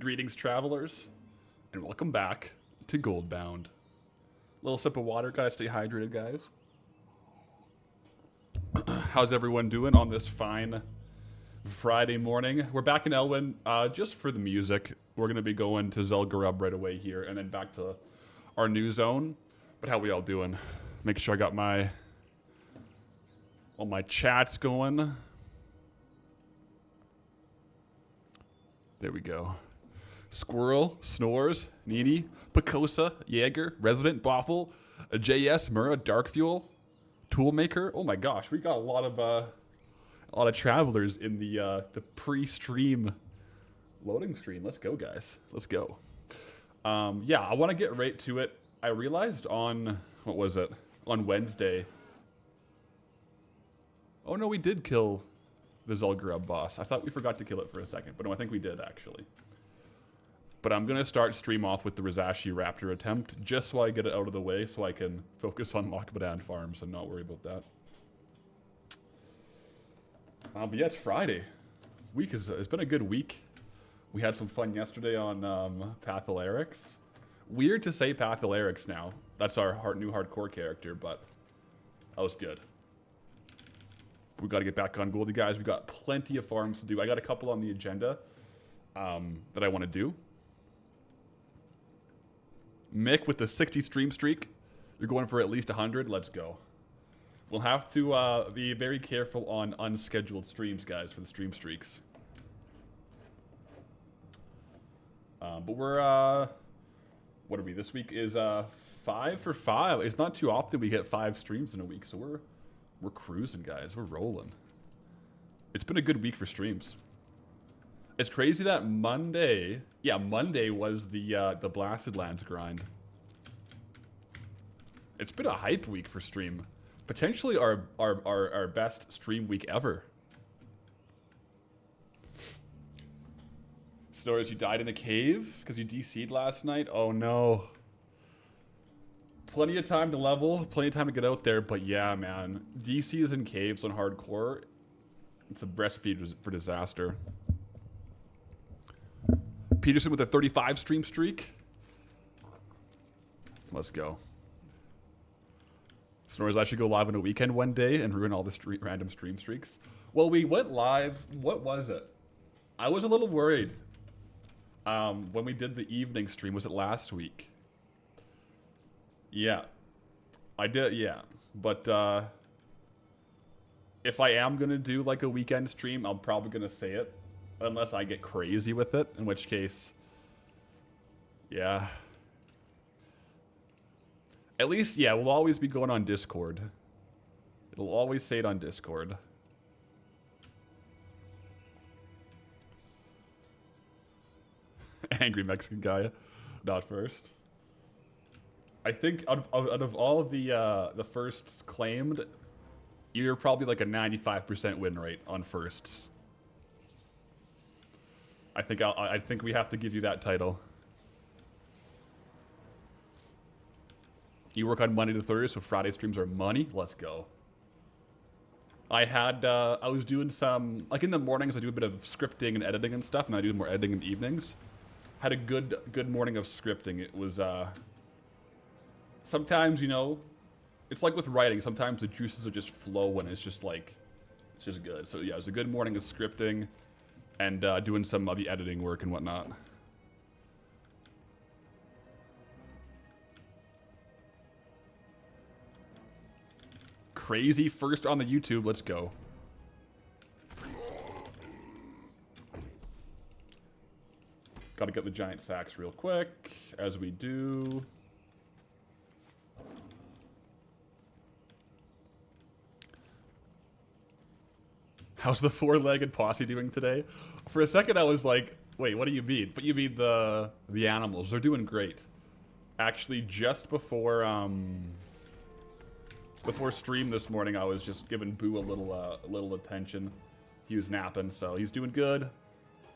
Greetings, travelers, and welcome back to Goldbound. Little sip of water, gotta stay hydrated, guys. How's everyone doing on this fine Friday morning? We're back in Elwyn, just for the music. We're gonna be going to Zul'Gurub right away here, and then back to our new zone. But how we all doing? Make sure I got all my chats going. There we go. Squirrel, Snores, Nini, Picosa, Jaeger, Resident, Boffle, JS, Mura, Dark Fuel, Toolmaker. Oh my gosh, we got a lot of travelers in the pre-stream loading screen. Let's go, guys. Let's go. Yeah, I want to get right to it. I realized on what was it? On Wednesday. Oh no, we did kill the Zul'Gurub boss. I thought we forgot to kill it for a second, but no, I think we did actually. But I'm gonna start stream off with the Rizashi Raptor attempt, just so I get it out of the way, so I can focus on Loch Modan farms and not worry about that. But yeah, it's Friday. It's been a good week. We had some fun yesterday on Patholarics. Weird to say Patholarics now. That's our new hardcore character, but that was good. We got to get back on Goldie, guys. We got plenty of farms to do. I got a couple on the agenda that I want to do. Mick with the 60 stream streak. You're going for at least 100. Let's go. We'll have to be very careful on unscheduled streams, guys, for the stream streaks. But we're, what are we? This week is 5 for 5. It's not too often we get 5 streams in a week, so we're cruising, guys. We're rolling. It's been a good week for streams. It's crazy that Monday, yeah, Monday was the Blasted Lands grind. It's been a hype week for stream. Potentially our best stream week ever. Snores, you died in a cave because you DC'd last night? Oh no. Plenty of time to level, plenty of time to get out there, but yeah, man. DCs in caves on hardcore, it's a recipe for disaster. Peterson with a 35 stream streak. Let's go. Snores, I should go live on a weekend one day and ruin all the random stream streaks. Well, we went live, what was it? I was a little worried when we did the evening stream. Was it last week? Yeah, I did, yeah. But if I am going to do like a weekend stream, I'm probably going to say it. Unless I get crazy with it, in which case, yeah. At least, yeah, we'll always be going on Discord. It'll always say it on Discord. Angry Mexican guy, not first. I think out of all the firsts claimed, you're probably like a 95% win rate on firsts. I think we have to give you that title. You work on Monday to Thursday, so Friday streams are money. Let's go. I was doing some, like in the mornings, I do a bit of scripting and editing and stuff, and I do more editing in the evenings. Had a good morning of scripting. It was, sometimes, you know, it's like with writing. Sometimes the juices will just flow and it's just good. So yeah, it was a good morning of scripting and doing some of the editing work and whatnot. Crazy first on the YouTube. Let's go. Got to get the giant sacks real quick, as we do. How's the four-legged posse doing today? For a second, I was like, wait, what do you mean? But you mean the animals. They're doing great. Actually, just before stream this morning, I was just giving Boo a little attention. He was napping, so he's doing good.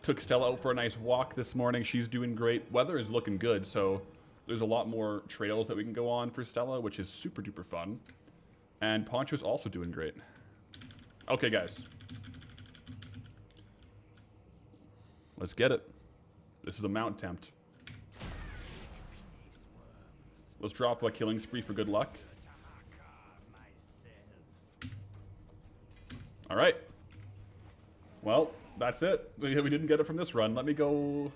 Took Stella out for a nice walk this morning. She's doing great. Weather is looking good, so there's a lot more trails that we can go on for Stella, which is super duper fun. And Poncho's also doing great. Okay, guys. Let's get it. This is a mount attempt. Let's drop a killing spree for good luck. All right. Well, that's it. We didn't get it from this run. Let me go.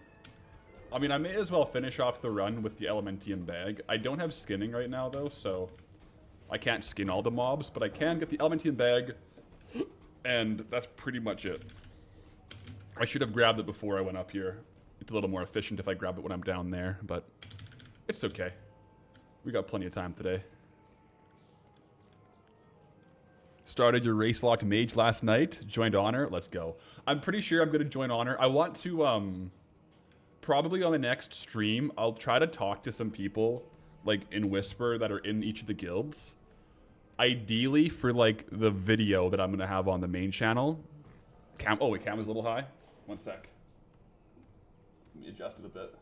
I mean, I may as well finish off the run with the Elementium bag. I don't have skinning right now, though, so I can't skin all the mobs, but I can get the Elementium bag, and that's pretty much it. I should have grabbed it before I went up here. It's a little more efficient if I grab it when I'm down there, but it's okay. We got plenty of time today. Started your race locked mage last night. Joined honor. Let's go. I'm pretty sure I'm going to join honor. I want to, probably on the next stream, I'll try to talk to some people, like, in Whisper that are in each of the guilds. Ideally, for, like, the video that I'm going to have on the main channel. Oh, wait, cam is a little high. One sec. Let me adjust it a bit.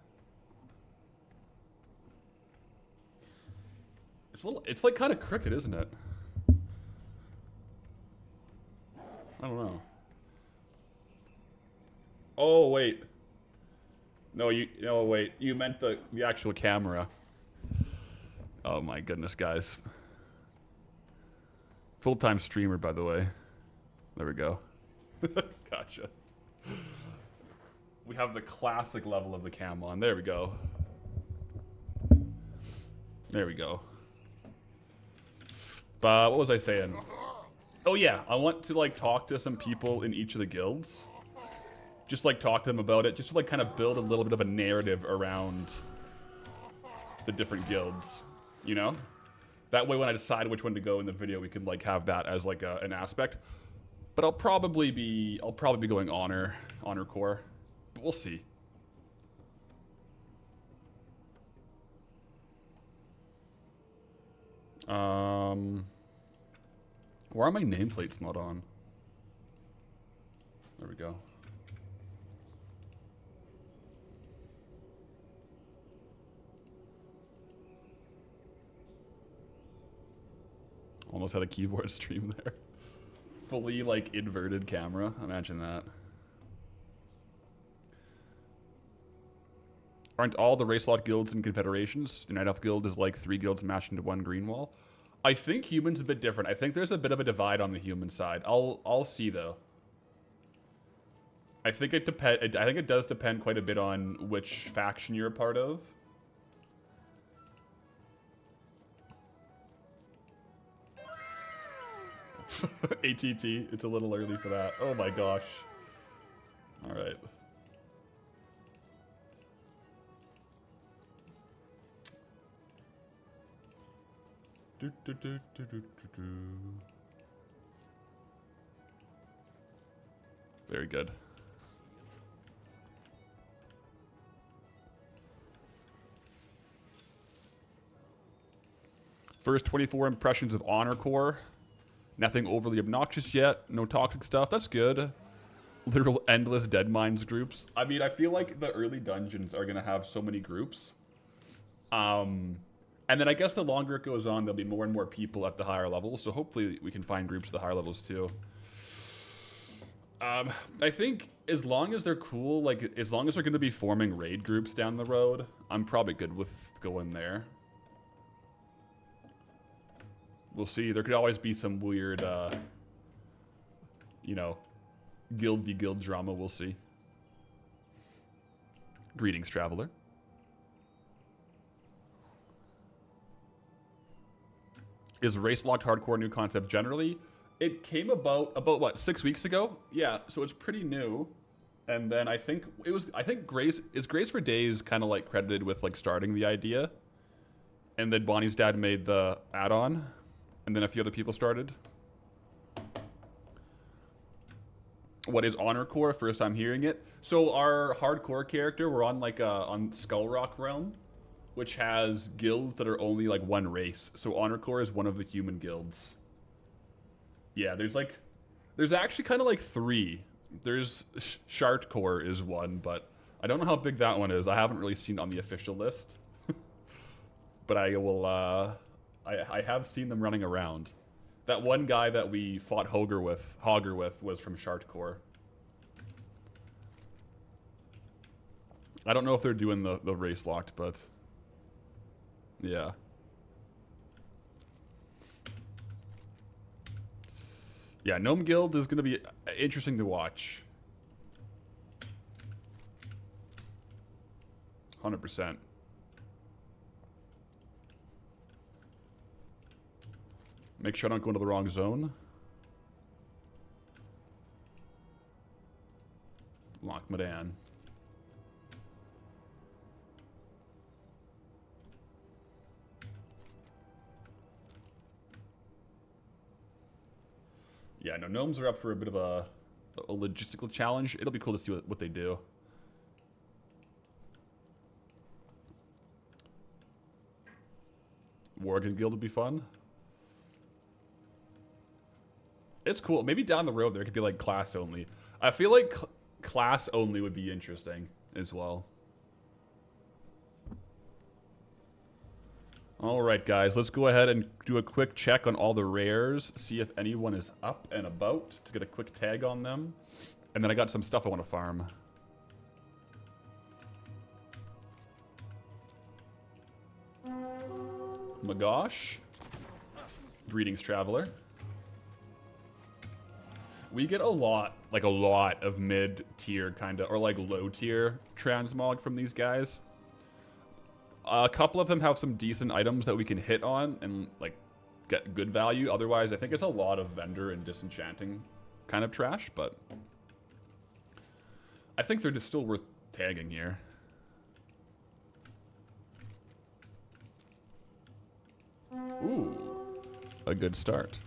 It's like kind of crooked, isn't it? I don't know. Oh, wait. No, wait. You meant the actual camera. Oh my goodness, guys. Full-time streamer, by the way. There we go. Gotcha. We have the classic level of the cam on. There we go. There we go. But what was I saying? Oh yeah, I want to like talk to some people in each of the guilds. Just like talk to them about it, just to like kind of build a little bit of a narrative around the different guilds, you know? That way when I decide which one to go in the video, we can like have that as like an aspect. But I'll probably be going honor core. But we'll see. Why are my nameplates not on? There we go. Almost had a keyboard stream there. Fully like inverted camera. Imagine that. Aren't all the race lot guilds and confederations? The Night Elf Guild is like 3 guilds mashed into one green wall. I think human's a bit different. I think there's a bit of a divide on the human side. I'll see though. I think it does depend quite a bit on which faction you're a part of. ATT, it's a little early for that. Oh my gosh. All right. Very good. First 24 impressions of Honor Core. Nothing overly obnoxious yet. No toxic stuff. That's good. Literal endless Dead Mines groups. I mean, I feel like the early dungeons are going to have so many groups. And then I guess the longer it goes on, there'll be more and more people at the higher levels. So hopefully we can find groups at the higher levels too. I think as long as they're cool, like as long as they're going to be forming raid groups down the road, I'm probably good with going there. We'll see. There could always be some weird, you know, guild v guild drama. We'll see. Greetings, traveler. Is race locked hardcore a new concept generally? It came about what, 6 weeks ago? Yeah, so it's pretty new. And then I think Grace for Days kind of like credited with like starting the idea. And then Bonnie's dad made the add-on. And then a few other people started. What is Honor Core? First time hearing it. So our hardcore character, we're on like on Skull Rock Realm, which has guilds that are only like one race. So Honor Core is one of the human guilds. Yeah, there's actually kind of like 3. There's Shart Core is one, but I don't know how big that one is. I haven't really seen it on the official list. But I will, I have seen them running around. That one guy that we fought Hogger with was from Shart Core. I don't know if they're doing the race locked, but yeah. Yeah, Gnome Guild is going to be interesting to watch. 100%. Make sure I don't go into the wrong zone. Loch Modan. Yeah, no, gnomes are up for a bit of a logistical challenge. It'll be cool to see what they do. Worgen Guild would be fun. It's cool. Maybe down the road there could be like class only. I feel like class only would be interesting as well. All right, guys, let's go ahead and do a quick check on all the rares, see if anyone is up and about to get a quick tag on them. And then I got some stuff I want to farm. My gosh. Greetings, traveler. We get a lot of mid-tier kind of, or like low-tier transmog from these guys. A couple of them have some decent items that we can hit on and like get good value. Otherwise, I think it's a lot of vendor and disenchanting kind of trash, but I think they're just still worth tagging here. Ooh, a good start.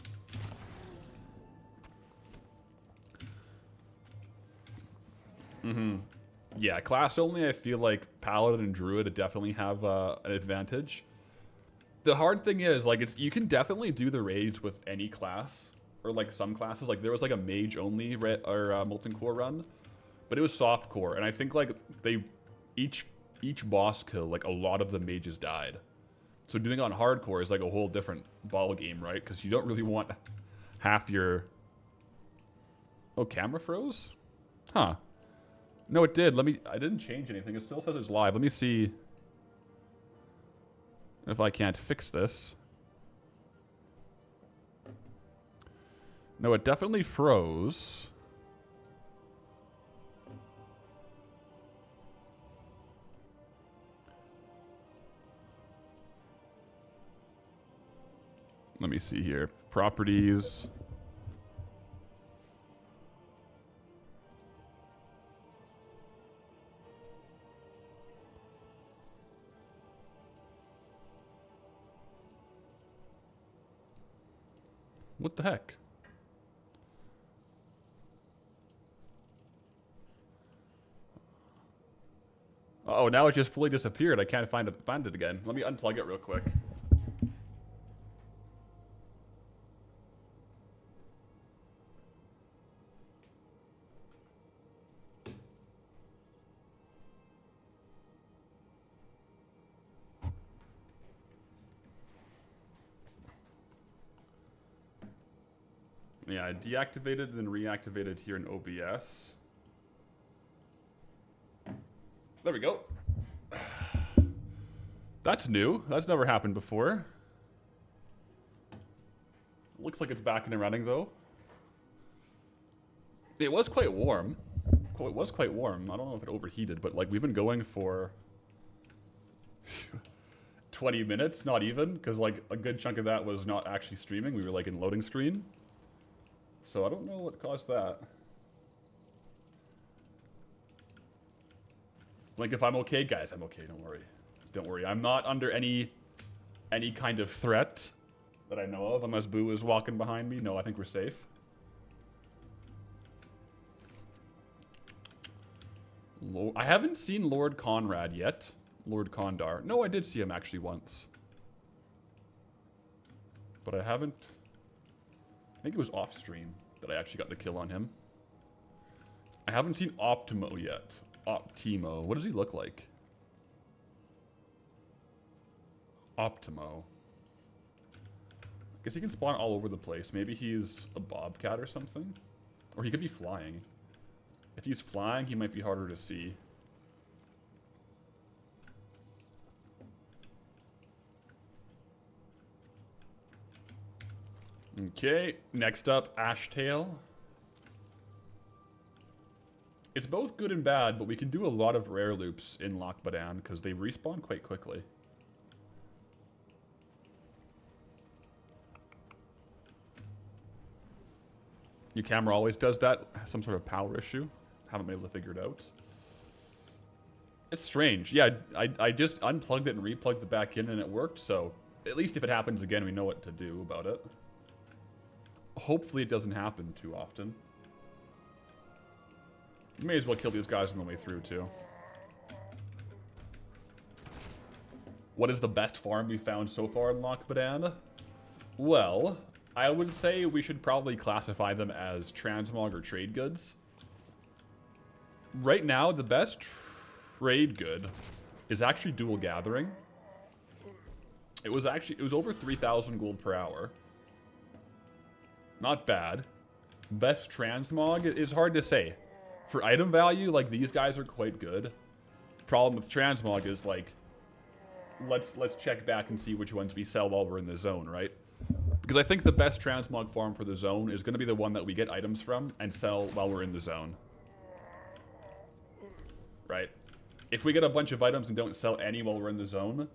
Yeah, class only, I feel like Paladin and Druid definitely have an advantage. The hard thing is, like, you can definitely do the raids with any class, or like some classes. Like, there was like a mage only Molten Core run, but it was soft core, and I think like each boss kill, like a lot of the mages died. So doing on hardcore is like a whole different ball game, right? Because you don't really want half your... Oh, camera froze? Huh. No, it did. I didn't change anything. It still says it's live. Let me see if I can't fix this. No, it definitely froze. Let me see here. Properties. What the heck? Oh, now it just fully disappeared. I can't find it again. Let me unplug it real quick. Yeah, I deactivated and then reactivated here in OBS. There we go. That's new. That's never happened before. Looks like it's back and running though. It was quite warm. It was quite warm. I don't know if it overheated, but like we've been going for 20 minutes, not even, because like a good chunk of that was not actually streaming. We were like in loading screen. So I don't know what caused that. Like if I'm okay, guys, I'm okay, don't worry. Don't worry. I'm not under any kind of threat that I know of, unless Boo is walking behind me. No, I think we're safe. I haven't seen Lord Conrad yet. Lord Condar. No, I did see him actually once. But I haven't... I think it was off stream that I actually got the kill on him. I haven't seen Optimo yet. Optimo. What does he look like? Optimo. Guess he can spawn all over the place. Maybe he's a bobcat or something. Or he could be flying. If he's flying, he might be harder to see. Okay, next up, Ashtail. It's both good and bad, but we can do a lot of rare loops in Loch Modan because they respawn quite quickly. Your camera always does that. Some sort of power issue. Haven't been able to figure it out. It's strange. Yeah, I just unplugged it and replugged it back in and it worked, so at least if it happens again, we know what to do about it. Hopefully it doesn't happen too often. We may as well kill these guys on the way through, too. What is the best farm we found so far in Loch Modan? Well, I would say we should probably classify them as transmog or trade goods. Right now, the best trade good is actually dual gathering. It was over 3,000 gold per hour. Not bad. Best transmog is hard to say. For item value, like, these guys are quite good. Problem with transmog is, like, let's check back and see which ones we sell while we're in the zone, right? Because I think the best transmog farm for the zone is going to be the one that we get items from and sell while we're in the zone. Right? If we get a bunch of items and don't sell any while we're in the zone,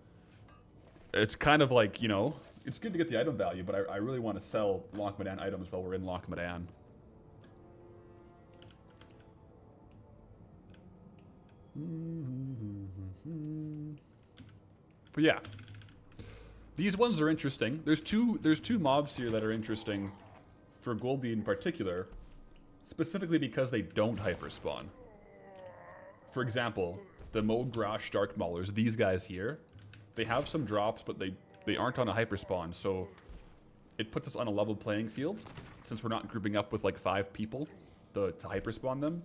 it's kind of like, you know, it's good to get the item value, but I really want to sell Loch Modan items while we're in Loch Modan. But yeah, these ones are interesting. There's two mobs here that are interesting for Goldie in particular, specifically because they don't hyperspawn. For example, the Mogrash Dark Maulers, these guys here, they have some drops, but they aren't on a hyperspawn, so it puts us on a level playing field. Since we're not grouping up with like 5 people to hyperspawn them,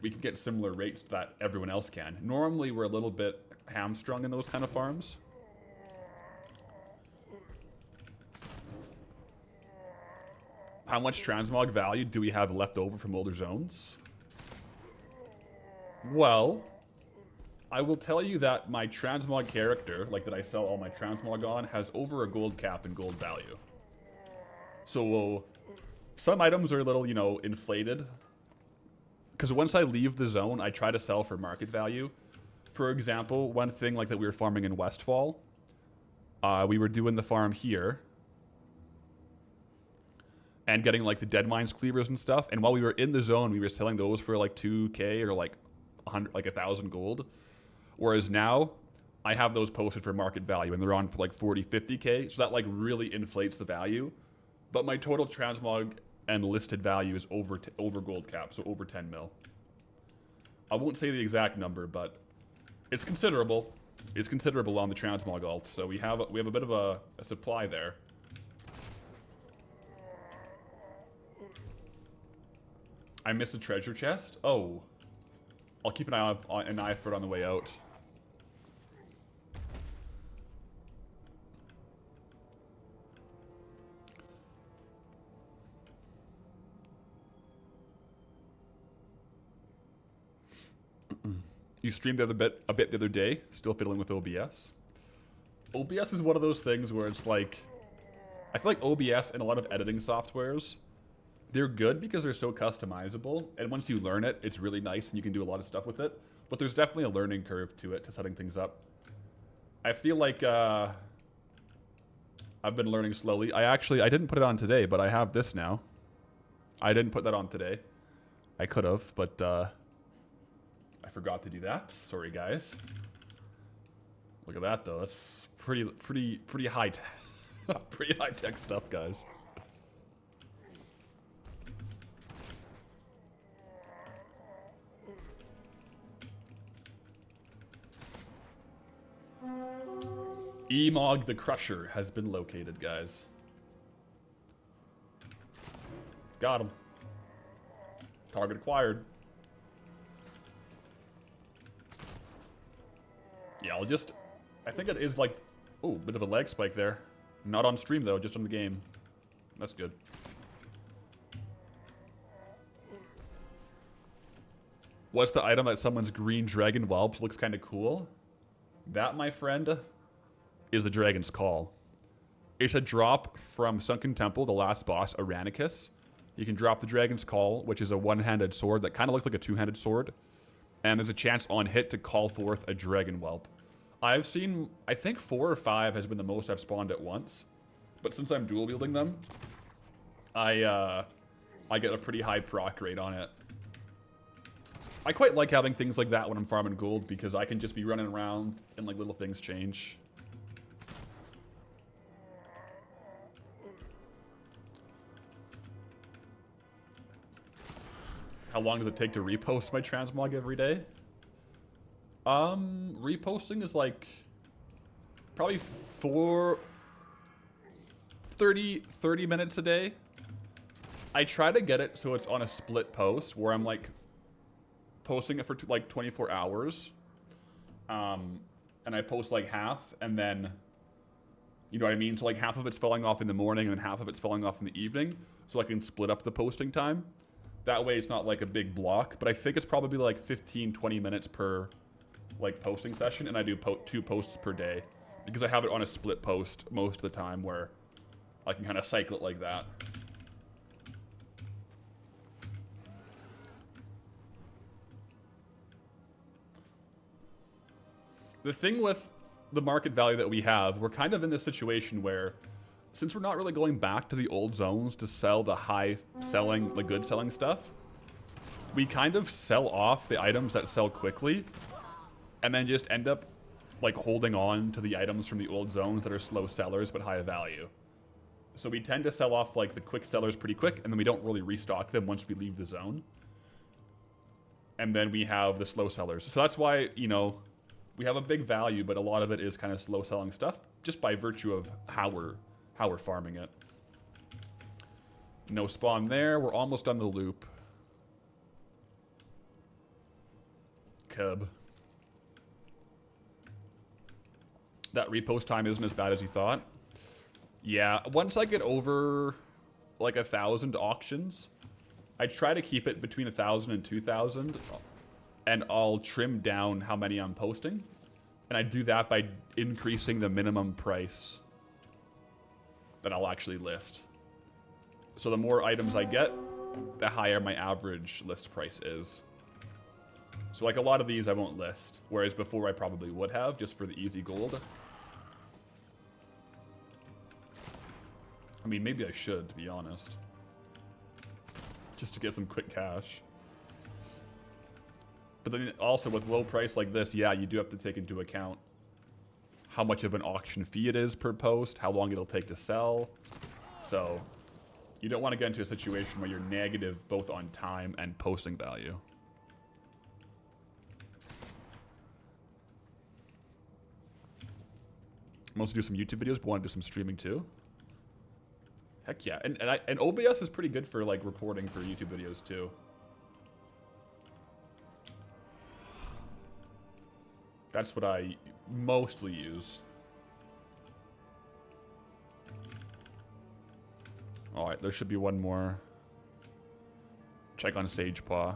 we can get similar rates that everyone else can. Normally, we're a little bit hamstrung in those kind of farms. How much transmog value do we have left over from older zones? Well, I will tell you that my transmog character, like that I sell all my transmog on, has over a gold cap in gold value. So some items are a little, you know, inflated. Because once I leave the zone, I try to sell for market value. For example, one thing like that we were farming in Westfall, we were doing the farm here and getting like the Dead Mines cleavers and stuff. And while we were in the zone, we were selling those for like 2K or like 1,000 gold. Whereas now, I have those posted for market value and they're on for like 40, 50K. So that like really inflates the value. But my total transmog and listed value is over gold cap, so over 10 mil. I won't say the exact number, but it's considerable. It's considerable on the transmog alt, so we have a bit of a supply there. I missed a treasure chest? Oh. I'll keep an eye for it on the way out. You streamed a bit the other day, still fiddling with OBS. OBS is one of those things where it's like, I feel like OBS and a lot of editing softwares, they're good because they're so customizable, and once you learn it, it's really nice and you can do a lot of stuff with it, but there's definitely a learning curve to it, to setting things up. I feel like I've been learning slowly. I didn't put it on today, but I have this now. I didn't put that on today. I could have, but I forgot to do that. Sorry, guys. Look at that, though. That's pretty high pretty high tech stuff, guys. Emog the Crusher has been located, guys. Got him. Target acquired. Yeah, I think it is like, oh, bit of a lag spike there. Not on stream though, just on the game. That's good. What's the item that someone's green dragon whelp looks kind of cool? That, my friend, is the Dragon's Call. It's a drop from Sunken Temple, the last boss, Aranicus. You can drop the Dragon's Call, which is a one-handed sword that kind of looks like a two-handed sword. And there's a chance on hit to call forth a Dragon Whelp. I've seen, I think 4 or 5 has been the most I've spawned at once. But since I'm dual wielding them, I get a pretty high proc rate on it. I quite like having things like that when I'm farming gold because I can just be running around and like little things change. How long does it take to repost my transmog every day? Reposting is like probably 30 minutes a day. I try to get it so it's on a split post where I'm like posting it for like 24 hours. And I post like half and then, you know what I mean? So like half of it's falling off in the morning and then half of it's falling off in the evening. So I can split up the posting time. That way it's not like a big block, but I think it's probably like 15-20 minutes per like posting session, and I do 2 posts per day because I have it on a split post most of the time where I can kind of cycle it like that. The thing with the market value that we have, we're kind of in this situation where since we're not really going back to the old zones to sell the high selling, the good selling stuff, we kind of sell off the items that sell quickly and then just end up like holding on to the items from the old zones that are slow sellers but high value. So we tend to sell off like the quick sellers pretty quick and then we don't really restock them once we leave the zone. And then we have the slow sellers. So that's why, you know, we have a big value, but a lot of it is kind of slow selling stuff just by virtue of how we're farming it. No spawn there. We're almost on the loop. Cub. That repost time isn't as bad as you thought. Yeah, once I get over like 1,000 auctions, I try to keep it between 1,000 and 2,000, and I'll trim down how many I'm posting. And I do that by increasing the minimum price that I'll actually list. So the more items I get, the higher my average list price is. So like a lot of these I won't list, whereas before I probably would have, just for the easy gold. I mean, maybe I should, to be honest. Just to get some quick cash. But then also with low price like this, yeah, you do have to take into account how much of an auction fee it is per post, how long it'll take to sell. So you don't want to get into a situation where you're negative both on time and posting value. I mostly do some YouTube videos, but want to do some streaming too. Heck yeah, and OBS is pretty good for like recording for YouTube videos too. That's what I mostly use. All right, there should be one more. Check on Sage Paw.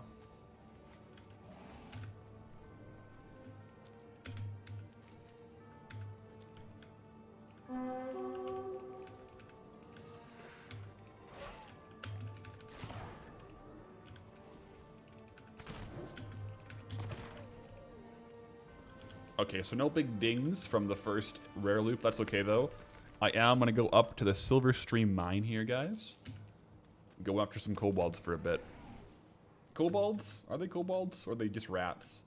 Okay, so no big dings from the first rare loop. That's okay, though. I am going to go up to the Silver Stream Mine here, guys. Go after some kobolds for a bit. Kobolds? Are they kobolds? Or are they just rats?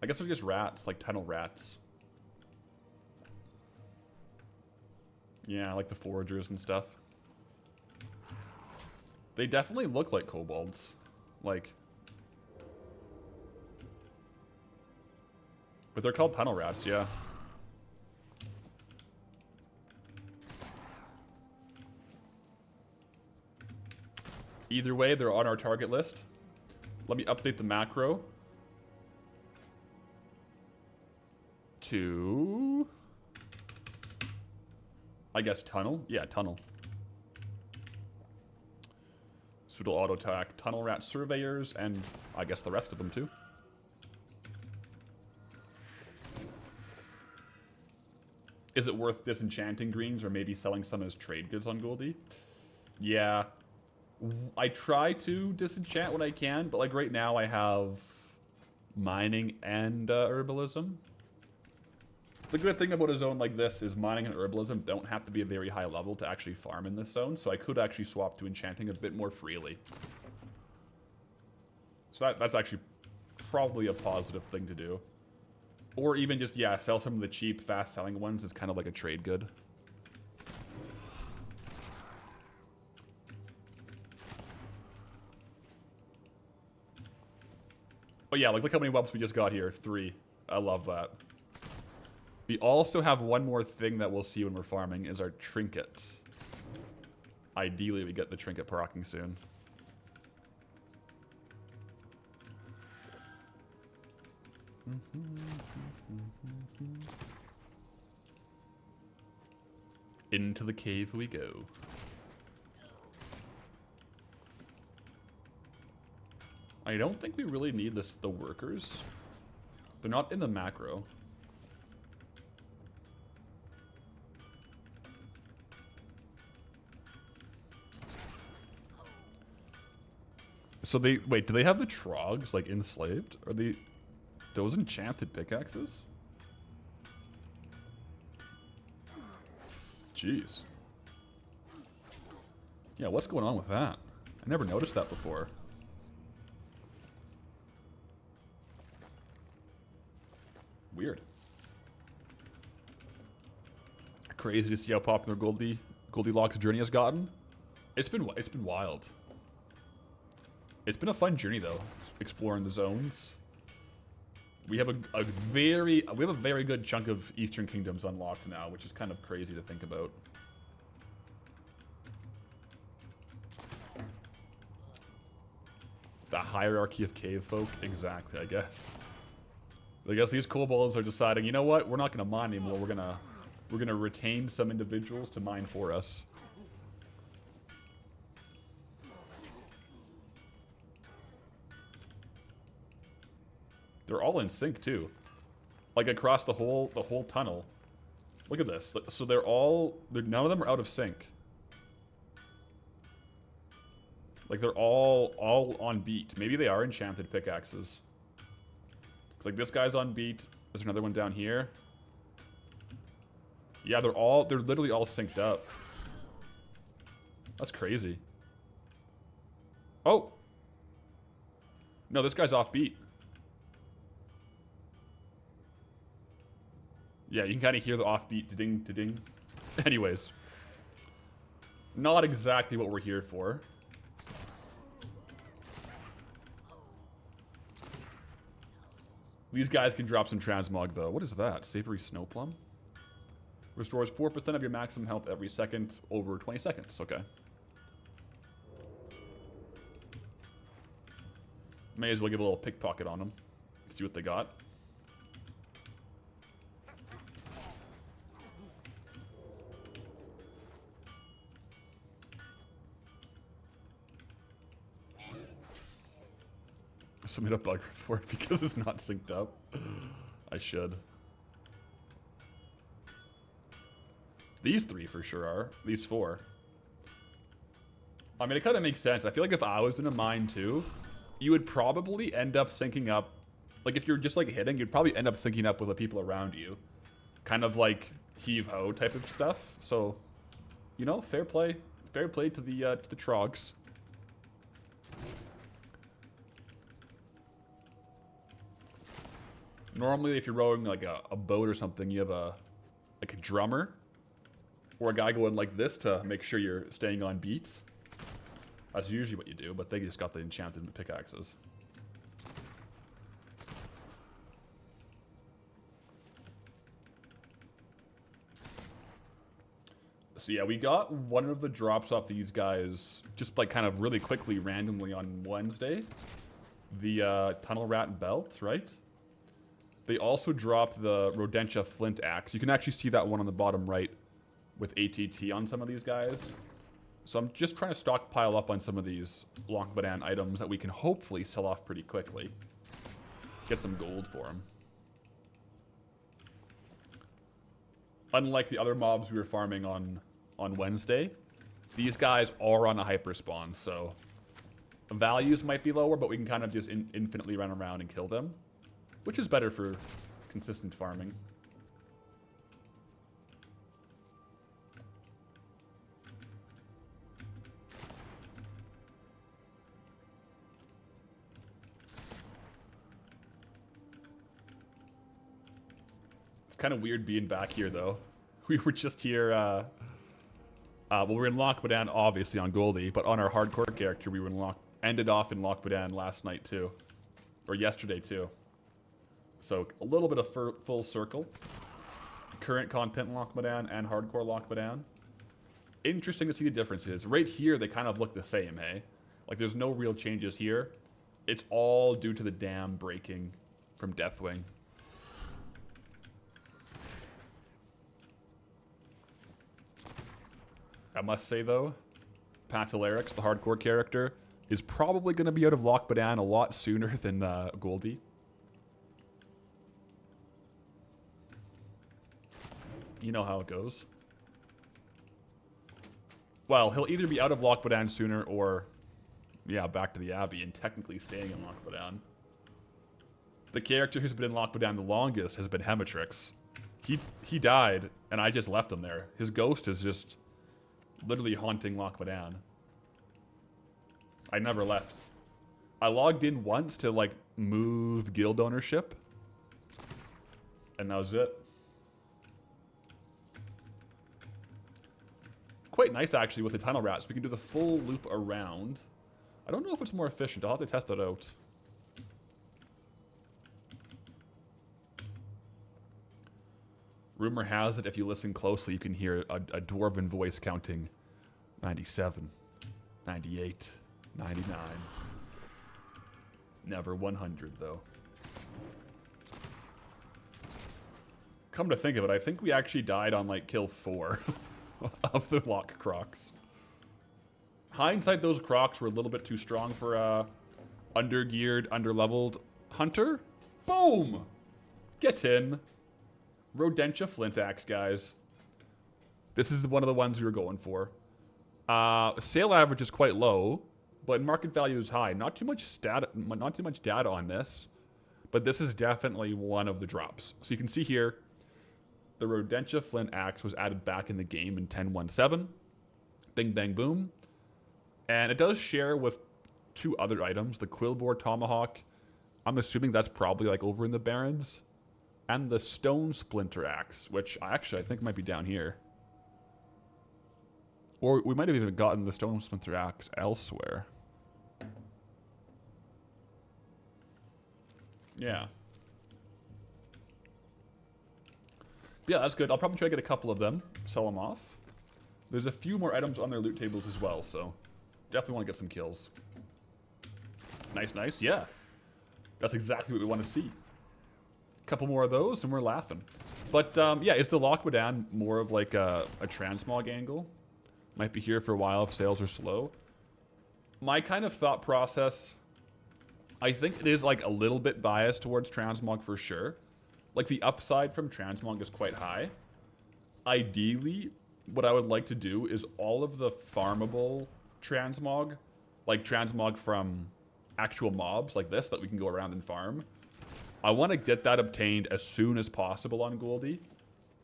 I guess they're just rats, like tunnel rats. Yeah, like the foragers and stuff. They definitely look like kobolds. Like... But they're called tunnel rats, yeah. Either way, they're on our target list. Let me update the macro to, I guess, tunnel. Yeah, tunnel. So it'll auto attack tunnel rat surveyors and I guess the rest of them too. Is it worth disenchanting greens or maybe selling some as trade goods on Goldie? Yeah. I try to disenchant when I can, but like right now I have mining and herbalism. The good thing about a zone like this is mining and herbalism don't have to be a very high level to actually farm in this zone, so I could actually swap to enchanting a bit more freely. So that's actually probably a positive thing to do. Or even just, yeah, sell some of the cheap, fast-selling ones as kind of like a trade good. Oh yeah, like look how many webs we just got here. 3. I love that. We also have one more thing that we'll see when we're farming is our trinket. Ideally, we get the trinket proccing soon. Into the cave we go. I don't think we really need the workers. They're not in the macro. So they, wait, do they have the trogs like enslaved? Are they those enchanted pickaxes? Jeez. Yeah, what's going on with that? I never noticed that before. Weird. Crazy to see how popular Goldylock's journey has gotten. It's been wild. It's been a fun journey though, exploring the zones. We have a very good chunk of Eastern Kingdoms unlocked now, which is kind of crazy to think about. The hierarchy of cave folk, exactly, I guess. I guess these kobolds are deciding, you know what, we're not gonna mine anymore, we're gonna retain some individuals to mine for us. They're all in sync too. Like across the whole tunnel. Look at this. So none of them are out of sync. Like they're all on beat. Maybe they are enchanted pickaxes. Like this guy's on beat. There's another one down here. Yeah, they're literally all synced up. That's crazy. Oh. No, this guy's off beat. Yeah, you can kind of hear the offbeat da-ding, da-ding. Anyways. Not exactly what we're here for. These guys can drop some transmog, though. What is that? Savory snow plum? Restores 4% of your maximum health every second over 20 seconds. Okay. May as well give a little pickpocket on them. See what they got. Submit a bug report because it's not synced up. I should. These 3 for sure are. These 4. I mean, it kind of makes sense. I feel like if I was in a mine too, you would probably end up syncing up. Like if you're just like hitting, you'd probably end up syncing up with the people around you. Kind of like heave-ho type of stuff. So, you know, fair play. Fair play to the trogs. Normally, if you're rowing like a boat or something, you have like a drummer or a guy going like this to make sure you're staying on beat. That's usually what you do, but they just got the enchanted pickaxes. So yeah, we got one of the drops off these guys just like kind of really quickly, randomly on Wednesday. The tunnel rat belt, right? They also dropped the Rodentia flint axe. You can actually see that one on the bottom right with ATT on some of these guys. So I'm just trying to stockpile up on some of these Loch Modan items that we can hopefully sell off pretty quickly. Get some gold for them. unlike the other mobs we were farming on Wednesday, these guys are on a hyper spawn, so values might be lower, but we can kind of just infinitely run around and kill them, which is better for consistent farming. It's kind of weird being back here, though. We were just here, well, we were in Loch Modan, obviously, on Goldie, but on our hardcore character, we were ended off in Loch Modan last night, too. Or yesterday, too. So, a little bit of full circle. Current content in Loch Modan and hardcore Loch Modan. Interesting to see the differences. Right here, they kind of look the same, hey? Like, there's no real changes here. It's all due to the dam breaking from Deathwing. I must say, though, Pathalarix, the hardcore character, is probably going to be out of Loch Modan a lot sooner than Goldie. You know how it goes. Well, he'll either be out of Loch Modan sooner or, yeah, back to the Abbey and technically staying in Loch Modan. The character who's been in Loch Modan the longest has been Hematrix. He died, and I just left him there. His ghost is just literally haunting Loch Modan. I never left. I logged in once to, like, move guild ownership, and that was it. Quite nice, actually, with the tunnel rats. We can do the full loop around. I don't know if it's more efficient. I'll have to test that out. Rumor has it, if you listen closely, you can hear a dwarven voice counting 97, 98, 99. Never 100, though. Come to think of it, I think we actually died on, like, kill 4 of the Loch Crocs. Hindsight, those Crocs were a little bit too strong for under-geared, under-leveled hunter. Boom! Get in. Rodentia Flint Axe, guys. This is one of the ones we were going for. Sale average is quite low, but market value is high. Not too much data on this, but this is definitely one of the drops. So you can see here, the Rodentia Flint Axe was added back in the game in 10.17. Bing, bang, boom. And it does share with 2 other items, the Quillbore Tomahawk. I'm assuming that's probably like over in the Barrens. And the Stone Splinter Axe, which I think might be down here. Or we might have even gotten the Stone Splinter Axe elsewhere. Yeah. Yeah, that's good. I'll probably try to get a couple of them, sell them off. There's a few more items on their loot tables as well, so definitely want to get some kills. Nice, nice. Yeah. That's exactly what we want to see. Couple more of those and we're laughing. But yeah, is the Loch Modan more of like a transmog angle? Might be here for a while if sales are slow. My kind of thought process, I think it is like a little bit biased towards transmog for sure. Like the upside from transmog is quite high. Ideally, what I would like to do is all of the farmable transmog, like transmog from actual mobs like this that we can go around and farm, I want to get that obtained as soon as possible on Goldie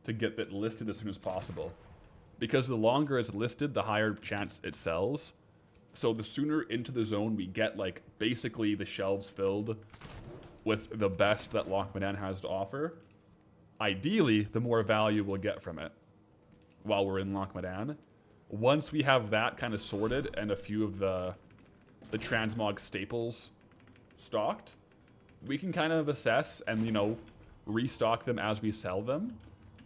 to get that listed as soon as possible. Because the longer it's listed, the higher chance it sells. So the sooner into the zone we get, like, basically the shelves filled with the best that Loch Modan has to offer, ideally, the more value we'll get from it while we're in Loch Modan. Once we have that kind of sorted and a few of the transmog staples stocked, we can kind of assess and, you know, restock them as we sell them.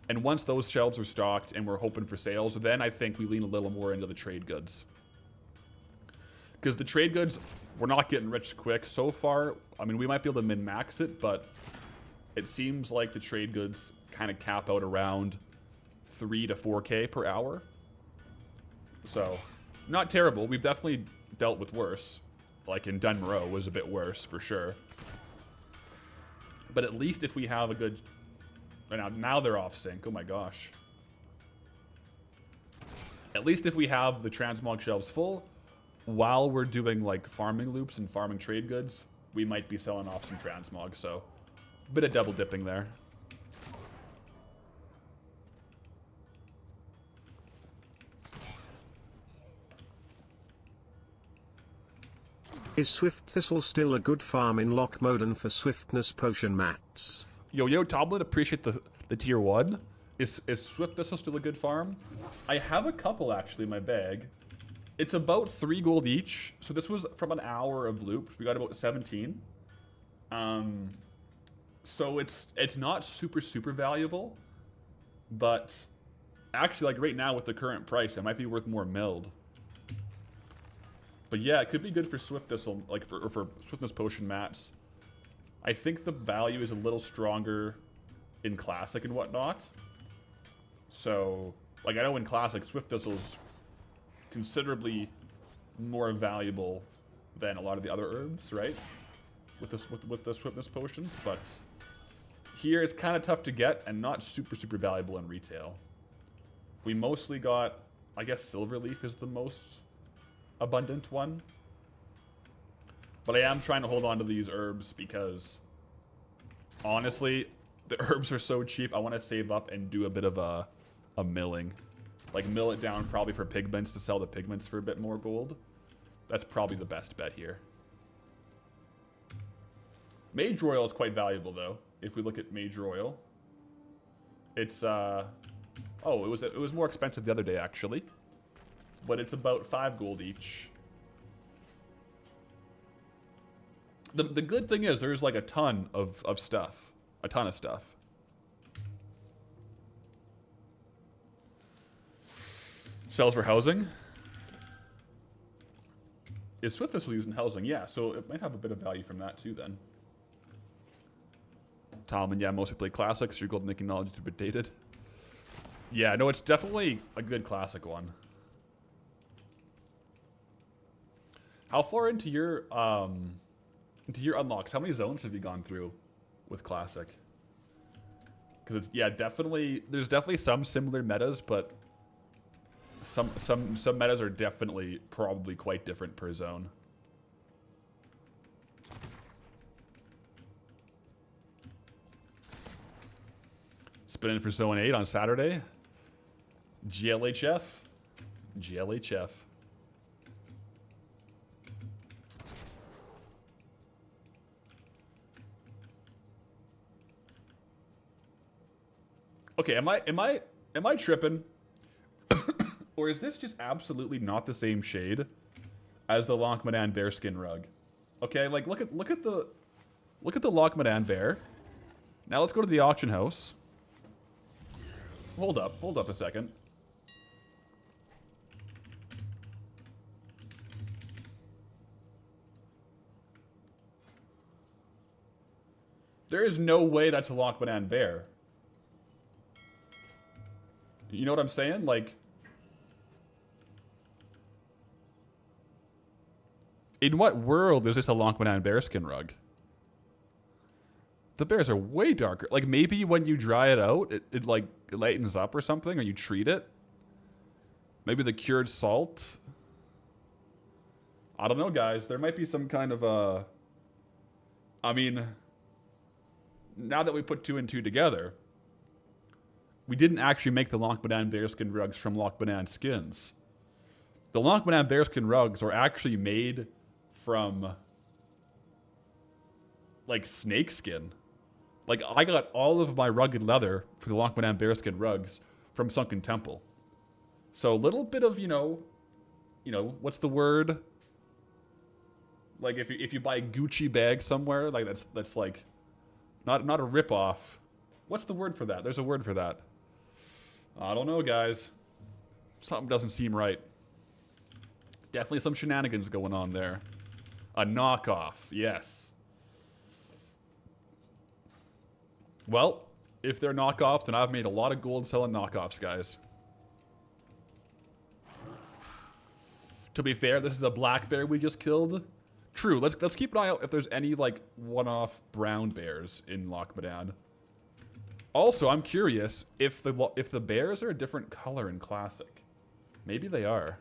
And once those shelves are stocked and we're hoping for sales, then I think we lean a little more into the trade goods. Because the trade goods, we're not getting rich quick so far. I mean, we might be able to min-max it, but it seems like the trade goods kind of cap out around 3 to 4K per hour. So, not terrible. We've definitely dealt with worse. Like in Dunmoreau was a bit worse for sure. But at least if we have a good... Now they're off sync. Oh my gosh. at least if we have the transmog shelves full, while we're doing like farming loops and farming trade goods, we might be selling off some transmog. So, a bit of double dipping there. Is Swift Thistle still a good farm in Loch Modan for swiftness potion mats? Yo, Toblin, appreciate the tier 1. Is Swift Thistle still a good farm? I have a couple actually in my bag. It's about 3 gold each. So this was from an hour of loops. We got about 17. So it's not super valuable. But actually, like right now with the current price, it might be worth more milled. But yeah, it could be good for Swift Thistle, like for Swiftness Potion mats. I think the value is a little stronger in Classic and whatnot. So, like I know in Classic, Swift Thistle's considerably more valuable than a lot of the other herbs, right? With the Swiftness Potions, but here it's kind of tough to get and not super valuable in retail. We mostly got, I guess Silverleaf is the most abundant one. But I am trying to hold on to these herbs because honestly, the herbs are so cheap. I want to save up and do a bit of a milling. Like mill it down probably for pigments to sell the pigments for a bit more gold. That's probably the best bet here. Mage Royal is quite valuable though. If we look at Mage Royal, it's oh, it was more expensive the other day actually. But it's about 5 gold each. The good thing is there's like a ton of stuff. A ton of stuff. Sells for housing. Is Swift Thistle used in housing? Yeah, so it might have a bit of value from that too then. Tom, and yeah, mostly play classics. Your golden making knowledge is a bit dated. Yeah, no, it's definitely a good classic one. How far into your unlocks? How many zones have you gone through with Classic? Because it's there's definitely some similar metas, but some metas are definitely probably quite different per zone. Spinning for Zone 8 on Saturday. GLHF. GLHF. Okay, am I tripping? Or is this just absolutely not the same shade as the Loch Modan bearskin rug? Okay, like look at the Loch Modan bear. Now let's go to the auction house. Hold up a second. There is no way that's a Loch Modan bear. You know what I'm saying? Like, in what world is this a Loch Modan bearskin rug? The bears are way darker. Like, maybe when you dry it out, it like lightens up or something, or you treat it. Maybe the cured salt. I don't know, guys. There might be some kind of I mean, now that we put 2 and 2 together, we didn't actually make the Loch Modan bearskin rugs from Loch Modan skins. The Loch Modan bearskin rugs are actually made from, like, snake skin. Like, I got all of my rugged leather for the Loch Modan bearskin rugs from Sunken Temple. So a little bit of, you know, what's the word? Like, if you buy a Gucci bag somewhere, like that's like not a ripoff. What's the word for that? There's a word for that. I don't know, guys. Something doesn't seem right. Definitely some shenanigans going on there. A knockoff, yes. Well, if they're knockoffs, then I've made a lot of gold selling knockoffs, guys. To be fair, this is a black bear we just killed. True, let's keep an eye out if there's any, like, one-off brown bears in Loch Modan. Also, I'm curious if the bears are a different color in Classic. Maybe they are.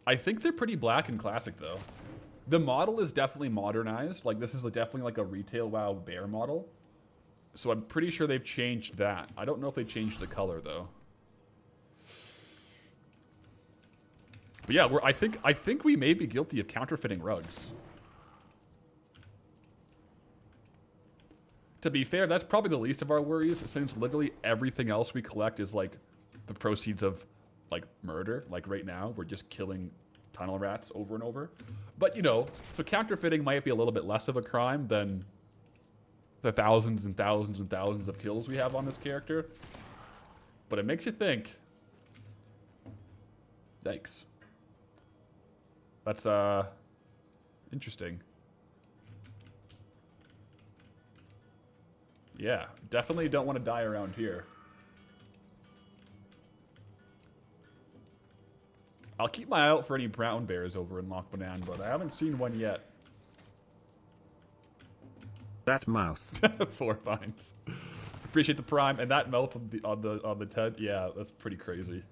I think they're pretty black and classic, though. The model is definitely modernized. Like, this is definitely like a retail WoW bear model. So I'm pretty sure they've changed that. I don't know if they changed the color, though. But yeah, I think we may be guilty of counterfeiting rugs. To be fair, that's probably the least of our worries, since literally everything else we collect is like the proceeds of like murder. Like right now, we're just killing tunnel rats over and over. But you know, so counterfeiting might be a little bit less of a crime than the thousands and thousands and thousands of kills we have on this character. But it makes you think. Yikes. That's interesting. Yeah, definitely don't want to die around here. I'll keep my eye out for any brown bears over in Loch Modan, but I haven't seen one yet. That mouth. 4 vines. Appreciate the prime, and that mouth on the tent. Yeah, that's pretty crazy.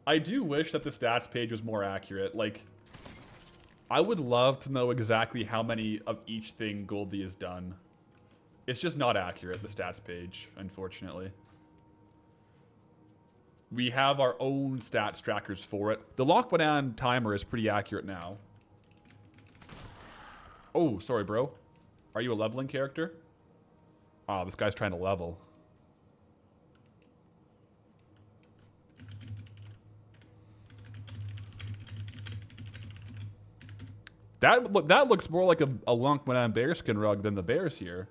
I do wish that the stats page was more accurate. Like, I would love to know exactly how many of each thing Goldie has done. It's just not accurate, the stats page, unfortunately. We have our own stats trackers for it. The Loch Modan timer is pretty accurate now. Oh, sorry, bro. Are you a leveling character? Ah, this guy's trying to level. That looks more like a Loch Modan bearskin rug than the bears here.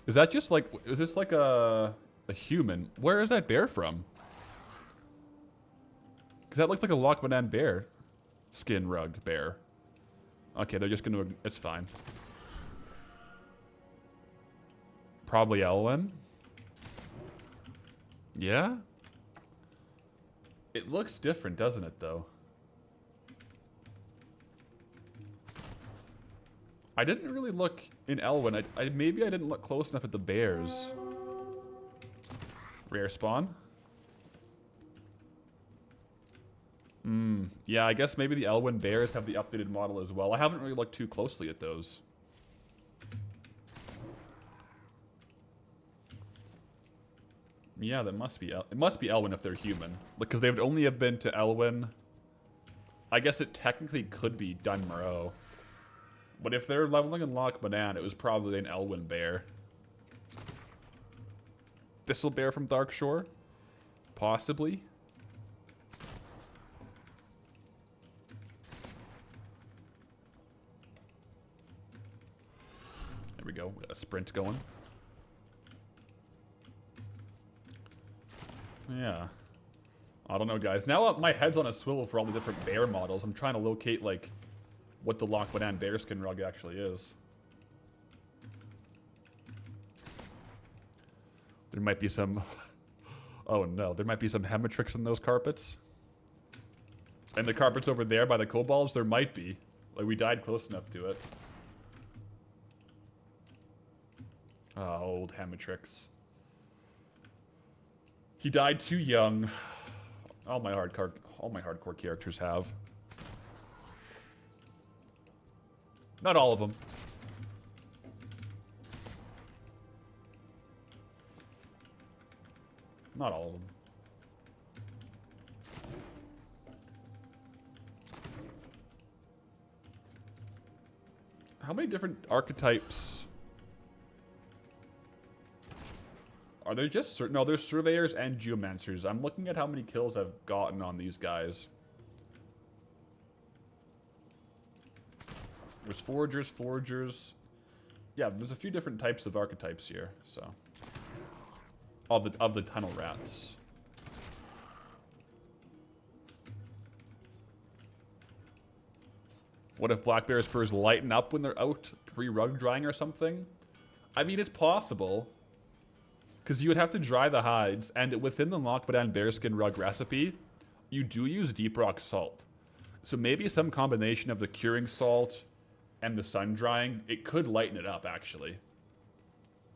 Is that just like, is this like a human? Where is that bear from? Because that looks like a Loch Modan bear skin rug bear. Okay, they're just gonna, it's fine. Probably Elwyn. Yeah? It looks different, doesn't it, though? I didn't really look in Elwyn. Maybe I didn't look close enough at the bears. Rare spawn? Yeah, I guess maybe the Elwyn bears have the updated model as well. I haven't really looked too closely at those. Yeah, that must be it must be Elwyn if they're human, because they would only have been to Elwyn. I guess it technically could be Dunmoreau, but if they're leveling in Loch Modan, it was probably an Elwyn bear. Thistle bear from Darkshore, possibly. There we go. We got a sprint going. Yeah. I don't know, guys. Now my head's on a swivel for all the different bear models. I'm trying to locate, like, what the Loch Modan bearskin rug actually is. There might be some... Oh, no. There might be some Hematrix in those carpets. And the carpets over there by the kobolds, there might be. Like, we died close enough to it. Oh, old Hematrix. He died too young. All my hardcore characters have. Not all of them. Not all of them. How many different archetypes? Are there just certain? No, there's surveyors and geomancers. I'm looking at how many kills I've gotten on these guys. There's foragers. Yeah, there's a few different types of archetypes here. So, of the tunnel rats. What if black bear's furs lighten up when they're out pre-rug drying or something? I mean, it's possible. Because you would have to dry the hides, and within the Loch Modan bearskin rug recipe, you do use deep rock salt. So maybe some combination of the curing salt and the sun drying, it could lighten it up, actually.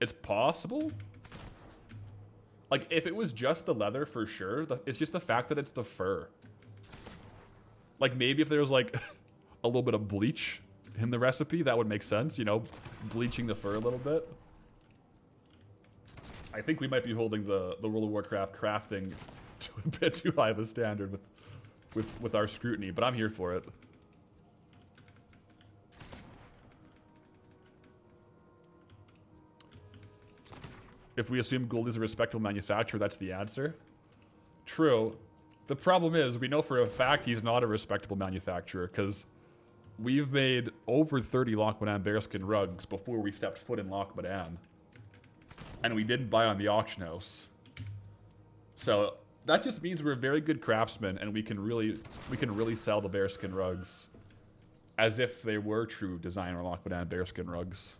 It's possible. Like, if it was just the leather, for sure. It's just the fact that it's the fur. Like, maybe if there was, like, a little bit of bleach in the recipe, that would make sense, you know? Bleaching the fur a little bit. I think we might be holding the World of Warcraft crafting to a bit too high of a standard with our scrutiny, but I'm here for it. If we assume Gold is a respectable manufacturer, that's the answer. True. The problem is, we know for a fact he's not a respectable manufacturer, because we've made over 30 Loch Modan bearskin rugs before we stepped foot in Loch Modan. And we didn't buy on the auction house. So that just means we're a very good craftsmen, and we can really sell the bearskin rugs as if they were true designer Loch Modan bearskin rugs.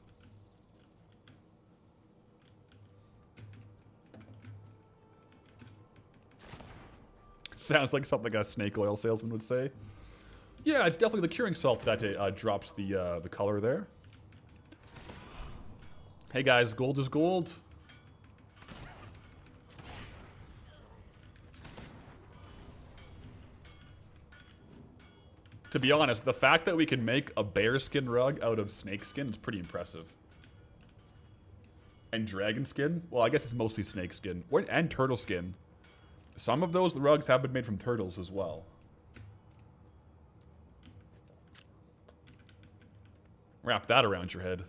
Sounds like something a snake oil salesman would say. Yeah, it's definitely the curing salt that drops the color there. Hey guys, gold is gold. To be honest, the fact that we can make a bearskin rug out of snakeskin is pretty impressive. And dragon skin? Well, I guess it's mostly snakeskin. And turtle skin. Some of those rugs have been made from turtles as well. Wrap that around your head.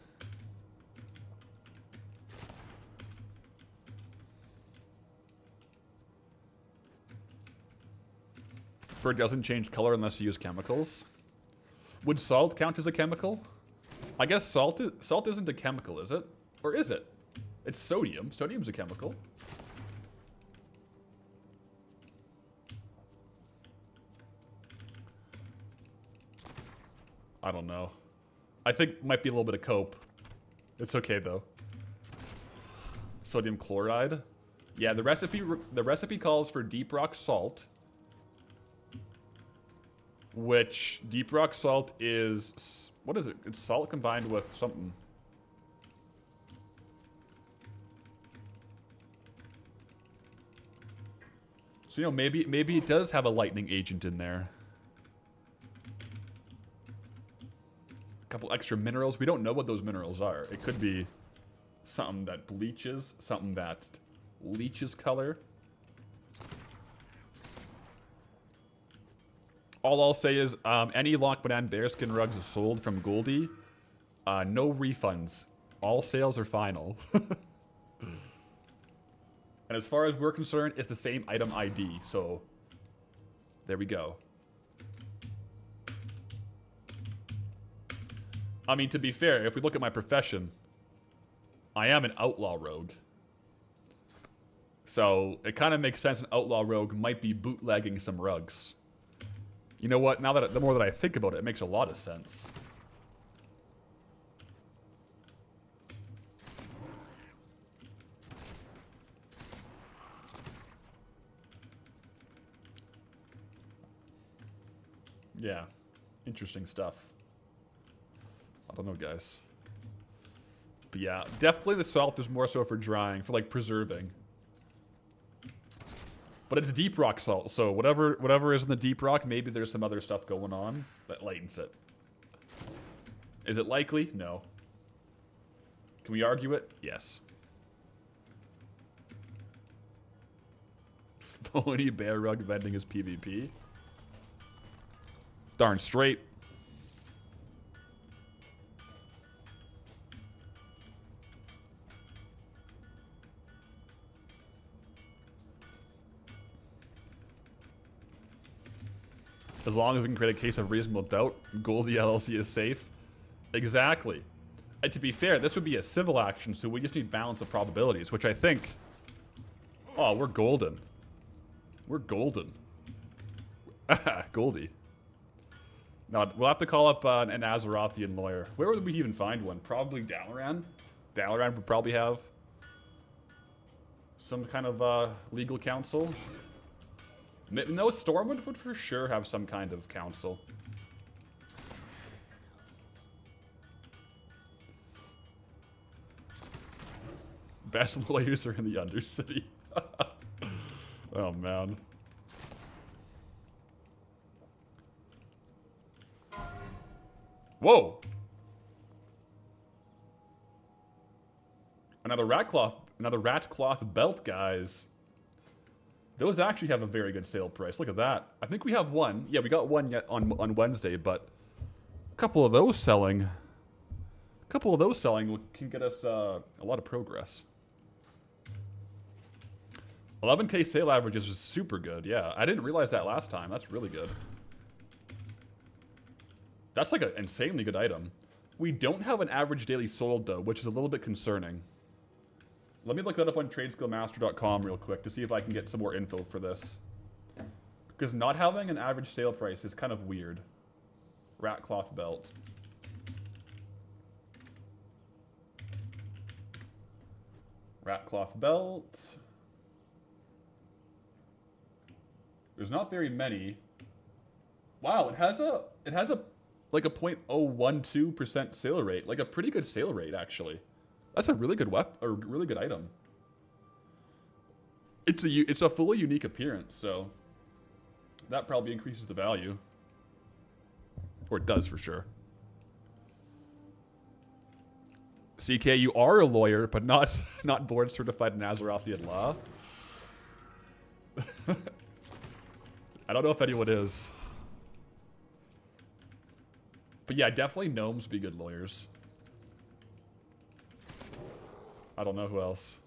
Fur doesn't change color unless you use chemicals. Would salt count as a chemical? I guess salt isn't a chemical, is it? Or is it? It's sodium. Sodium's a chemical. I don't know. I think might be a little bit of cope. It's okay though. Sodium chloride. Yeah, the recipe calls for deep rock salt, which deep rock salt is, what is it? It's salt combined with something. So, you know, maybe it does have a lightning agent in there. Couple extra minerals. We don't know what those minerals are. It could be something that bleaches, something that leaches color. All I'll say is any Loch Modan bearskin rugs sold from Goldie, no refunds. All sales are final. And as far as we're concerned, it's the same item ID. So there we go. I mean, to be fair, if we look at my profession, I am an outlaw rogue. So it kind of makes sense an outlaw rogue might be bootlegging some rugs. You know what? Now that the more that I think about it, it makes a lot of sense. Yeah, interesting stuff. I don't know, guys. But yeah, definitely the salt is more so for drying, for like preserving. But it's deep rock salt, so whatever is in the deep rock, maybe there's some other stuff going on that lightens it. Is it likely? No. Can we argue it? Yes. Phony bear rug vending is PvP. Darn straight. As long as we can create a case of reasonable doubt, Goldie LLC is safe. Exactly. And to be fair, this would be a civil action, so we just need balance of probabilities, which I think... Oh, we're golden. We're golden. Goldie. Now, we'll have to call up an Azerothian lawyer. Where would we even find one? Probably Dalaran. Dalaran would probably have some kind of legal counsel. No, Stormwind would for sure have some kind of council. Best lawyers are in the Undercity. Oh, man. Whoa! Another rat cloth belt, guys. Those actually have a very good sale price. Look at that. I think we have one. Yeah, we got one yet on Wednesday, but a couple of those selling. Can get us a lot of progress. 11K sale averages is super good. Yeah, I didn't realize that last time. That's really good. That's like an insanely good item. We don't have an average daily sold though, which is a little bit concerning. Let me look that up on tradeskillmaster.com real quick to see if I can get some more info for this. Because not having an average sale price is kind of weird. Rat cloth belt. Rat cloth belt. There's not very many. Wow, it has a like a 0.012% sale rate, like a pretty good sale rate actually. That's a really good really good item. It's a fully unique appearance, so that probably increases the value, or it does for sure. CK, you are a lawyer, but not board certified in Azerothian law. I don't know if anyone is. But yeah, definitely gnomes would be good lawyers. I don't know who else.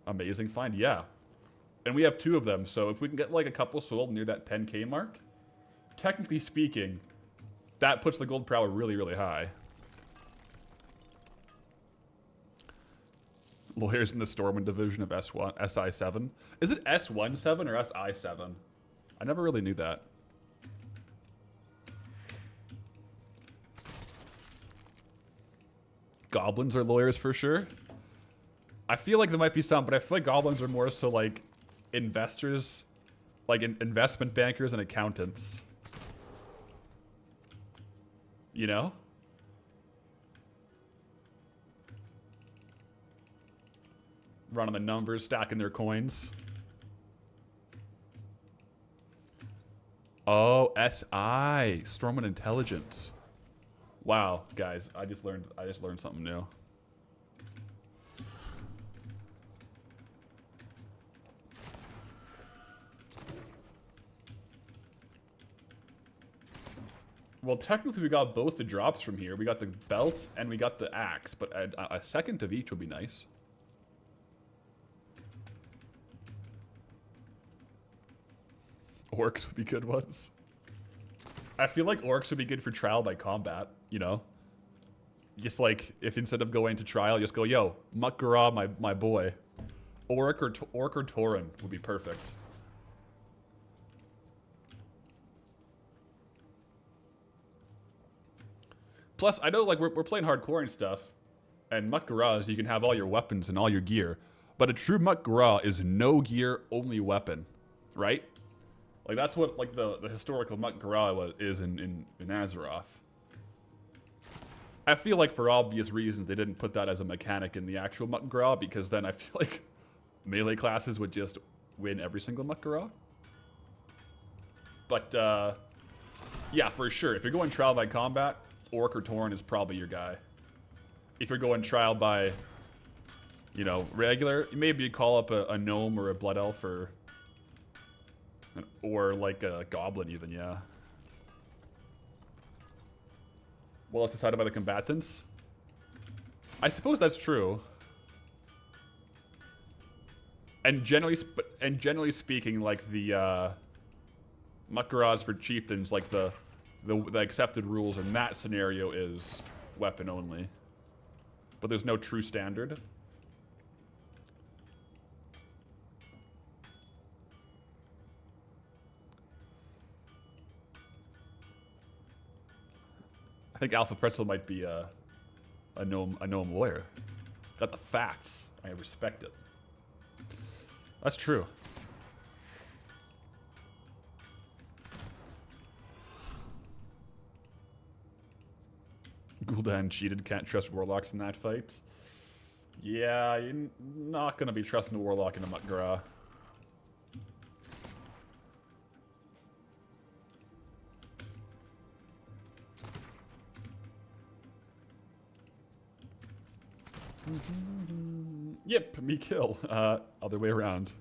Amazing find, yeah. And we have 2 of them, so if we can get like a couple sold near that 10K mark, technically speaking, that puts the gold per hour really, really high. Lawyers in the Stormwind division of SI7. Is it S17 or SI7? I never really knew that. Goblins are lawyers for sure. I feel like there might be some, but I feel like goblins are more so like investors, like investment bankers and accountants. You know? Running the numbers, stacking their coins. Oh, SI, Stormwind Intelligence. Wow, guys, I just learned something new. Well, technically we got both the drops from here. We got the belt and we got the axe, but a second of each would be nice. Orcs would be good ones. I feel like orcs would be good for trial by combat, you know? Just like, if instead of going to trial, just go, yo, Muckgarah, my boy. Orc or Tauren would be perfect. Plus, I know like we're playing hardcore and stuff, and Muckgarahs, you can have all your weapons and all your gear, but a true Muckgarah is no gear, only weapon, right? Like that's what like the historical Muckgarah is in Azeroth. I feel like for obvious reasons they didn't put that as a mechanic in the actual Muckgarah, because then I feel like melee classes would just win every single Muckgarah. But yeah, for sure, if you're going trial by combat, Orc or Tauren is probably your guy. If you're going trial by, you know, regular, maybe you call up a gnome or a blood elf or like a goblin even, yeah. Well, it's decided by the combatants. I suppose that's true. And generally speaking, like the Muckgarahs for chieftains, like the accepted rules in that scenario is weapon only. But there's no true standard. I think Alpha Pretzel might be a gnome lawyer. Got the facts. I respect it. That's true. Gul'dan cheated. Can't trust warlocks in that fight. Yeah, you're not going to be trusting a warlock in a Mutgra. Yep, me kill. Other way around.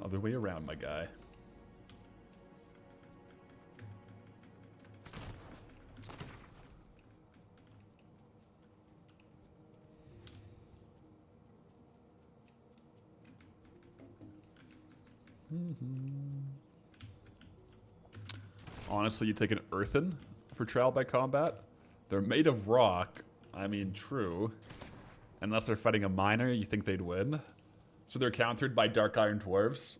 Other way around, my guy. Honestly, you take an earthen for trial by combat. They're made of rock. I mean, true. Unless they're fighting a miner, you think they'd win. So they're countered by Dark Iron Dwarves.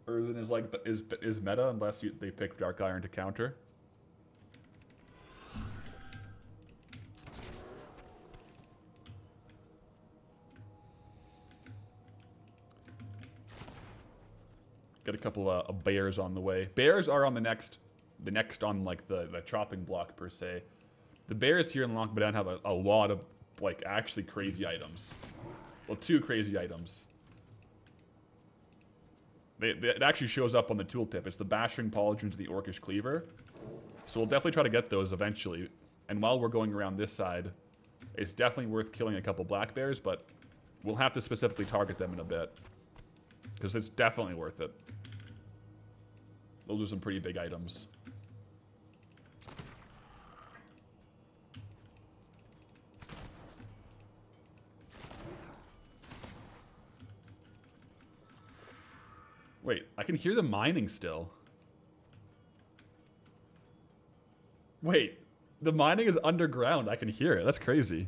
Earthen is like is meta unless they pick Dark Iron to counter. Got a couple of bears on the way. Bears are on the next on like the chopping block per se. The bears here in Loch Modan have a lot of like actually crazy items. Well, 2 crazy items. It actually shows up on the tooltip. It's the Bashing Pauldrons and the Orcish Cleaver. So we'll definitely try to get those eventually. And while we're going around this side, it's definitely worth killing a couple black bears, but we'll have to specifically target them in a bit. Because it's definitely worth it. Those are some pretty big items. Wait, I can hear the mining still. Wait, the mining is underground. I can hear it. That's crazy.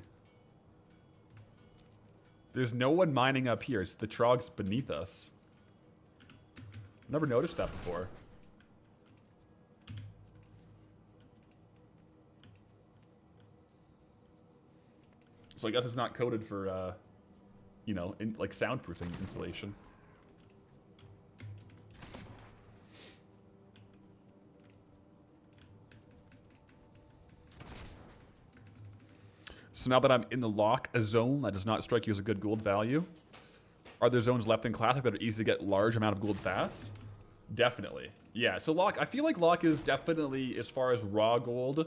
There's no one mining up here. It's the trogs beneath us. Never noticed that before. So I guess it's not coded for, you know, like soundproofing insulation. So now that I'm in the lock, a zone that does not strike you as a good gold value. Are there zones left in Classic that are easy to get large amount of gold fast? Definitely. Yeah, so lock, I feel like lock is definitely, as far as raw gold,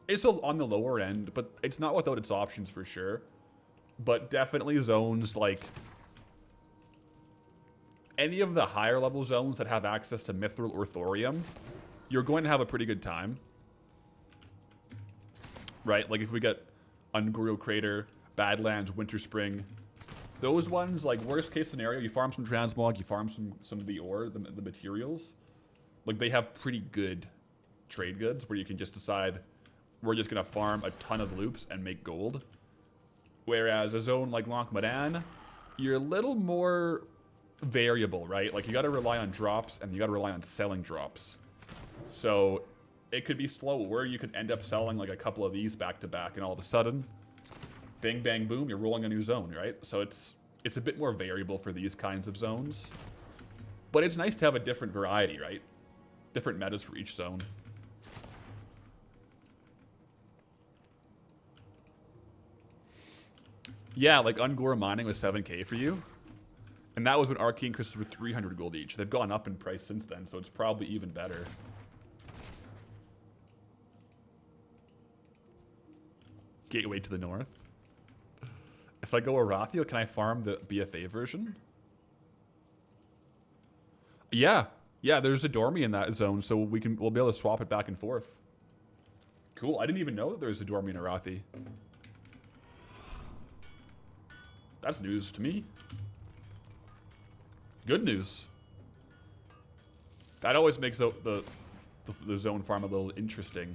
it's on the lower end, but it's not without its options for sure. But definitely zones like any of the higher level zones that have access to mithril or thorium, you're going to have a pretty good time. Right? Like if we get Ungoro Crater, Badlands, Winter Spring, those ones, like worst case scenario, you farm some Transmog, you farm some of the ore, the materials. Like they have pretty good trade goods where you can just decide we're just going to farm a ton of loops and make gold. Whereas a zone like Loch Modan, you're a little more variable, right? Like you got to rely on drops and you got to rely on selling drops. So it could be slow where you could end up selling like a couple of these back to back and all of a sudden, bang, bang, boom, you're rolling a new zone, right? So it's a bit more variable for these kinds of zones. But it's nice to have a different variety, right? Different metas for each zone. Yeah, like Ungora mining was 7k for you. And that was when Arcane Crystals were 300 gold each. They've gone up in price since then, so it's probably even better. Gateway to the north. If I go Arathio, can I farm the BFA version? Yeah. Yeah, there's a Dormy in that zone, so we'll be able to swap it back and forth. Cool. I didn't even know that there was a Dormy in Arathi. That's news to me. Good news. That always makes the zone farm a little interesting.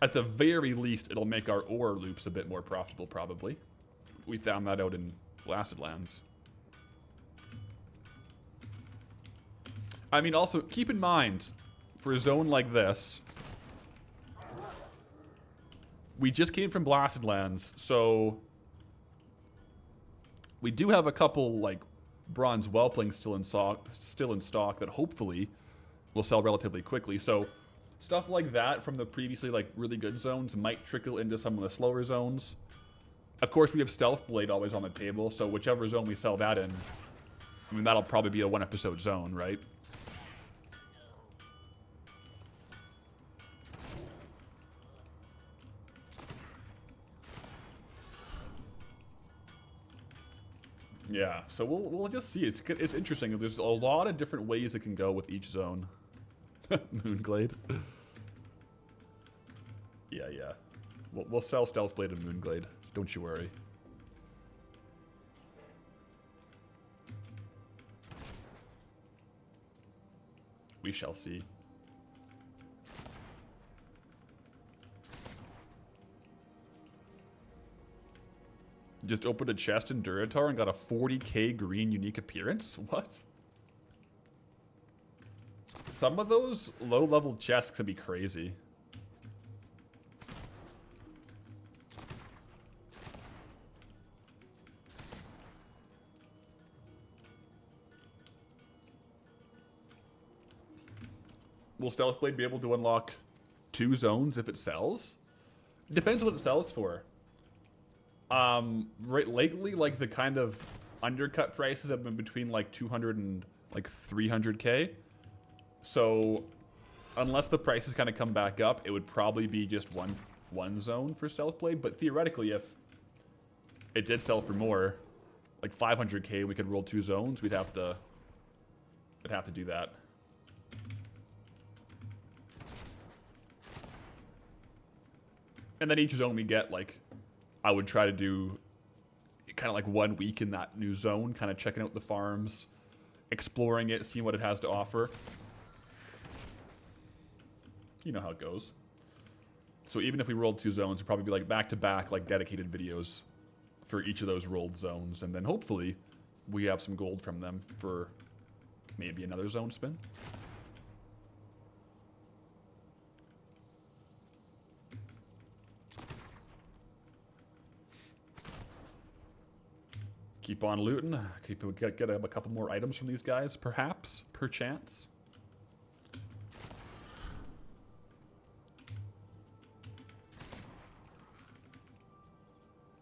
At the very least, it'll make our ore loops a bit more profitable, probably. We found that out in Blasted Lands. I mean, also, keep in mind, for a zone like this, we just came from Blasted Lands, so we do have a couple like bronze whelplings still in stock that hopefully will sell relatively quickly. So stuff like that from the previously like really good zones might trickle into some of the slower zones. Of course, we have Stealth Blade always on the table, so whichever zone we sell that in, I mean, that'll probably be a 1-episode zone, right? Yeah, so we'll just see. It's interesting. There's a lot of different ways it can go with each zone. Moonglade. Yeah, yeah. We'll sell Stealth Blade and Moonglade. Don't you worry. We shall see. Just opened a chest in Duratar and got a 40k green unique appearance? What? Some of those low-level chests can be crazy. Will Stealth Blade be able to unlock 2 zones if it sells? Depends what it sells for. Right lately, like the kind of undercut prices have been between like 200 and like 300k. So unless the prices kind of come back up, it would probably be just one zone for Stealth Blade. But theoretically, if it did sell for more, like 500k, we could roll 2 zones. We'd have to do that. And then each zone we get, like, I would try to do kind of like 1 week in that new zone, kind of checking out the farms, exploring it, seeing what it has to offer. You know how it goes. So even if we rolled 2 zones, it'd probably be like back-to-back, like dedicated videos for each of those rolled zones. And then hopefully we have some gold from them for maybe another zone spin. Keep on looting. Get a couple more items from these guys, perhaps, perchance.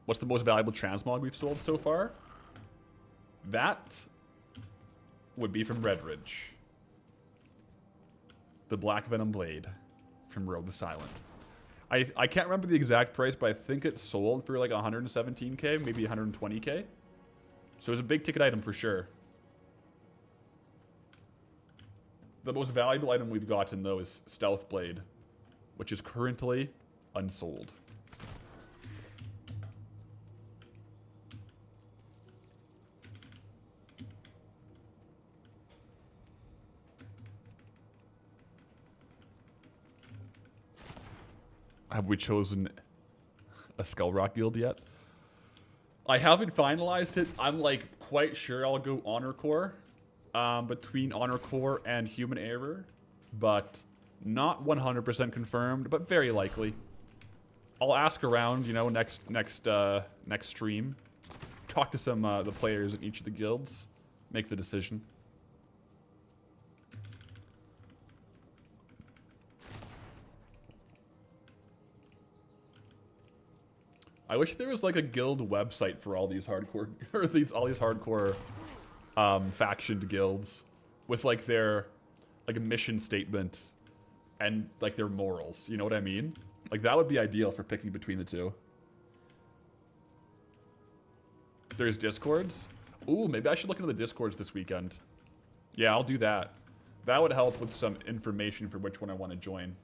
What's the most valuable transmog we've sold so far? That would be from Redridge. The Black Venom Blade from Rogue the Silent. I can't remember the exact price, but I think it sold for like 117k, maybe 120k. So it's a big ticket item for sure. The most valuable item we've gotten, though, is Stealth Blade, which is currently unsold. Have we chosen a Skull Rock guild yet? I haven't finalized it. I'm like quite sure I'll go Honor Core, between Honor Core and Human Error, but not 100% confirmed, but very likely. I'll ask around, you know, next stream, talk to some the players in each of the guilds, make the decision. I wish there was like a guild website for all these hardcore or all these hardcore factioned guilds with like their like a mission statement and like their morals. You know what I mean? Like that would be ideal for picking between the two. There's discords. Ooh, maybe I should look into the discords this weekend. Yeah, I'll do that. That would help with some information for which one I want to join.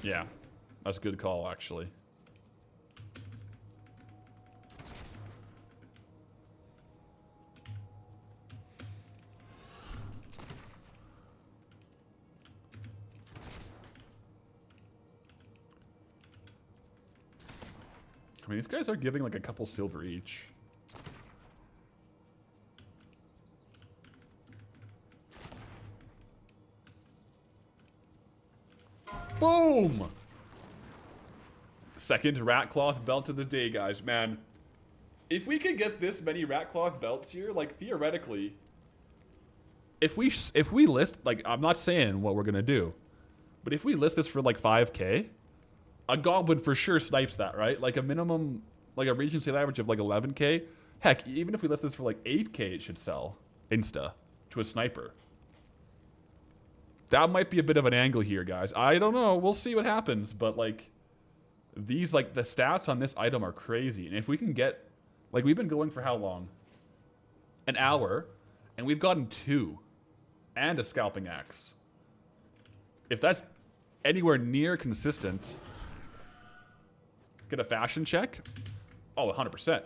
Yeah, that's a good call, actually. I mean, these guys are giving like a couple silver each. Boom! Second rat cloth belt of the day, guys. Man, if we could get this many rat cloth belts here, like theoretically, if we list, like, I'm not saying what we're gonna do, but if we list this for like 5K, a goblin for sure snipes that, right? Like a minimum, like a region sale average of like 11K. Heck, even if we list this for like 8K, it should sell insta to a sniper. That might be a bit of an angle here, guys. I don't know. We'll see what happens. But like these, like the stats on this item are crazy. And if we can get, like we've been going for how long? An hour. And we've gotten 2. And a scalping axe. If that's anywhere near consistent, get a fashion check. Oh, 100%.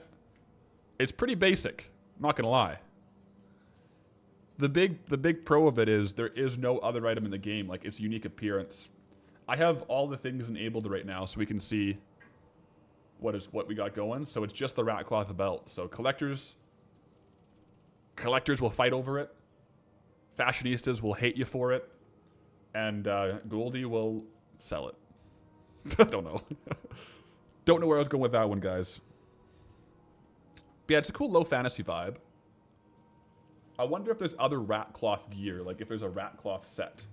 It's pretty basic. I'm not gonna lie. The big pro of it is there is no other item in the game, like its unique appearance. I have all the things enabled right now so we can see what we got going. So it's just the rat cloth belt. So collectors will fight over it. Fashionistas will hate you for it. And Goldie will sell it. I don't know. Don't know where I was going with that one, guys. But yeah, it's a cool low fantasy vibe. I wonder if there's other rat cloth gear, like if there's a rat cloth set.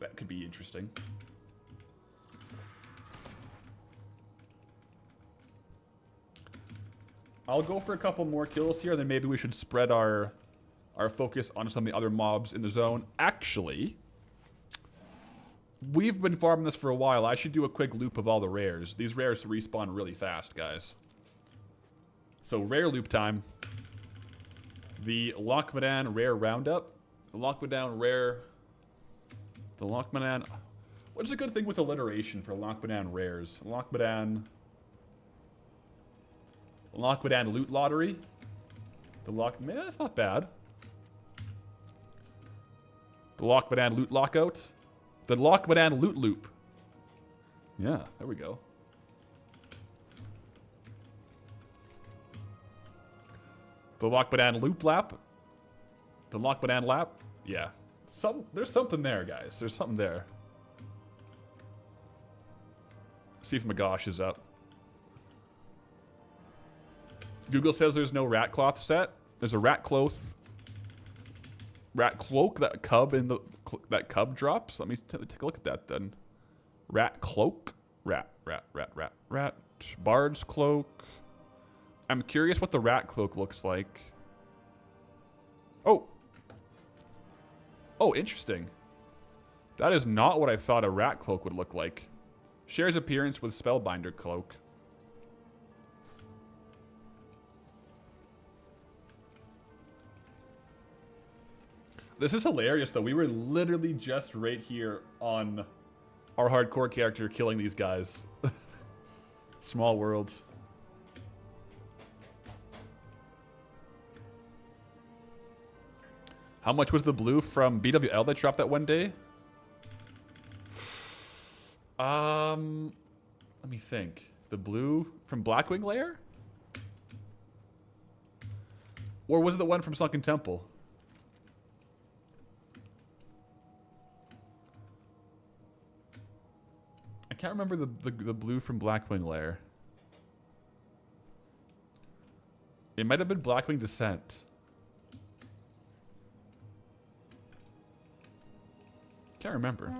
That could be interesting. I'll go for a couple more kills here, then maybe we should spread our focus on some of the other mobs in the zone. Actually, we've been farming this for a while. I should do a quick loop of all the rares. These rares respawn really fast, guys. So rare loop time. The Loch Modan rare roundup. The Loch Modan rare. The Loch Modan. What is a good thing with alliteration for Loch Modan rares? Loch Modan loot lottery. The Loch. Man, that's not bad. The Loch Modan loot lockout. The Loch Modan loot loop. Yeah, there we go. The Loch Modan loop lap. The Loch Modan lap. Yeah. There's something there, guys. There's something there. See if Magosh is up. Google says there's no rat cloth set. There's a rat cloak that cub drops. Let me take a look at that then. Rat cloak. Rat. Bard's cloak. I'm curious what the rat cloak looks like. Oh, interesting. That is not what I thought a rat cloak would look like. Shares appearance with Spellbinder cloak. This is hilarious, though. We were literally just right here on our hardcore character killing these guys. Small world. How much was the blue from BWL that dropped that one day? Let me think. The blue from Blackwing Lair? Or was it the one from Sunken Temple? I can't remember the blue from Blackwing Lair. It might have been Blackwing Descent. Can't remember.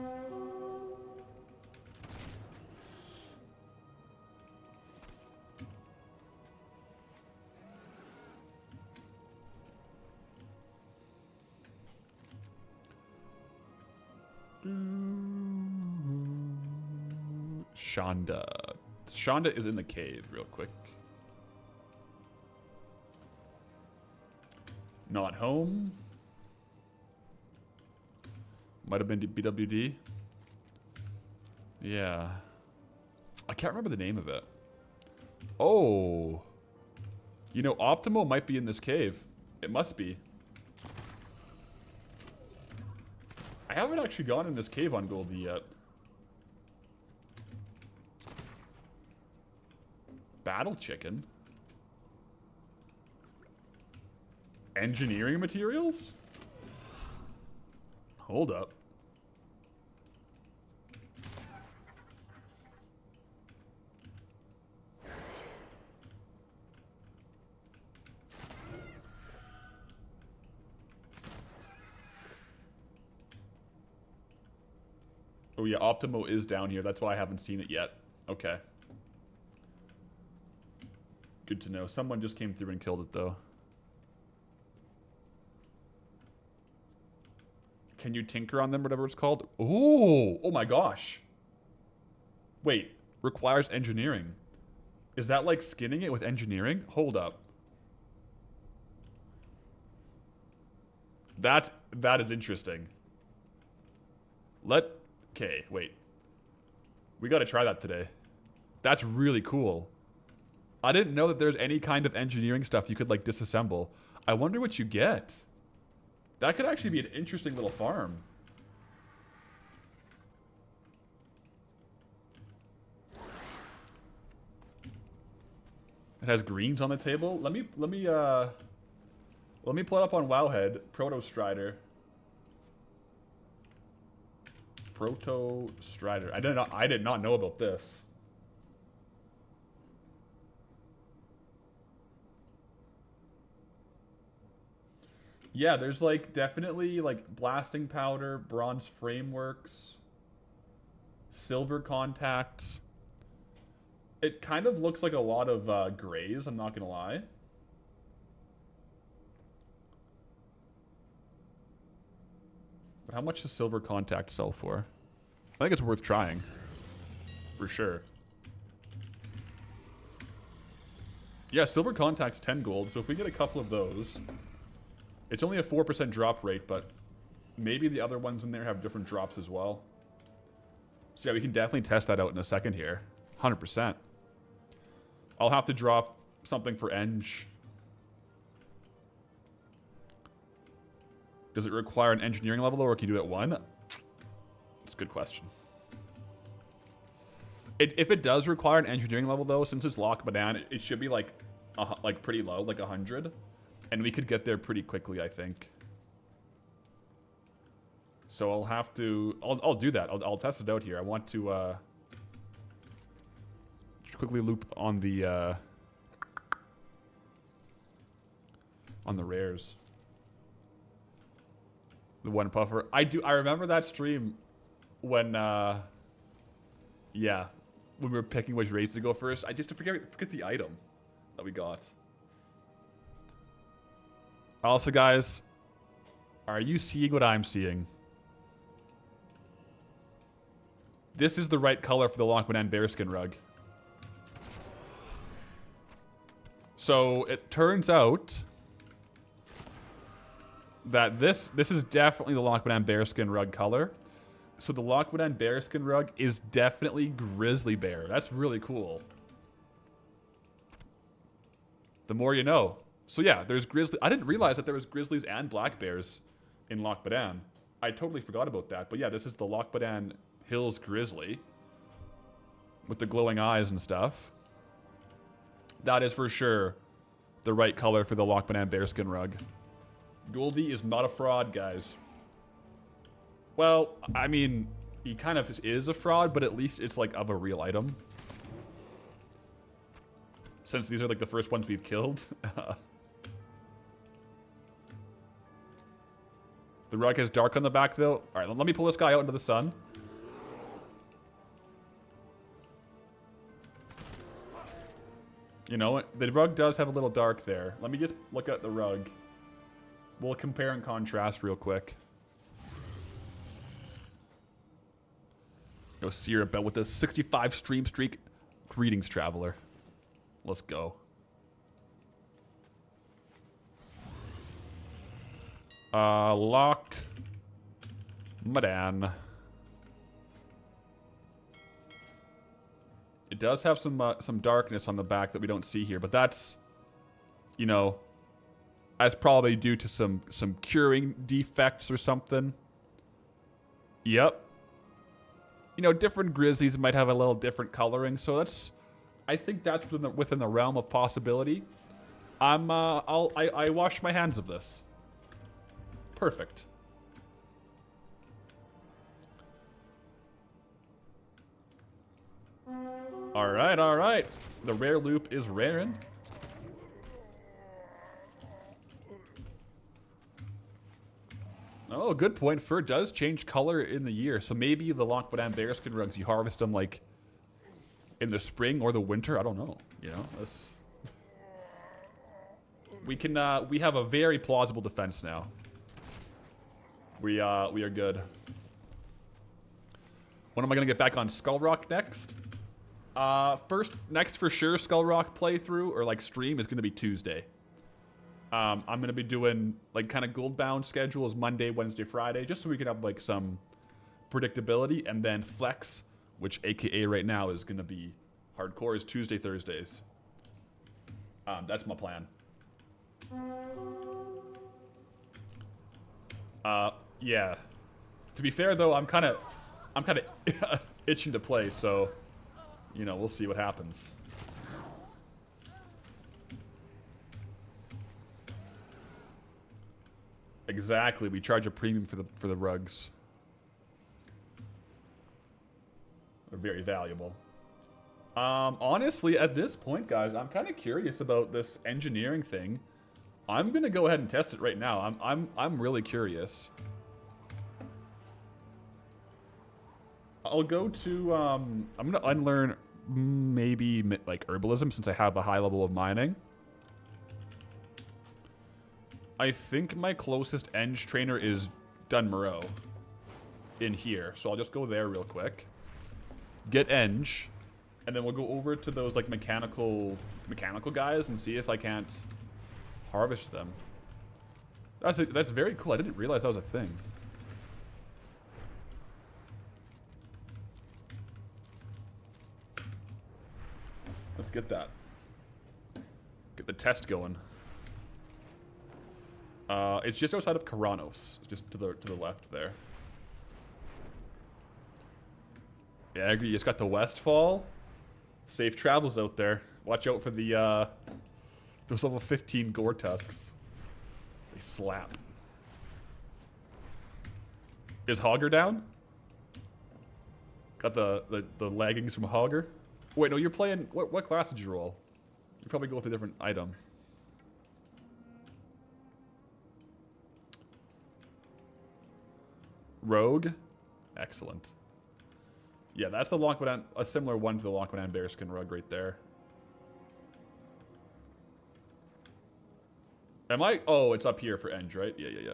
Shonda. Shonda is in the cave real quick. Not home. Might have been BWD. Yeah. I can't remember the name of it. Oh. You know, Optimal might be in this cave. It must be. I haven't actually gone in this cave on Goldie yet. Battle chicken? Engineering materials? Hold up. Oh yeah, Optimo is down here. That's why I haven't seen it yet. Okay. Good to know. Someone just came through and killed it, though. Can you tinker on them, whatever it's called? Ooh! Oh my gosh. Wait. Requires engineering. Is that like skinning it with engineering? Hold up. That is interesting. Okay, wait. We gotta try that today. That's really cool. I didn't know that there's any kind of engineering stuff you could like disassemble. I wonder what you get. That could actually be an interesting little farm. It has greens on the table. Let me pull it up on Wowhead. Proto Strider. Proto Strider. I did not know about this. Yeah, there's like definitely like blasting powder, bronze frameworks, silver contacts. It kind of looks like a lot of grays, I'm not gonna lie. But how much does silver contact sell for? I think it's worth trying. For sure. Yeah, silver contact's 10 gold, so if we get a couple of those... It's only a 4% drop rate, but maybe the other ones in there have different drops as well. So yeah, we can definitely test that out in a second here. 100%. I'll have to drop something for Eng. Does it require an engineering level, or can you do it at 1? That's a good question. If it does require an engineering level, though, since it's Loch Modan, it should be like pretty low, like 100. And we could get there pretty quickly, I think. So I'll have to... I'll do that. I'll test it out here. I want to just quickly loop on the rares. The one puffer. I remember that stream when yeah, when we were picking which raids to go first. I just forget the item that we got. Also, guys, are you seeing what I'm seeing? This is the right color for the Loch Modan bearskin rug. So it turns out that this is definitely the Loch Modan bearskin rug color. So the Loch Modan bearskin rug is definitely grizzly bear. That's really cool. The more you know. So yeah, there's grizzly. I didn't realize that there was grizzlies and black bears in Loch Modan. I totally forgot about that. But yeah, this is the Loch Modan Hills grizzly with the glowing eyes and stuff. That is for sure the right color for the Loch Modan bearskin rug. Goldie is not a fraud, guys. Well, I mean, he kind of is a fraud, but at least it's like of a real item. Since these are like the first ones we've killed. The rug has dark on the back, though. All right, let me pull this guy out into the sun. You know what? The rug does have a little dark there. Let me just look at the rug. We'll compare and contrast real quick. Go see her about with this 65 stream streak. Greetings, traveler. Let's go. Loch Modan. It does have some darkness on the back that we don't see here, but that's, you know, that's probably due to some curing defects or something. Yep. You know, different grizzlies might have a little different coloring, so that's, I think that's within the realm of possibility. I wash my hands of this. Perfect. All right, all right. The rare loop is raring. Oh, good point. Fur does change color in the year, so maybe the Loch Modan bearskin rugs, you harvest them like in the spring or the winter. I don't know. You know, we can. We have a very plausible defense now. We are good. When am I gonna get back on Skull Rock next? Next for sure, Skull Rock playthrough or like stream is gonna be Tuesday. I'm gonna be doing like kind of Goldbound schedules Monday, Wednesday, Friday, just so we can have like some predictability, and then Flex, which AKA right now is gonna be hardcore, is Tuesday, Thursdays. That's my plan. Yeah. To be fair though, I'm kind of itching to play, so you know, we'll see what happens. Exactly, we charge a premium for the rugs. They're very valuable. Honestly, at this point, guys, I'm kind of curious about this engineering thing. I'm gonna go ahead and test it right now. I'm really curious. I'll go to I'm gonna unlearn maybe like herbalism since I have a high level of mining. I think my closest eng trainer is Dunmoreau in here, so I'll just go there real quick. Get eng, and then we'll go over to those like mechanical guys and see if I can't harvest them. That's very cool. I didn't realize that was a thing. Let's get that. Get the test going. It's just outside of Karanos, just to the left there. Yeah, I agree. You just got the Westfall. Safe travels out there. Watch out for the those level 15 gore tusks. They slap. Is Hogger down? Got the leggings from Hogger. Wait, no, you're playing. What class did you roll? You probably go with a different item. Rogue, excellent. Yeah, that's the Loch Modan, a similar one to the Loch Modan bearskin rug right there. Am I? Oh, it's up here for Eng, right? Yeah.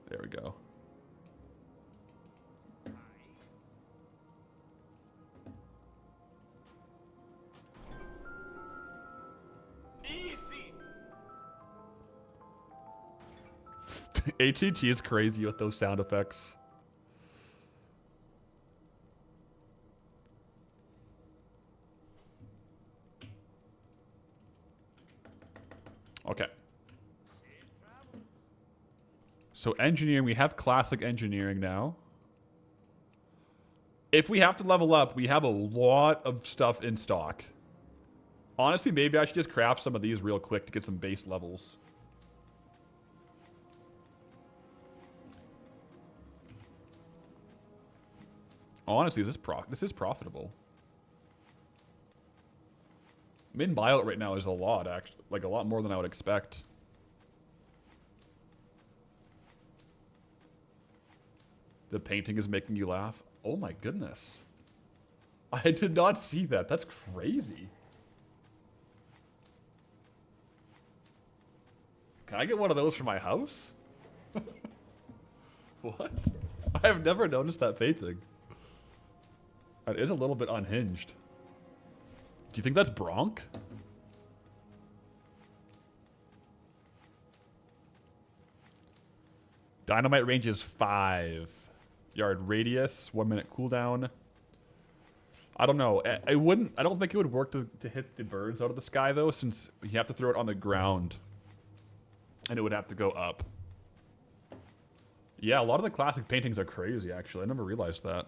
There we go. ATT is crazy with those sound effects. Okay. So engineering, we have classic engineering now. If we have to level up, we have a lot of stuff in stock. Honestly, maybe I should just craft some of these real quick to get some base levels. Honestly, this is profitable. Min buyout right now is a lot, actually. Like, a lot more than I would expect. The painting is making you laugh. Oh my goodness. I did not see that. That's crazy. Can I get one of those for my house? What? I have never noticed that painting. That is a little bit unhinged. Do you think that's Bronk? Dynamite range is 5 yard radius, 1 minute cooldown. I don't know. I don't think it would work to hit the birds out of the sky though, since you have to throw it on the ground. And it would have to go up. Yeah, a lot of the classic paintings are crazy actually. I never realized that.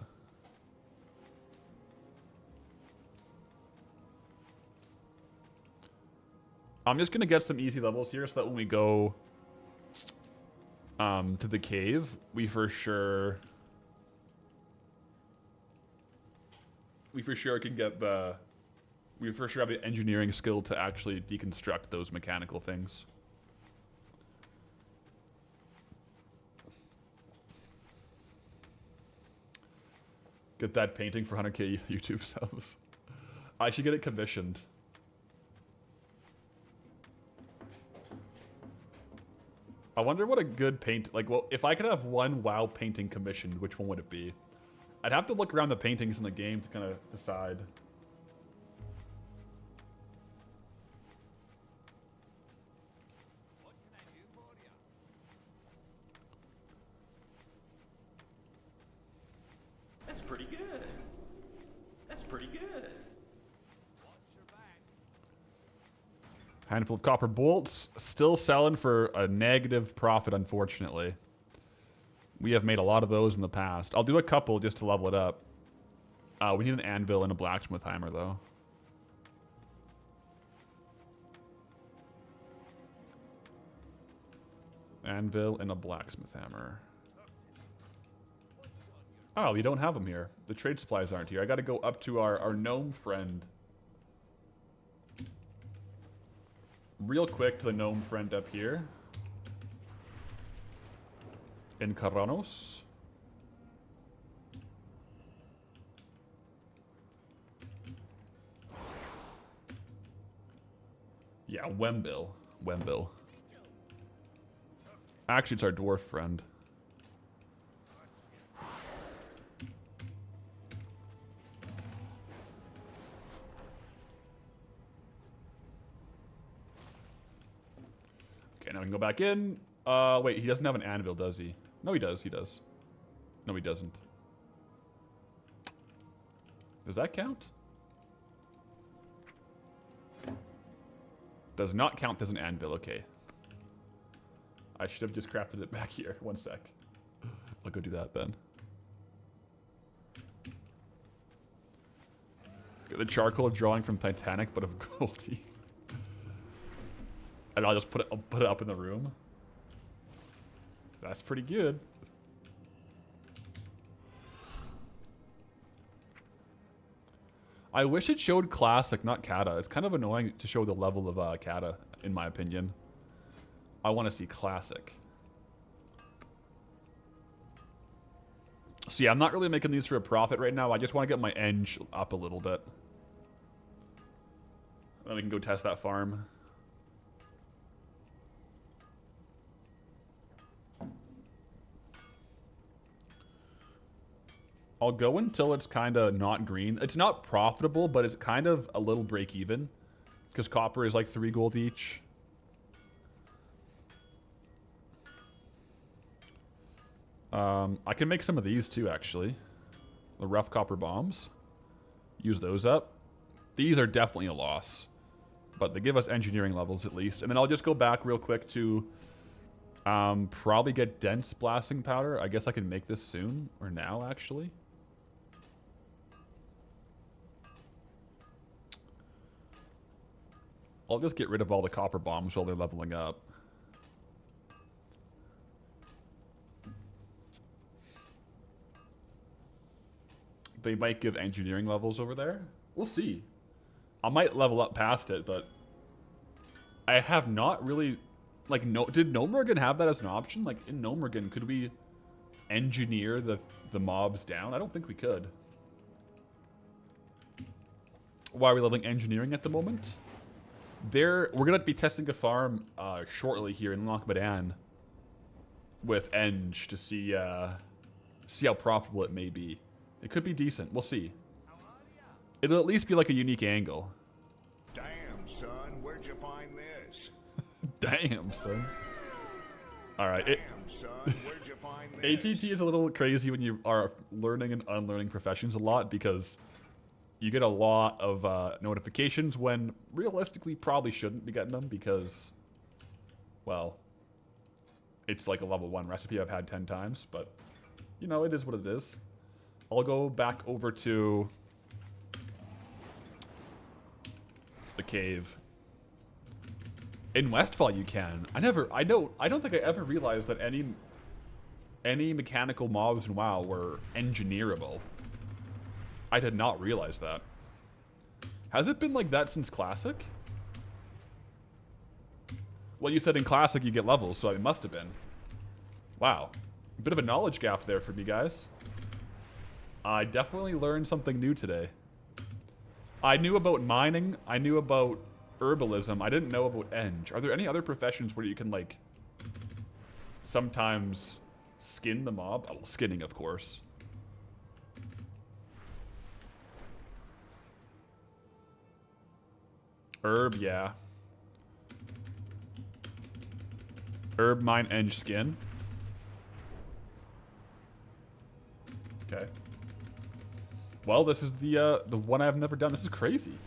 I'm just gonna get some easy levels here so that when we go to the cave, we for sure can get the We for sure have the engineering skill to actually deconstruct those mechanical things. Get that painting for 100k YouTube subs. I should get it commissioned. I wonder what a good paint... Like, well, if I could have one WoW painting commissioned, which one would it be? I'd have to look around the paintings in the game to kind of decide. What can I do for you? That's pretty good. That's pretty good. Watch your back. Handful of copper bolts. Still selling for a negative profit, unfortunately. We have made a lot of those in the past. I'll do a couple just to level it up. We need an anvil and a blacksmith hammer, though. Anvil and a blacksmith hammer. Oh, we don't have them here. The trade supplies aren't here. I gotta go up to our gnome friend. Real quick to the gnome friend up here. In Caranos. Yeah, Wembil. Wembil. Actually, it's our dwarf friend. Okay, now we can go back in. Wait, he doesn't have an anvil, does he? No, he does. He does. No, he doesn't. Does that count? Does not count as an anvil. Okay. I should have just crafted it back here. One sec. I'll go do that then. Get the charcoal drawing from Titanic, but of Goldie. And I'll just put it up in the room. That's pretty good. I wish it showed classic, not kata. It's kind of annoying to show the level of kata, in my opinion. I want to see classic. So yeah, I'm not really making these for a profit right now. I just want to get my eng up a little bit. Then we can go test that farm. I'll go until it's kind of not green. It's not profitable, but it's kind of a little break even. Because copper is like 3 gold each. I can make some of these too, actually. The rough copper bombs. Use those up. These are definitely a loss. But they give us engineering levels at least. And then I'll just go back real quick to probably get dense blasting powder. I guess I can make this soon. Or now, actually. I'll just get rid of all the copper bombs while they're leveling up. They might give engineering levels over there. We'll see. I might level up past it, but I have not really... Like, no, did Gnomergan have that as an option? Like, in Gnomergan, could we engineer the mobs down? I don't think we could. Why are we leveling engineering at the moment? We're going to be testing a farm shortly here in Loch Modan with Eng to see how profitable it may be. It could be decent. We'll see. It'll at least be like a unique angle. Damn, son, where'd you find this? Damn, son. All right. Damn, son, where'd you find this? ATT is a little crazy when you are learning and unlearning professions a lot because you get a lot of notifications when realistically probably shouldn't be getting them because, well, it's like a level 1 recipe I've had 10 times, but, you know, it is what it is. I'll go back over to the cave. In Westfall you can. I don't think I ever realized that any mechanical mobs in WoW were engineerable. I did not realize that. Has it been like that since Classic? Well, you said in Classic you get levels, so it must have been. Wow. A bit of a knowledge gap there for me, guys. I definitely learned something new today. I knew about mining. I knew about herbalism. I didn't know about eng. Are there any other professions where you can, like, sometimes skin the mob? Oh, skinning, of course. Herb, yeah. Herb, mine, eng, skin. Okay. Well, this is the one I've never done. This is crazy.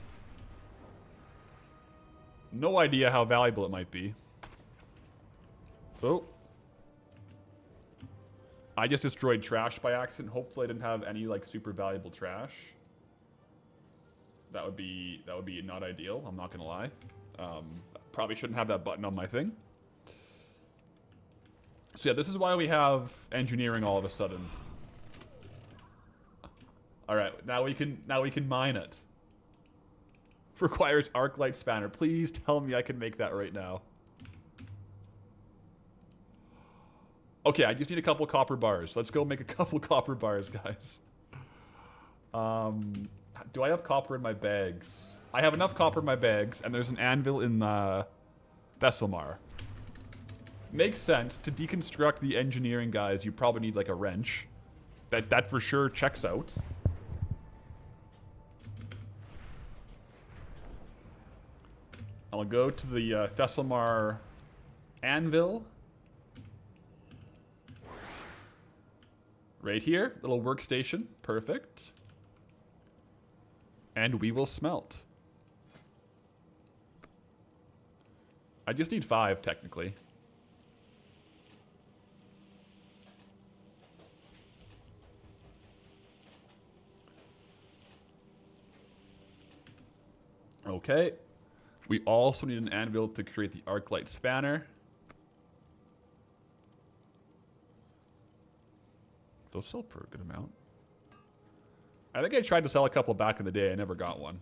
No idea how valuable it might be. Oh. I just destroyed trash by accident. Hopefully I didn't have any like super valuable trash. That would be not ideal, I'm not gonna lie. Probably shouldn't have that button on my thing. So yeah, this is why we have engineering all of a sudden. Alright, now we can mine it. Requires arc light spanner. Please tell me I can make that right now. Okay, I just need a couple copper bars. Let's go make a couple copper bars, guys. Do I have copper in my bags? I have enough copper in my bags, and there's an anvil in Thesselmar. Makes sense. To deconstruct the engineering guys, you probably need like a wrench. That for sure checks out. I'll go to the Thesselmar anvil. Right here, little workstation, perfect. And we will smelt. I just need 5, technically. Okay. We also need an anvil to create the arc light spanner. Those sell for a good amount. I think I tried to sell a couple back in the day. I never got one.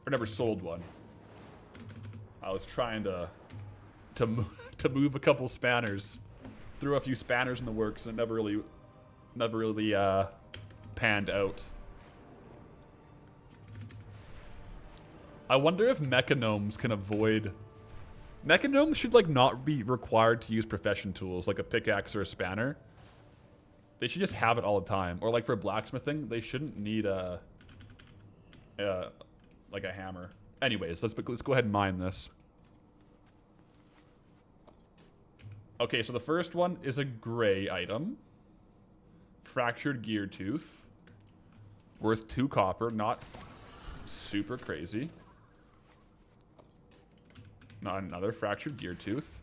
Or never sold one. I was trying to move a couple spanners. Threw a few spanners in the works and it never really panned out. I wonder if mechanomes can avoid... Mechanomes should like not be required to use profession tools like a pickaxe or a spanner. They should just have it all the time. Or like for blacksmithing, they shouldn't need like a hammer. Anyways, let's go ahead and mine this. Okay, so the first one is a gray item. Fractured gear tooth. Worth 2 copper, not super crazy. Not another fractured gear tooth.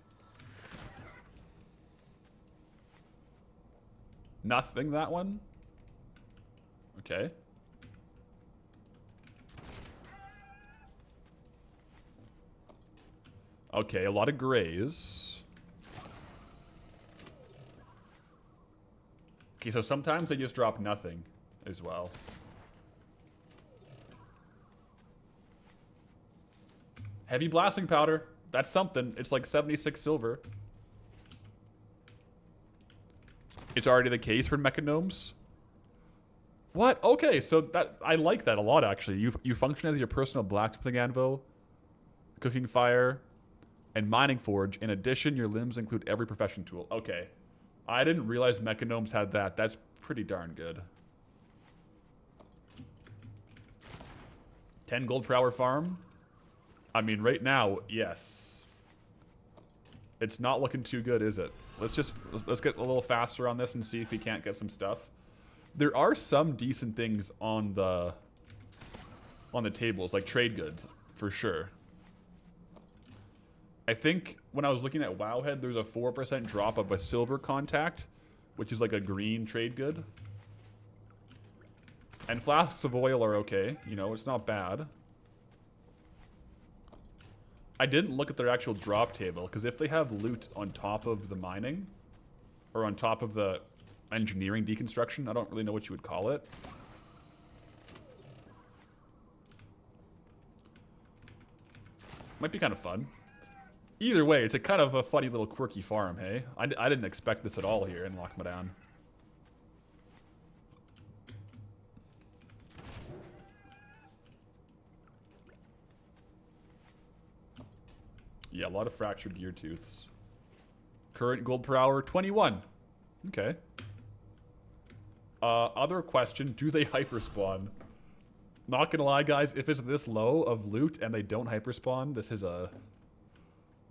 Nothing, that one. Okay. Okay, a lot of grays. Okay, so sometimes they just drop nothing as well. Heavy blasting powder. That's something. It's like 76 silver. It's already the case for mechanomes. What? Okay, so that I like that a lot actually. You function as your personal blacksmithing anvil, cooking fire, and mining forge. In addition, your limbs include every profession tool. Okay. I didn't realize mechanomes had that. That's pretty darn good. 10 gold per hour farm. I mean, right now, yes. It's not looking too good, is it? Let's get a little faster on this and see if we can't get some stuff. There are some decent things on the tables, like trade goods, for sure. I think when I was looking at Wowhead, there's a 4% drop of a silver contact, which is like a green trade good. And flasks of oil are okay. You know, it's not bad. I didn't look at their actual drop table, because if they have loot on top of the mining, or on top of the engineering deconstruction, I don't really know what you would call it. Might be kind of fun. Either way, it's a kind of a funny little quirky farm, hey? I didn't expect this at all here in Loch Modan. Yeah, a lot of fractured gear tooths. Current gold per hour, 21. Okay. Other question, do they hyperspawn? Not gonna lie, guys, if it's this low of loot and they don't hyperspawn, this is a...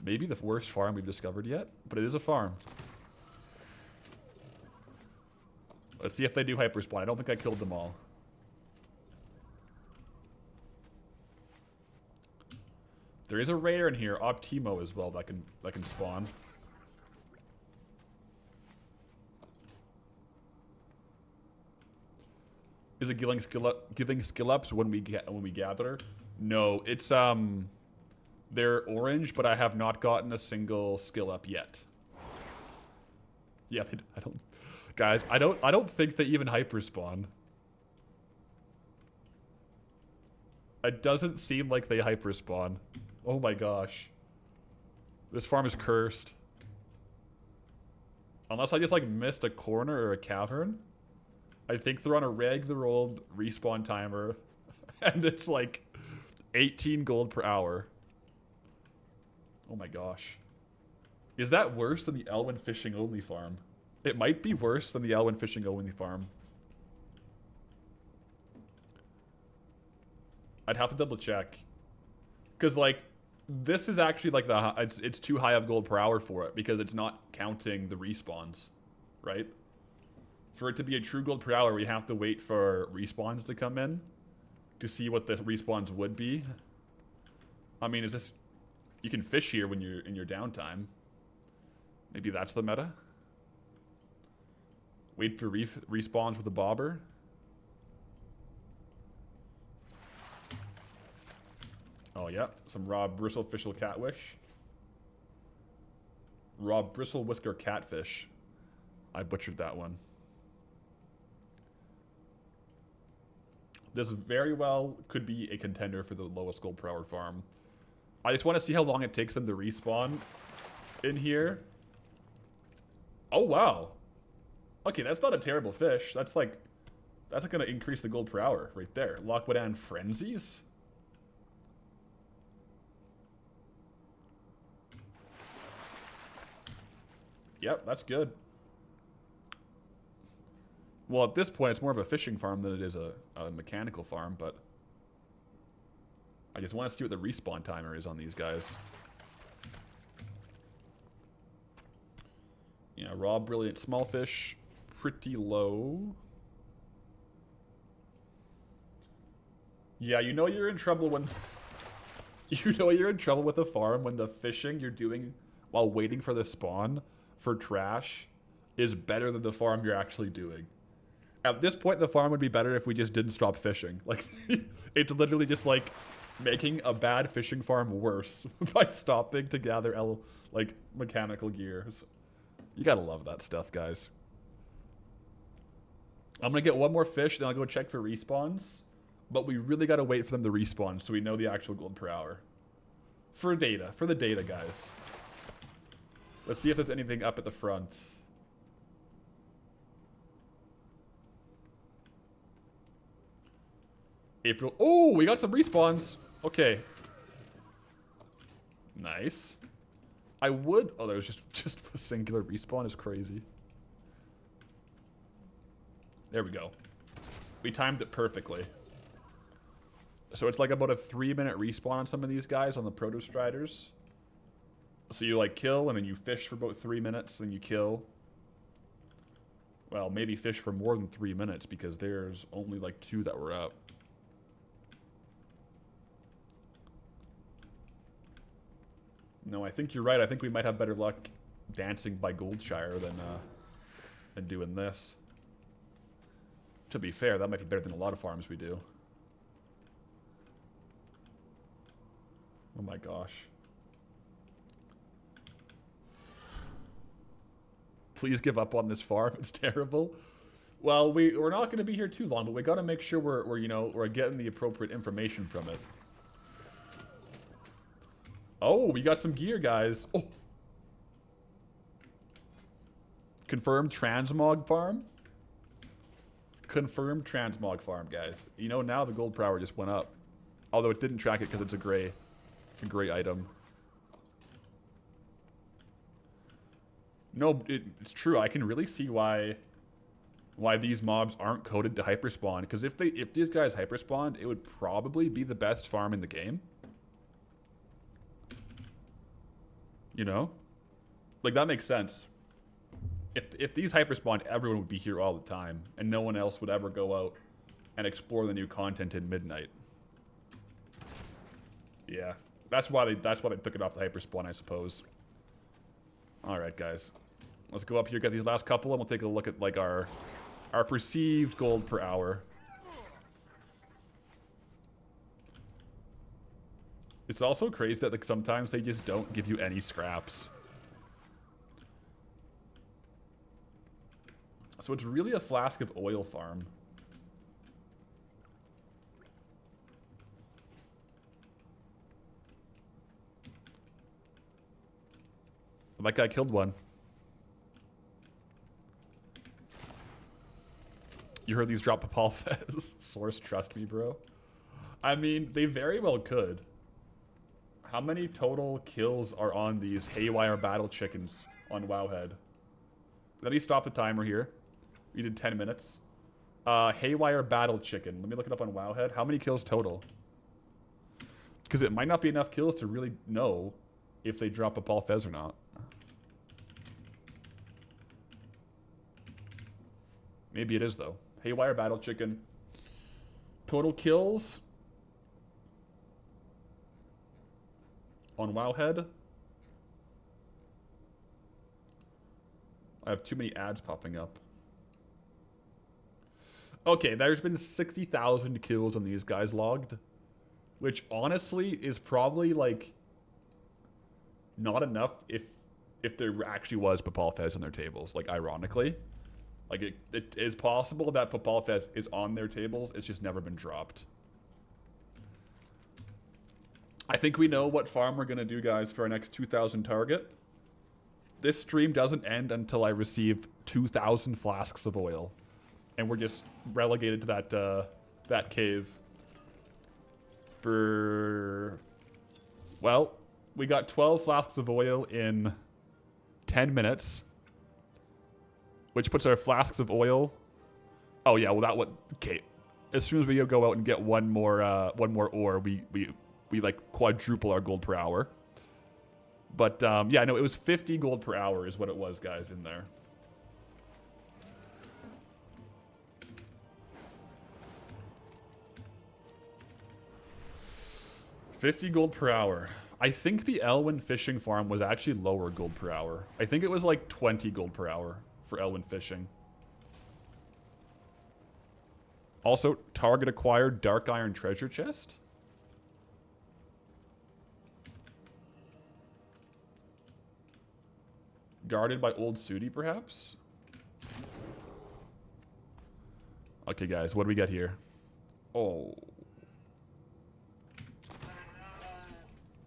maybe the worst farm we've discovered yet, but it is a farm. Let's see if they do hyperspawn. I don't think I killed them all. There is a rare in here, Optimo as well, that can spawn. Is it giving skill ups when we gather? No, it's they're orange, but I have not gotten a single skill up yet. Yeah, I don't, guys. I don't think they even hyperspawn. It doesn't seem like they hyperspawn. Oh my gosh, this farm is cursed. Unless I just like missed a corner or a cavern. I think they're on a regular old respawn timer, and it's like 18 gold per hour. Oh my gosh. Is that worse than the Elwyn fishing only farm? It might be worse than the Elwyn fishing only farm. I'd have to double check. Because like, this is actually like it's too high of gold per hour for it because it's not counting the respawns, right? For it to be a true gold per hour, we have to wait for respawns to come in to see what the respawns would be. I mean, is this... you can fish here when you're in your downtime. Maybe that's the meta. Wait for respawns with a bobber. Oh yeah, some raw bristlefish catfish. Raw bristle whisker catfish. I butchered that one. This very well could be a contender for the lowest gold per hour farm. I just want to see how long it takes them to respawn in here. Oh, wow. Okay, that's not a terrible fish. That's like going to increase the gold per hour right there. Loch Modan Frenzies? Yep, that's good. Well, at this point, it's more of a fishing farm than it is a mechanical farm, but I just want to see what the respawn timer is on these guys. Yeah, raw brilliant small fish, pretty low. Yeah, you know you're in trouble when... you know you're in trouble with a farm when the fishing you're doing while waiting for the spawn for trash is better than the farm you're actually doing. At this point, the farm would be better if we just didn't stop fishing. Like, it's literally just like making a bad fishing farm worse by stopping to gather like mechanical gears. You gotta love that stuff, guys. I'm gonna get one more fish, then I'll go check for respawns. But we really gotta wait for them to respawn so we know the actual gold per hour. For the data, guys. Let's see if there's anything up at the front. April. Oh, we got some respawns. Okay. Nice. I would... oh, there's just a singular respawn is crazy. There we go. We timed it perfectly. So it's like about a 3-minute respawn on some of these guys on the Proto Striders. So you like kill and then you fish for about 3 minutes, then you kill. Well, maybe fish for more than 3 minutes because there's only like 2 that were up. No, I think you're right. I think we might have better luck dancing by Goldshire than doing this. To be fair, that might be better than a lot of farms we do. Oh my gosh. Please give up on this farm. It's terrible. Well, we're not going to be here too long, but we got to make sure we're getting the appropriate information from it. Oh, we got some gear, guys. Oh. Confirmed Transmog farm. Confirmed Transmog farm, guys. You know, now the gold per hour just went up. Although it didn't track it because it's a gray item. No, it's true. I can really see why these mobs aren't coded to hyperspawn. Because if these guys hyperspawned, it would probably be the best farm in the game. You know? Like, that makes sense. If these hyperspawned, everyone would be here all the time. And no one else would ever go out and explore the new content in midnight. Yeah. That's why they took it off the hyperspawn, I suppose. Alright, guys. Let's go up here, get these last couple, and we'll take a look at, like, our perceived gold per hour. It's also crazy that, like, sometimes they just don't give you any scraps. So it's really a flask of oil farm. That guy killed one. You heard these drop Papal Fez. Source, trust me, bro. I mean, they very well could. How many total kills are on these Haywire Battle Chickens on Wowhead? Let me stop the timer here. We did 10 minutes. Haywire Battle Chicken. Let me look it up on Wowhead. How many kills total? Because it might not be enough kills to really know if they drop a Paul Fez or not. Maybe it is, though. Haywire Battle Chicken. Total kills on Wowhead. I have too many ads popping up. Okay, there's been 60,000 kills on these guys logged. Which, honestly, is probably, like, not enough if there actually was Papal Fez on their tables. Like, ironically. Like, it is possible that Papal Fez is on their tables. It's just never been dropped. I think we know what farm we're going to do, guys, for our next 2,000 target. This stream doesn't end until I receive 2,000 flasks of oil. And we're just relegated to that cave. For... Well, we got 12 flasks of oil in 10 minutes. Which puts our flasks of oil... Oh, yeah, well, that would... Okay. As soon as we go out and get one more ore, we like, quadruple our gold per hour. But, yeah, no, it was 50 gold per hour is what it was, guys, in there. $50 gold per hour. I think the Elwyn fishing farm was actually lower gold per hour. I think it was like 20 gold per hour for Elwyn fishing. Also, target acquired Dark Iron treasure chest. Guarded by Old Sudi, perhaps? Okay, guys, what do we got here? Oh.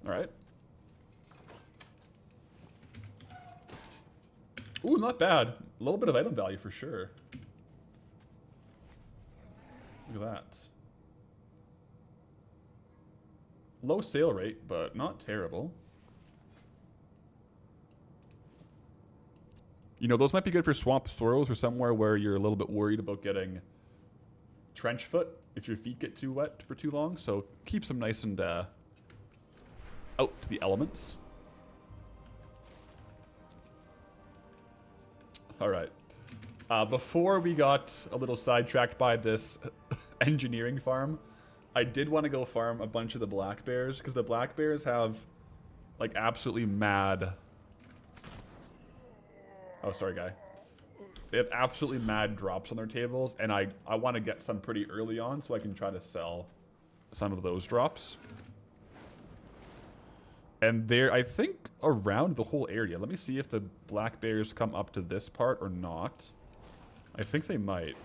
Alright. Ooh, not bad. A little bit of item value for sure. Look at that. Low sale rate, but not terrible. You know, those might be good for swamp sorrows or somewhere where you're a little bit worried about getting trench foot if your feet get too wet for too long. So keeps them nice and out to the elements. All right. Before we got a little sidetracked by this engineering farm, I did want to go farm a bunch of the black bears because the black bears have like absolutely mad... Oh, sorry, guy. They have absolutely mad drops on their tables, and I want to get some pretty early on so I can try to sell some of those drops. And they're, I think, around the whole area. Let me see if the black bears come up to this part or not. I think they might.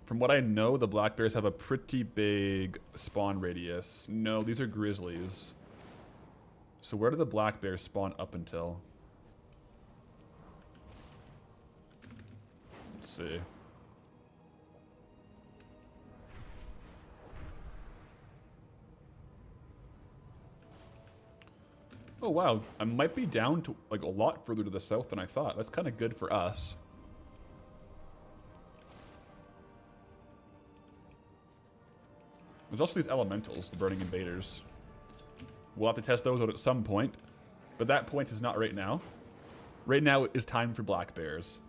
From what I know, the black bears have a pretty big spawn radius. No, these are grizzlies. So where do the black bears spawn up until? Let's see. Oh wow, I might be down to like a lot further to the south than I thought. That's kind of good for us. There's also these elementals, the burning invaders. We'll have to test those out at some point, but that point is not right now. Right now is time for black bears.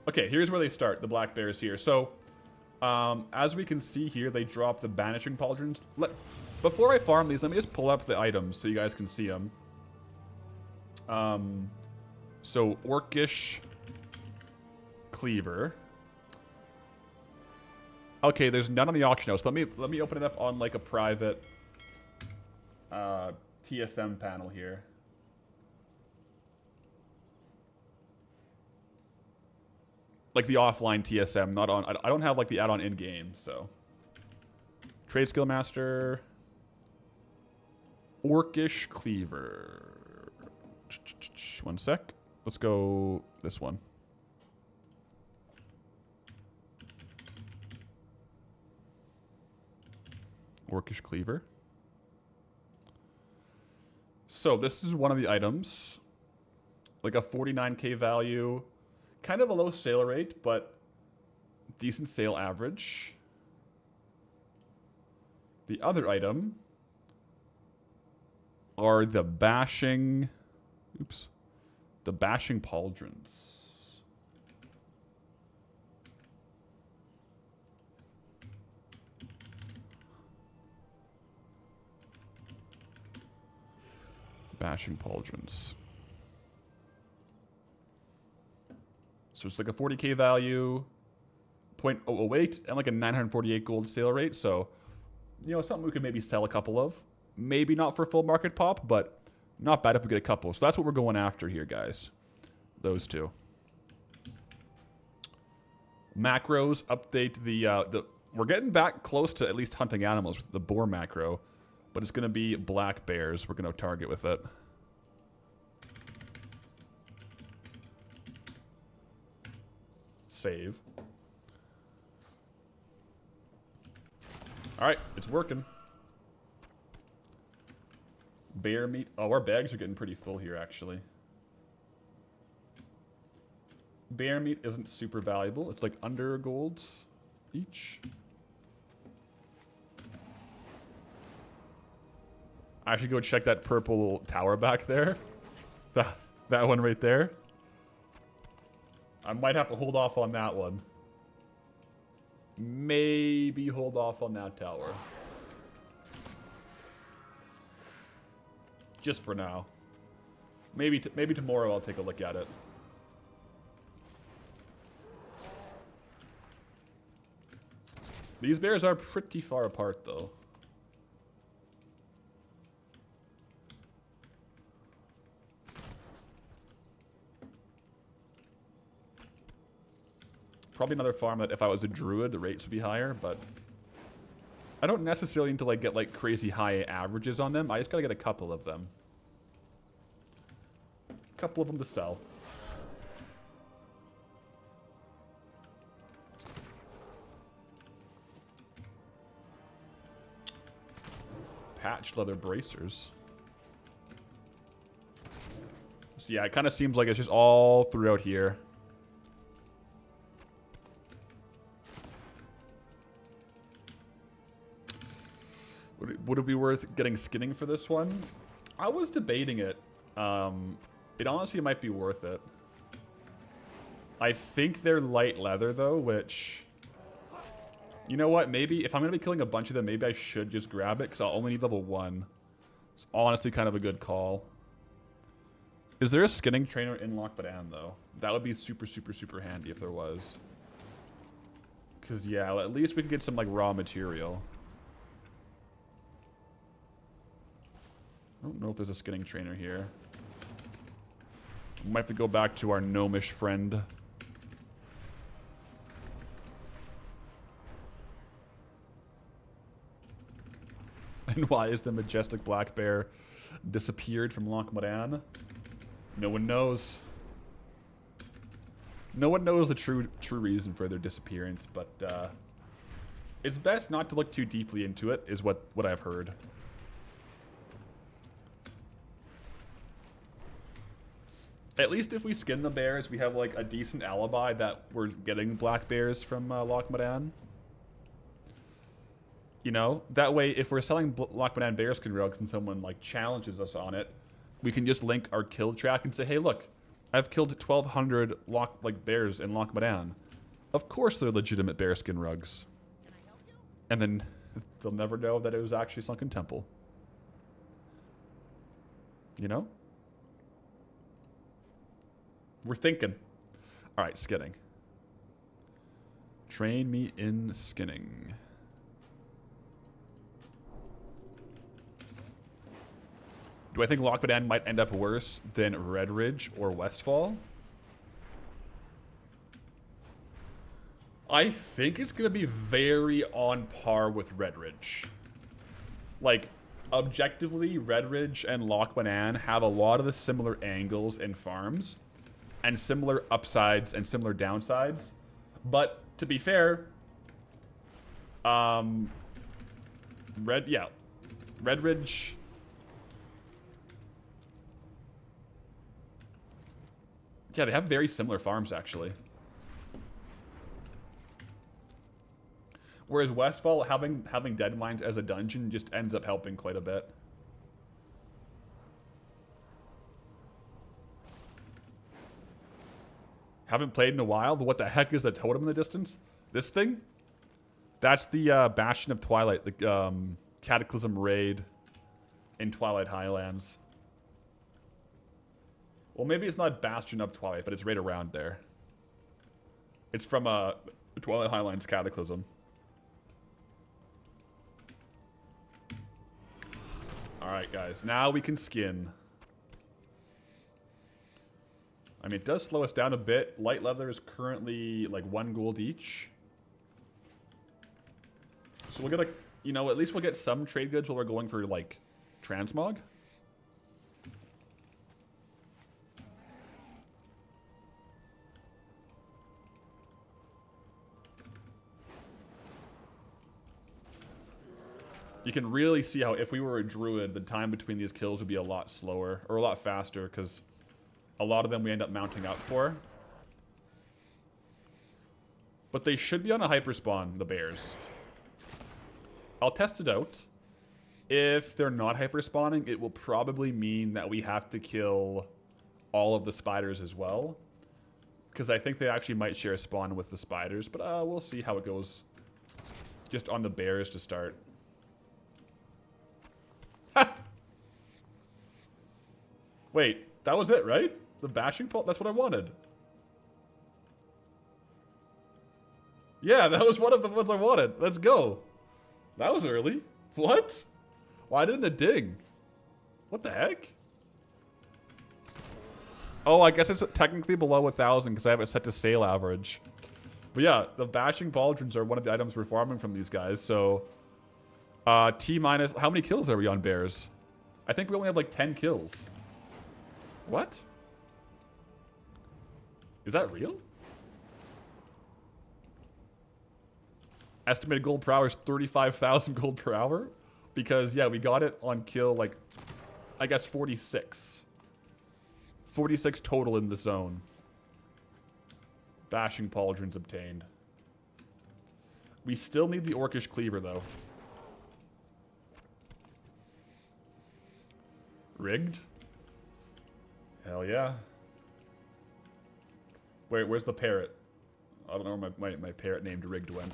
Okay, here's where they start, the black bears here. So, as we can see here, they drop the banishing pauldrons. Before I farm these, let me just pull up the items so you guys can see them. So, Orcish Cleaver. Okay, there's none on the auction house. Let me open it up on like a private TSM panel here. Like the offline TSM, not on. I don't have like the add-on in game, so. Trade skill master. Orcish Cleaver. One sec. Let's go this one. Orcish Cleaver. So this is one of the items. Like a 49k value. Kind of a low sale rate, but decent sale average. The other item are the bashing... Oops. The bashing pauldrons. Bashing pauldrons. So it's like a 40k value, 0.008, and like a 948 gold sale rate. So, you know, something we could maybe sell a couple of. Maybe not for full market pop, but not bad if we get a couple. So that's what we're going after here, guys. Those two. Macros update the we're getting back close to at least hunting animals with the boar macro, but it's going to be black bears we're going to target with it. Save. All right, it's working. Bear meat. Oh, our bags are getting pretty full here, actually. Bear meat isn't super valuable. It's like under gold each. I should go check that purple tower back there. That one right there. I might have to hold off on that one. Maybe hold off on that tower. Just for now. Maybe tomorrow I'll take a look at it. These bears are pretty far apart, though. Probably another farm that if I was a druid, the rates would be higher, but I don't necessarily need to like get like crazy high averages on them. I just gotta get a couple of them. A couple of them to sell. Patched leather bracers. So yeah, it kind of seems like it's just all throughout here. Would it be worth getting skinning for this one? I was debating it. It honestly might be worth it. I think they're light leather though, which... You know what? Maybe if I'm going to be killing a bunch of them, maybe I should just grab it because I'll only need level 1. It's honestly kind of a good call. Is there a skinning trainer in Loch Modan though? That would be super, super, super handy if there was. Because yeah, at least we could get some like raw material. I don't know if there's a skinning trainer here. We might have to go back to our gnomish friend. And why is the majestic black bear disappeared from Loch Modan? No one knows. No one knows the true reason for their disappearance, but it's best not to look too deeply into it, is what I've heard. At least if we skin the bears, we have like a decent alibi that we're getting black bears from Loch Modan. You know, that way if we're selling Loch Modan bearskin rugs and someone like challenges us on it, we can just link our kill track and say, hey, look, I've killed 1,200 bears in Loch Modan. Of course they're legitimate bearskin rugs. And then they'll never know that it was actually Sunken Temple. You know? We're thinking. All right, skinning. Train me in skinning. Do I think Loch Modan might end up worse than Red Ridge or Westfall? I think it's going to be very on par with Red Ridge. Like, objectively, Red Ridge and Loch Modan have a lot of the similar angles and farms, and similar upsides and similar downsides. But, to be fair, Red Ridge... Yeah, they have very similar farms, actually. Whereas Westfall, having dead mines as a dungeon just ends up helping quite a bit. Haven't played in a while, but what the heck is the totem in the distance? This thing? That's the Bastion of Twilight, the Cataclysm raid in Twilight Highlands. Well, maybe it's not Bastion of Twilight, but it's right around there. It's from Twilight Highlands Cataclysm. Alright, guys. Now we can skin. I mean, it does slow us down a bit. Light leather is currently like 1 gold each. So we'll get at least we'll get some trade goods while we're going for, like, Transmog. You can really see how if we were a druid, the time between these kills would be a lot slower, or a lot faster, because a lot of them we end up mounting up for. But they should be on a hyperspawn, the bears. I'll test it out. If they're not hyperspawning, it will probably mean that we have to kill all of the spiders as well. Because I think they actually might share a spawn with the spiders, but we'll see how it goes. Just on the bears to start. Wait, that was it, right? The bashing pole? That's what I wanted. Yeah, that was one of the ones I wanted. Let's go. That was early. What? Why didn't it ding? What the heck? Oh, I guess it's technically below 1,000 because I have it set to sale average. But yeah, the bashing pauldrons are one of the items we're farming from these guys. So, T minus. How many kills are we on bears? I think we only have like 10 kills. What? Is that real? Estimated gold per hour is 35,000 gold per hour. Because, yeah, we got it on kill, like, I guess 46. 46 total in the zone. Bashing pauldrons obtained. We still need the Orcish Cleaver, though. Rigged? Hell yeah. Wait, where's the parrot? I don't know where my parrot named Rigged went.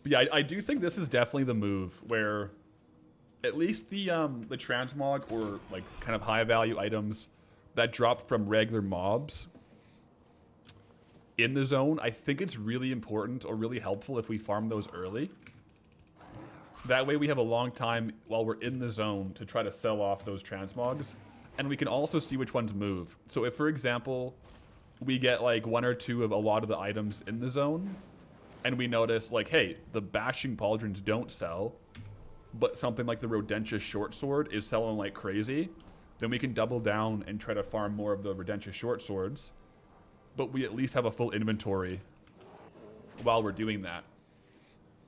But yeah, I do think this is definitely the move where at least the transmog or like kind of high value items that drop from regular mobs in the zone, I think it's really important or really helpful if we farm those early. That way we have a long time while we're in the zone to try to sell off those transmogs. And we can also see which ones move. So if, for example, we get like 1 or 2 of a lot of the items in the zone, and we notice like, hey, the bashing pauldrons don't sell, but something like the Rodentia short sword is selling like crazy, then we can double down and try to farm more of the Rodentia short swords, but we at least have a full inventory while we're doing that.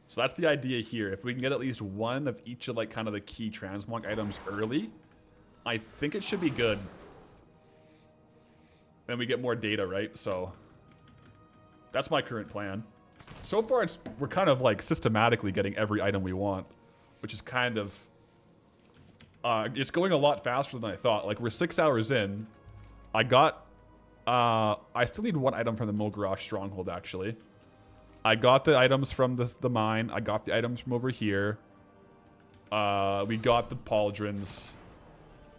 So that's the idea here. If we can get at least one of each of like kind of the key transmog items early, I think it should be good. Then we get more data, right? So that's my current plan. So far, we're kind of like systematically getting every item we want, which is kind of, it's going a lot faster than I thought. Like we're 6 hours in. I still need one item from the Mulgarach stronghold actually. I got the items from the mine. I got the items from over here. We got the pauldrons.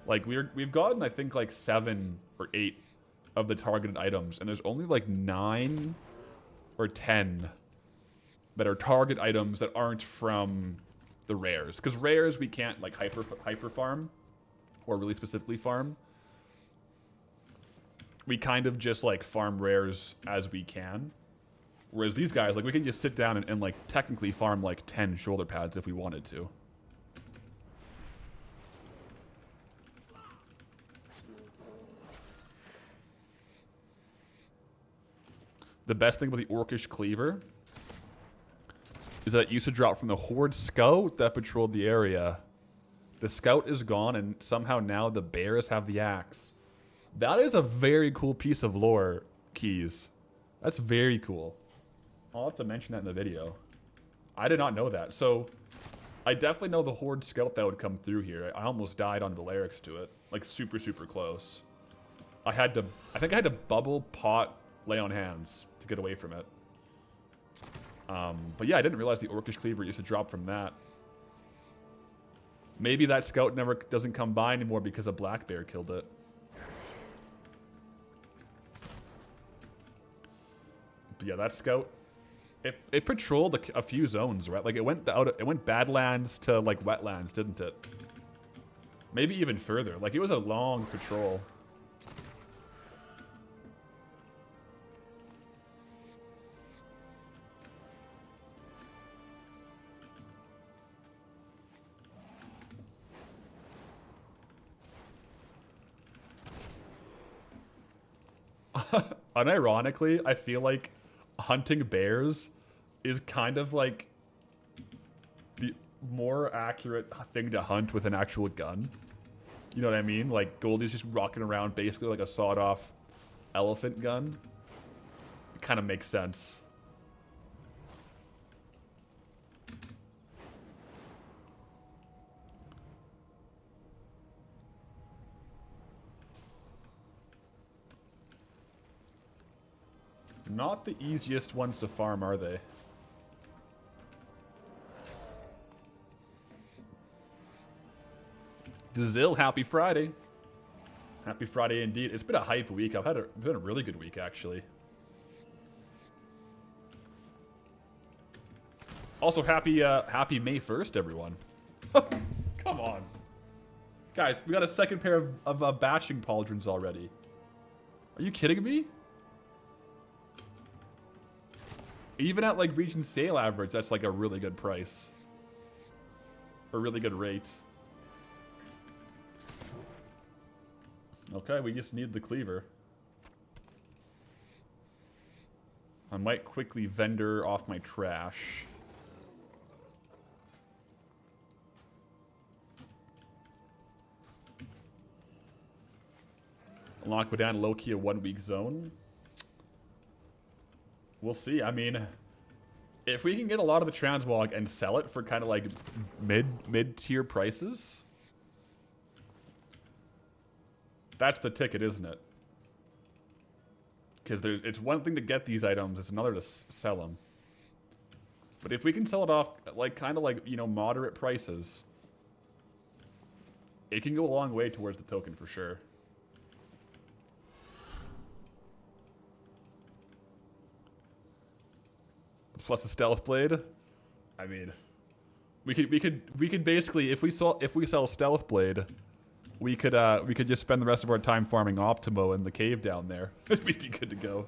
Like we've gotten I think like 7 or 8 of the targeted items, and there's only like 9 or 10 that are target items that aren't from the rares. Because rares we can't like hyper farm or really specifically farm. We kind of just like farm rares as we can. Whereas these guys, like we can just sit down and like technically farm like 10 shoulder pads if we wanted to. The best thing about the Orcish Cleaver is that it used to drop from the Horde Scout that patrolled the area. The Scout is gone, and somehow now the Bears have the axe. That is a very cool piece of lore, Keys. That's very cool. I'll have to mention that in the video. I did not know that. So, I definitely know the Horde Scout that would come through here. I almost died on Valerics to it. Like, super, super close. I think I had to bubble, pot, lay on hands to get away from it. But yeah, I didn't realize the Orcish Cleaver used to drop from that. Maybe that Scout doesn't come by anymore because a Black Bear killed it. But yeah, that Scout, it patrolled a few zones, right? Like it went Badlands to like Wetlands, didn't it? Maybe even further. Like it was a long patrol. Unironically, I feel like hunting bears is kind of like the more accurate thing to hunt with an actual gun. You know what I mean? Like Goldie's just rocking around basically like a sawed-off elephant gun. It kind of makes sense. Not the easiest ones to farm, are they? Dazil, happy Friday. Happy Friday indeed. It's been a hype week. It's been a really good week, actually. Also, happy May 1st, everyone. Come on. Guys, we got a second pair of bashing pauldrons already. Are you kidding me? Even at like region sale average, that's like a really good price. A really good rate. Okay, we just need the cleaver. I might quickly vendor off my trash. Loch Modan low-key a 1 week zone. We'll see. I mean, if we can get a lot of the Transmog and sell it for kind of like mid-tier prices, that's the ticket, isn't it? Because it's one thing to get these items, it's another to sell them. But if we can sell it off like kind of like, you know, moderate prices, it can go a long way towards the token for sure. Plus the stealth blade. I mean, we could basically, if we sell stealth blade, we could just spend the rest of our time farming Optimo in the cave down there. We'd be good to go.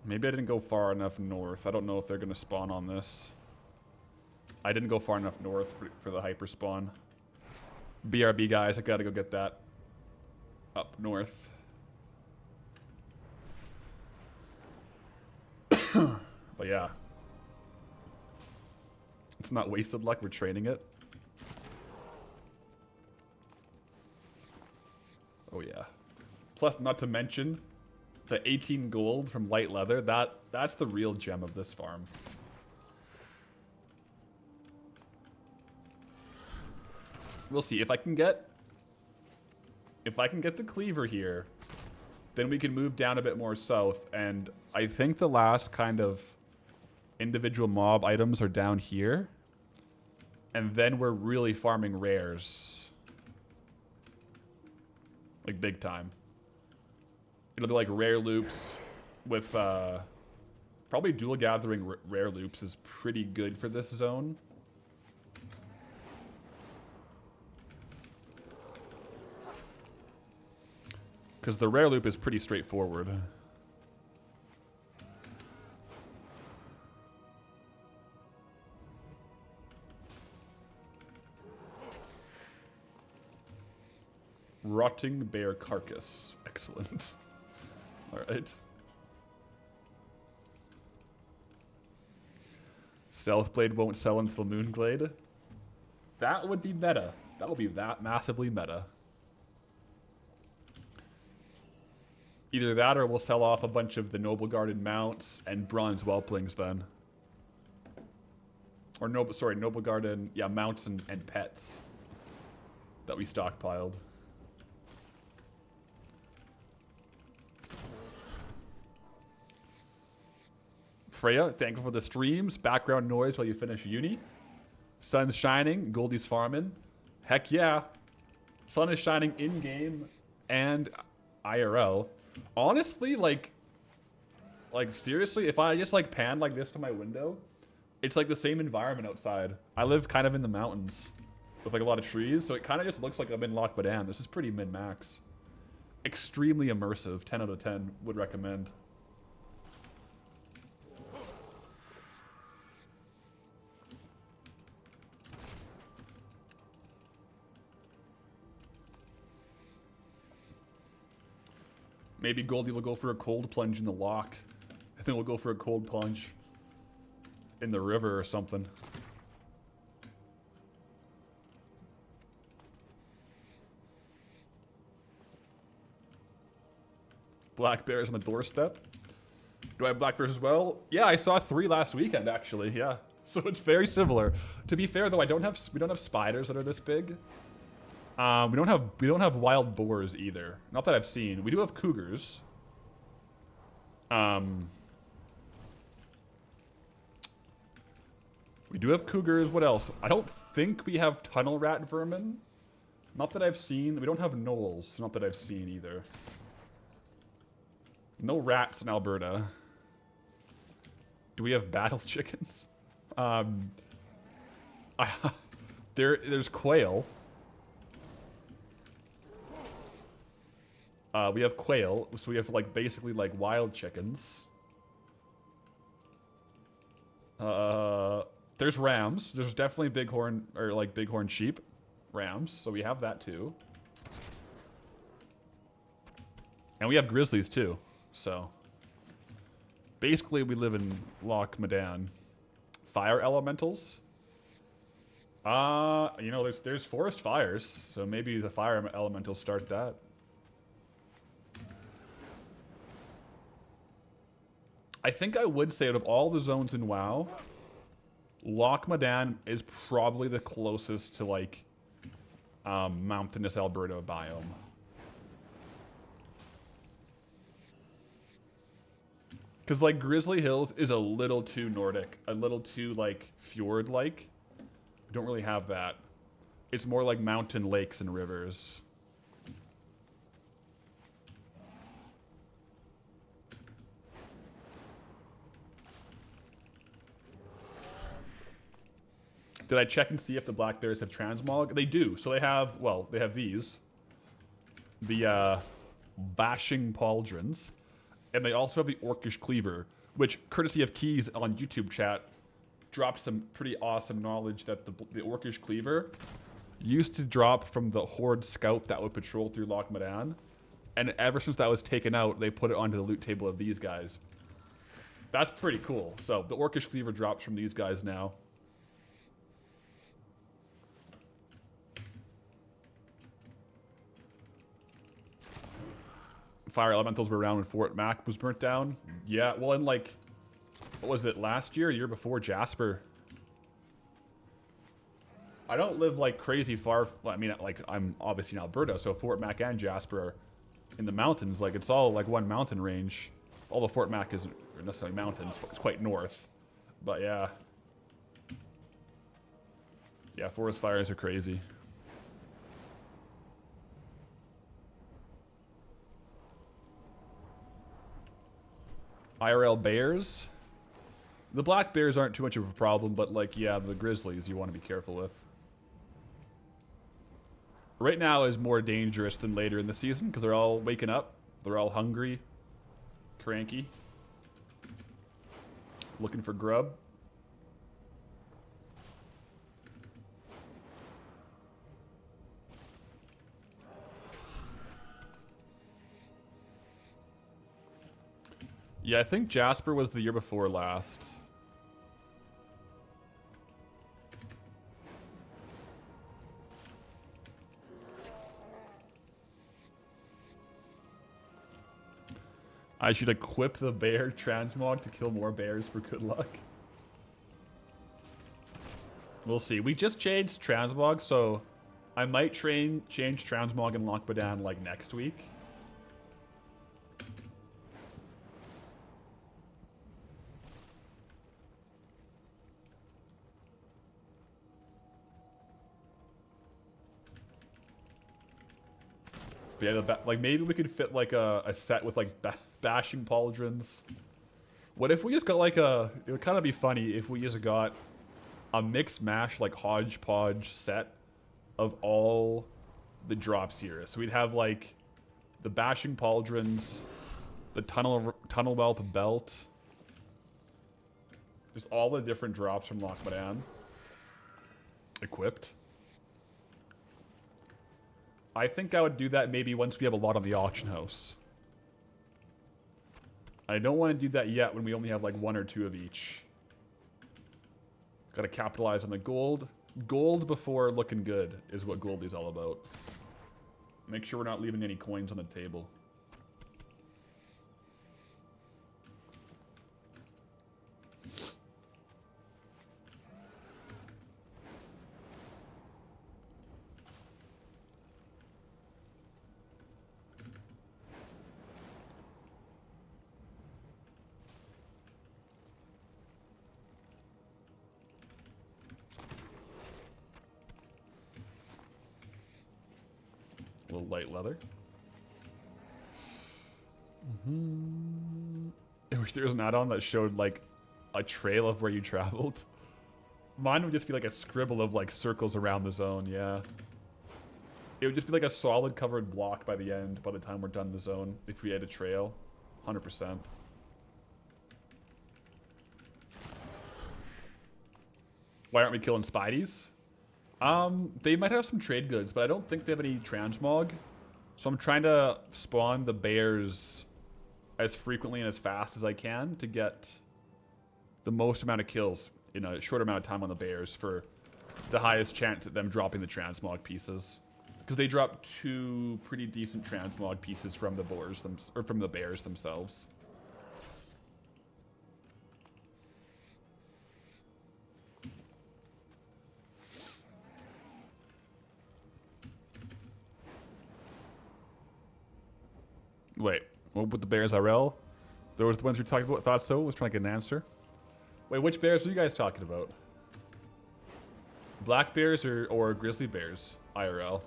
Maybe I didn't go far enough north. I don't know if they're going to spawn on this. I didn't go far enough north for the hyper spawn. BRB, guys. I got to go get that up north. But yeah. It's not wasted luck. We're training it. Oh, yeah. Plus, not to mention, the 18 gold from light leather. That's the real gem of this farm. We'll see if I can get the cleaver here, then we can move down a bit more south. And I think the last kind of individual mob items are down here. And then we're really farming rares. Like big time. It'll be like rare loops with probably dual gathering rare loops is pretty good for this zone. Because the rare loop is pretty straightforward. Rotting bear carcass. Excellent. Alright. Southblade won't sell until Moonglade. That would be meta. That would be that massively meta. Either that or we'll sell off a bunch of the Noble Garden mounts and bronze whelplings then. Or Noble Garden, yeah, mounts and pets that we stockpiled. Freya, thankful for the streams. Background noise while you finish uni. Sun's shining. Goldie's farming. Heck yeah. Sun is shining in-game and IRL. Honestly, like seriously, if I just like pan like this to my window, it's like the same environment outside. I live kind of in the mountains with like a lot of trees, so it kind of just looks like I'm in Loch Modan. This is pretty min-max. Extremely immersive. 10 out of 10. Would recommend. Maybe Goldie will go for a cold plunge in the loch. I think we'll go for a cold plunge in the river or something. Black bears on the doorstep. Do I have black bears as well? Yeah, I saw 3 last weekend actually. Yeah, so it's very similar. To be fair though, we don't have spiders that are this big. We don't have wild boars either. Not that I've seen. We do have cougars. We do have cougars. What else? I don't think we have tunnel rat vermin. Not that I've seen. We don't have gnolls. Not that I've seen either. No rats in Alberta. Do we have battle chickens? There's quail. We have quail, so we have like basically like wild chickens. There's rams. There's definitely bighorn or like bighorn sheep, rams. So we have that too. And we have grizzlies too. So basically we live in Loch Modan. Fire elementals. You know, there's forest fires, so maybe the fire elementals start that. I think I would say out of all the zones in WoW, Loch Modan is probably the closest to like mountainous Alberta biome. Because like Grizzly Hills is a little too Nordic, a little too like fjord-like. We don't really have that. It's more like mountain lakes and rivers. Did I check and see if the black bears have transmog? They do. So they have, well, they have these. The bashing pauldrons. And they also have the Orcish Cleaver, which, courtesy of Keys on YouTube chat, dropped some pretty awesome knowledge that the Orcish Cleaver used to drop from the Horde Scout that would patrol through Loch Modan. And ever since that was taken out, they put it onto the loot table of these guys. That's pretty cool. So the Orcish Cleaver drops from these guys now. Fire elementals were around when Fort Mac was burnt down. Yeah, well, in like, what was it, last year, year before, Jasper. I don't live like crazy far. Well, I mean, like, I'm obviously in Alberta, so Fort Mac and Jasper are in the mountains. Like, it's all like one mountain range. Although Fort Mac isn't necessarily mountains, it's quite north. But yeah. Yeah, forest fires are crazy. IRL bears. The black bears aren't too much of a problem, but like, yeah, the grizzlies you want to be careful with. Right now is more dangerous than later in the season because they're all waking up. They're all hungry, cranky, looking for grub. Yeah, I think Jasper was the year before last. I should equip the bear transmog to kill more bears for good luck. We'll see. We just changed transmog, so I might change transmog in Loch Modan like next week. But yeah, like maybe we could fit like a set with like bashing pauldrons. What if we just got like a? It would kind of be funny if we just got a mix mash like hodgepodge set of all the drops here. So we'd have like the bashing pauldrons, the tunnel whelp belt, just all the different drops from Loch Modan equipped. I think I would do that maybe once we have a lot on the auction house. I don't want to do that yet when we only have like one or two of each. Gotta capitalize on the gold. Gold before looking good is what Goldie's all about. Make sure we're not leaving any coins on the table. A little light leather. I wish there was an add-on that showed like a trail of where you traveled. Mine would just be like a scribble of like circles around the zone, yeah. It would just be like a solid covered block by the end, by the time we're done the zone, if we had a trail. 100%. Why aren't we killing Spideys? They might have some trade goods, but I don't think they have any transmog. So I'm trying to spawn the bears as frequently and as fast as I can to get the most amount of kills in a short amount of time on the bears for the highest chance at them dropping the transmog pieces. Because they drop 2 pretty decent transmog pieces from the boars or from the bears themselves. Wait, what with the bears RL? Those the ones we talked about? Thought so? Was trying to get an answer. Wait, which bears are you guys talking about? Black bears or grizzly bears IRL?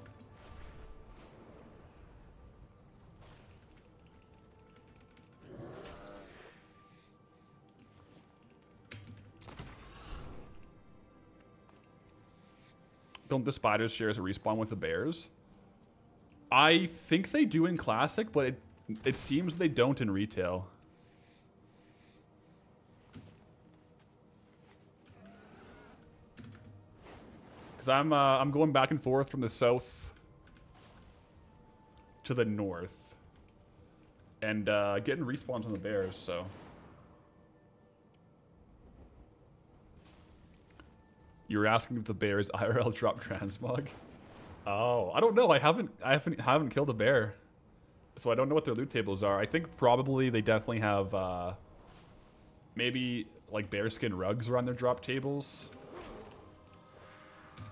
Don't the spiders share as a respawn with the bears? I think they do in Classic, but it seems they don't in retail. Because I'm going back and forth from the south to the north. And getting respawns on the bears, so. You were asking if the bears IRL drop transmog? Oh, I don't know. I haven't killed a bear. So I don't know what their loot tables are. I think probably they definitely have maybe like bearskin rugs around their drop tables.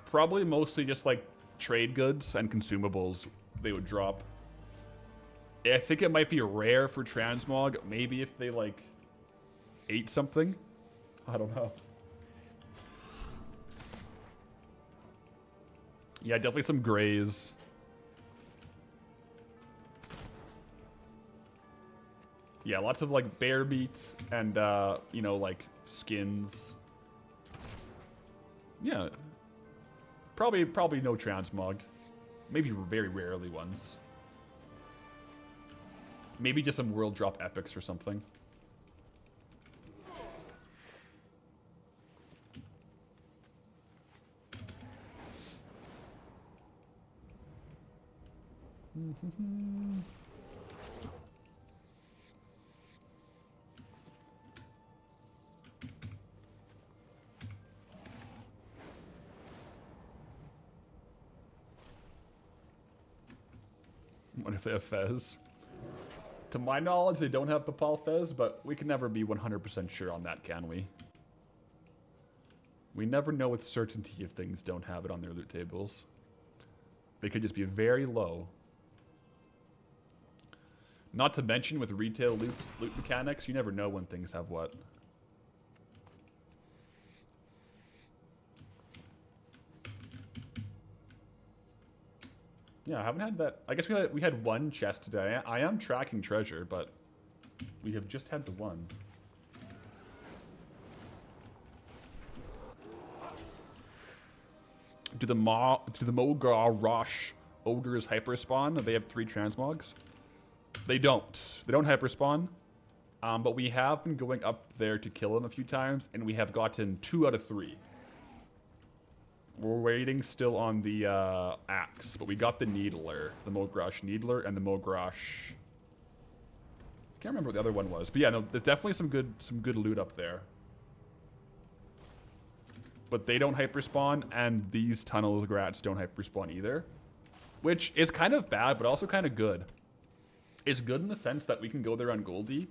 Probably mostly just like trade goods and consumables they would drop. I think it might be rare for transmog. Maybe if they like ate something. I don't know. Yeah, definitely some grays. Yeah, lots of like bear meat and you know, like skins. Yeah. Probably no transmog. Maybe very rarely ones. Maybe just some world drop epics or something. What if they have Fez? To my knowledge, they don't have Papal Fez, but we can never be 100% sure on that, can we? We never know with certainty if things don't have it on their loot tables. They could just be very low. Not to mention with retail loot mechanics, you never know when things have what. Yeah, I haven't had that. I guess we had one chest today. I am tracking treasure, but we have just had the one. Do the Mogar ogres hyperspawn? They have 3 transmogs. They don't. They don't hyperspawn. But we have been going up there to kill them a few times, and we have gotten 2 out of 3. We're waiting still on the axe, but we got the needler, the Mogrash needler, and the Mogrash. I can't remember what the other one was, but yeah, no, there's definitely some good loot up there. But they don't hyperspawn, and these tunnel grats don't hyperspawn either, which is kind of bad, but also kind of good. It's good in the sense that we can go there on Goldie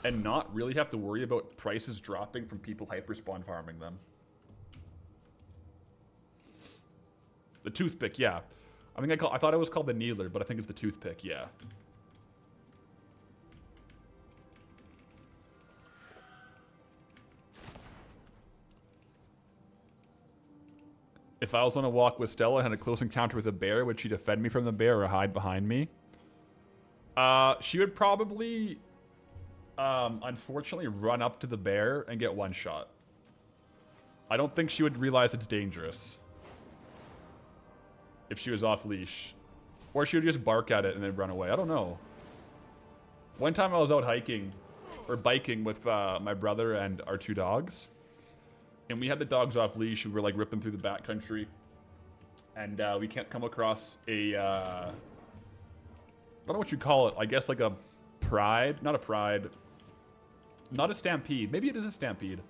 and not really have to worry about prices dropping from people hyperspawn farming them. The toothpick, yeah. I thought it was called the needler, but I think it's the toothpick, yeah. If I was on a walk with Stella and had a close encounter with a bear, would she defend me from the bear or hide behind me? She would probably, unfortunately, run up to the bear and get one shot. I don't think she would realize it's dangerous if she was off leash. Or she would just bark at it and then run away. I don't know. One time I was out hiking, or biking with my brother and our 2 dogs. And we had the dogs off leash. We were like ripping through the backcountry. And we can't come across a, I don't know what you call it. I guess like a pride. Not a pride. Not a stampede. Maybe it is a stampede.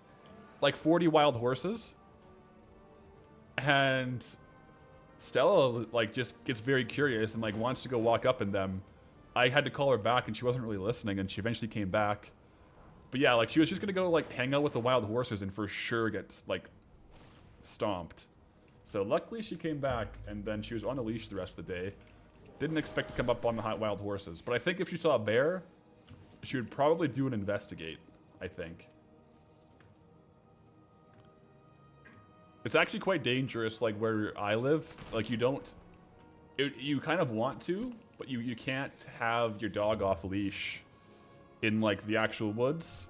Like 40 wild horses. And Stella like just gets very curious and like wants to go walk up in them. I had to call her back and she wasn't really listening, and she eventually came back. But yeah, like she was just gonna go like hang out with the wild horses and for sure get like stomped. So luckily she came back, and then she was on the leash the rest of the day. Didn't expect to come up on the wild horses, but I think if she saw a bear, she would probably do an investigate, I think. It's actually quite dangerous, like where I live. Like you don't, you kind of want to, but you can't have your dog off leash in like the actual woods,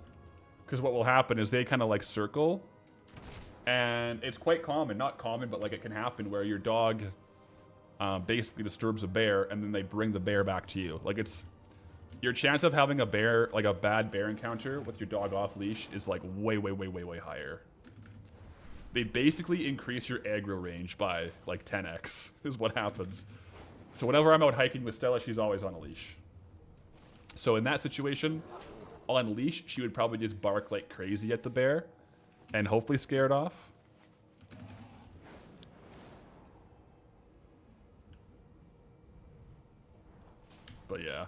because what will happen is they kind of like circle, and it's quite common, not common, but like it can happen where your dog basically disturbs a bear, and then they bring the bear back to you. Like it's, your chance of having a bear, like a bad bear encounter with your dog off leash is like way higher. they basically increase your aggro range by like 10x is what happens. So whenever I'm out hiking with Stella, she's always on a leash. So in that situation, on leash, she would probably just bark like crazy at the bear and hopefully scare it off. But yeah.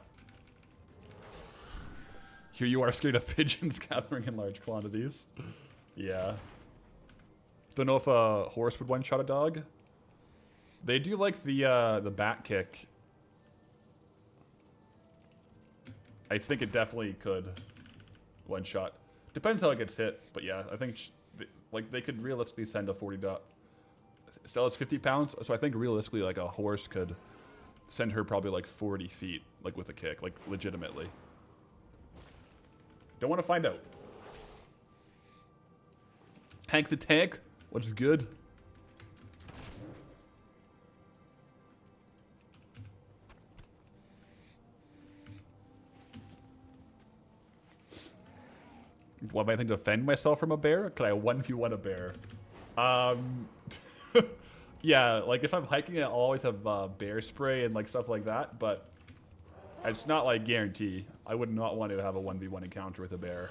Here you are scared of pigeons gathering in large quantities. Yeah. Don't know if a horse would one-shot a dog. They do like the bat kick. I think it definitely could one-shot. Depends how it gets hit, but yeah, I think like they could realistically send a 40 dot. Stella's 50 pounds, so I think realistically like a horse could send her probably like 40 feet, like with a kick, like legitimately. Don't want to find out. Hank the Tank, what's good? What might I think to defend myself from a bear? Could I 1v1 a bear? Yeah, like if I'm hiking, I'll always have bear spray and like stuff like that, but it's not like guarantee. I would not want to have a 1v1 encounter with a bear.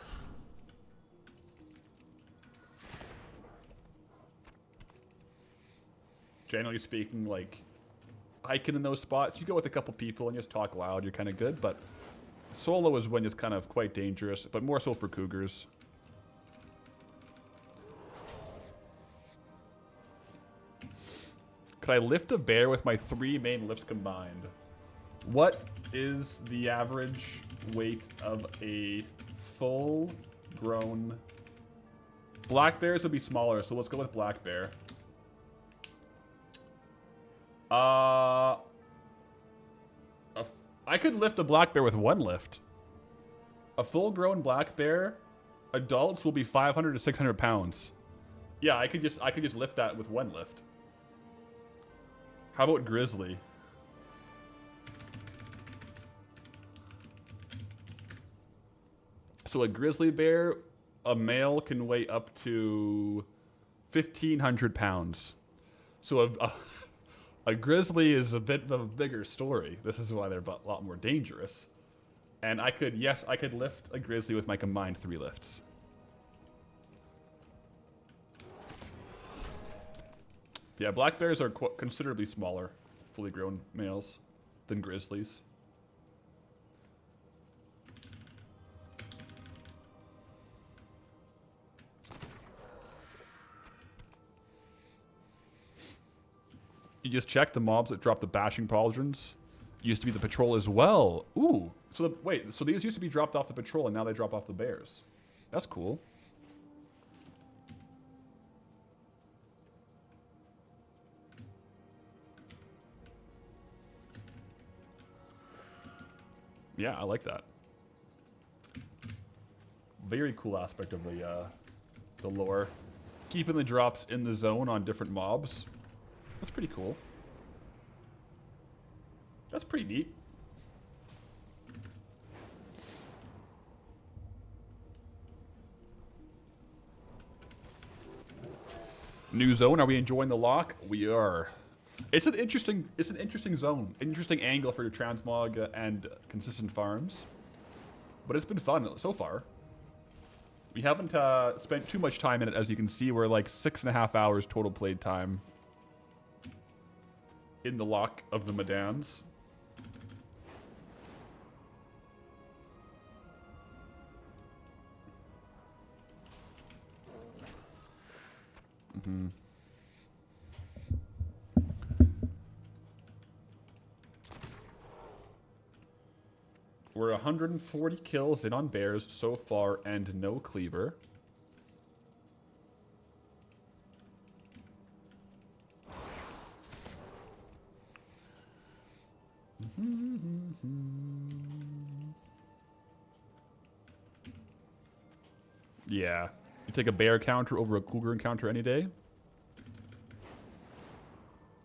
Generally speaking, like hiking in those spots, you go with a couple people and just talk loud, you're kind of good, but solo is when it's kind of quite dangerous, but more so for cougars. Could I lift a bear with my 3 main lifts combined? What is the average weight of a full-grown... Black bears would be smaller, so let's go with black bear. I could lift a black bear with 1 lift. A full-grown black bear, adults will be 500 to 600 pounds. Yeah, I could just lift that with 1 lift. How about grizzly? So a grizzly bear, a male can weigh up to 1,500 pounds. So a grizzly is a bit of a bigger story. This is why they're a lot more dangerous. And I could lift a grizzly with my combined 3 lifts. Yeah, black bears are considerably smaller, fully grown males, than grizzlies. You just check the mobs that drop the bashing pauldrons. Used to be the patrol as well. Ooh, so wait, so these used to be dropped off the patrol and now they drop off the bears. That's cool. Yeah, I like that. Very cool aspect of the lore. Keeping the drops in the zone on different mobs. That's pretty cool. That's pretty neat. New zone. Are we enjoying the lock? We are. It's an interesting zone. Interesting angle for your transmog and consistent farms. But it's been fun so far. We haven't spent too much time in it, as you can see. We're like 6.5 hours total played time in the Loch of the Modans. Mm-hmm. We're 140 kills in on bears so far and no cleaver. Yeah. You take a bear counter over a cougar encounter any day.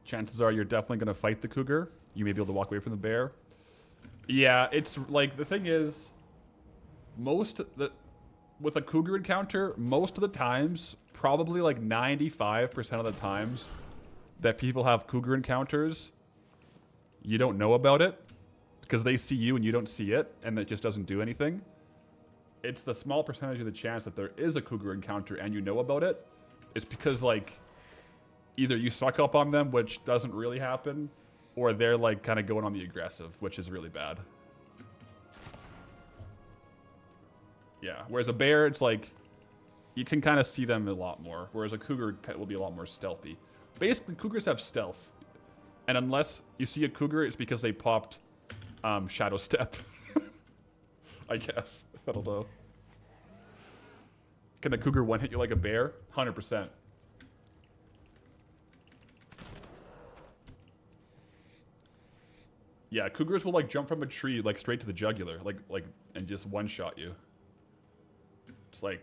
Chances are you're definitely going to fight the cougar. You may be able to walk away from the bear. Yeah, it's like, the thing is, with a cougar encounter, most of the times, probably like 95% of the times that people have cougar encounters, you don't know about it because they see you and you don't see it, and it just doesn't do anything. It's the small percentage of the chance that there is a cougar encounter and you know about it. It's because, like, either you suck up on them, which doesn't really happen, or they're, like, kind of going on the aggressive, which is really bad. Yeah, whereas a bear, it's like, you can kind of see them a lot more, whereas a cougar will be a lot more stealthy. Basically, cougars have stealth. And unless you see a cougar, it's because they popped Shadow Step. I guess. I don't know. Can the cougar one-hit you like a bear? 100%. Yeah, cougars will like jump from a tree like straight to the jugular, like and just one-shot you. It's like,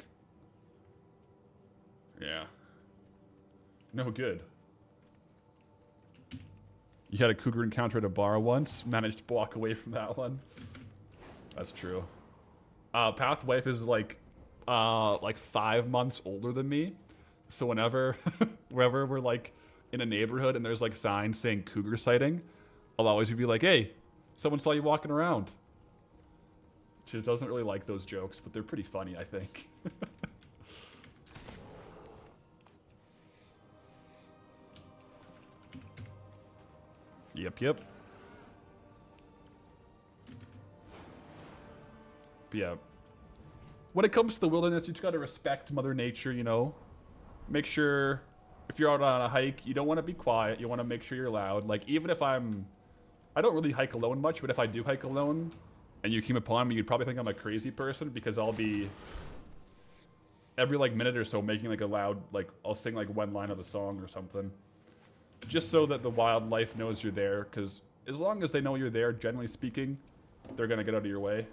yeah, no good. You had a cougar encounter at a bar once, managed to walk away from that one. That's true. Pathwife is like 5 months older than me, so whenever we're like in a neighborhood and there's like signs saying cougar sighting, I'll always be like, hey, someone saw you walking around. She doesn't really like those jokes, but they're pretty funny, I think. Yep. But yeah. When it comes to the wilderness, you just gotta respect Mother Nature, you know? Make sure, if you're out on a hike, you don't want to be quiet. You want to make sure you're loud. Like, even if I don't really hike alone much, but if I do hike alone, and you came upon me, you'd probably think I'm a crazy person, because I'll be, every, like, minute or so, making, like, a loud, like, I'll sing, like, one line of a song or something. Just so that the wildlife knows you're there, because as long as they know you're there, generally speaking, they're gonna get out of your way.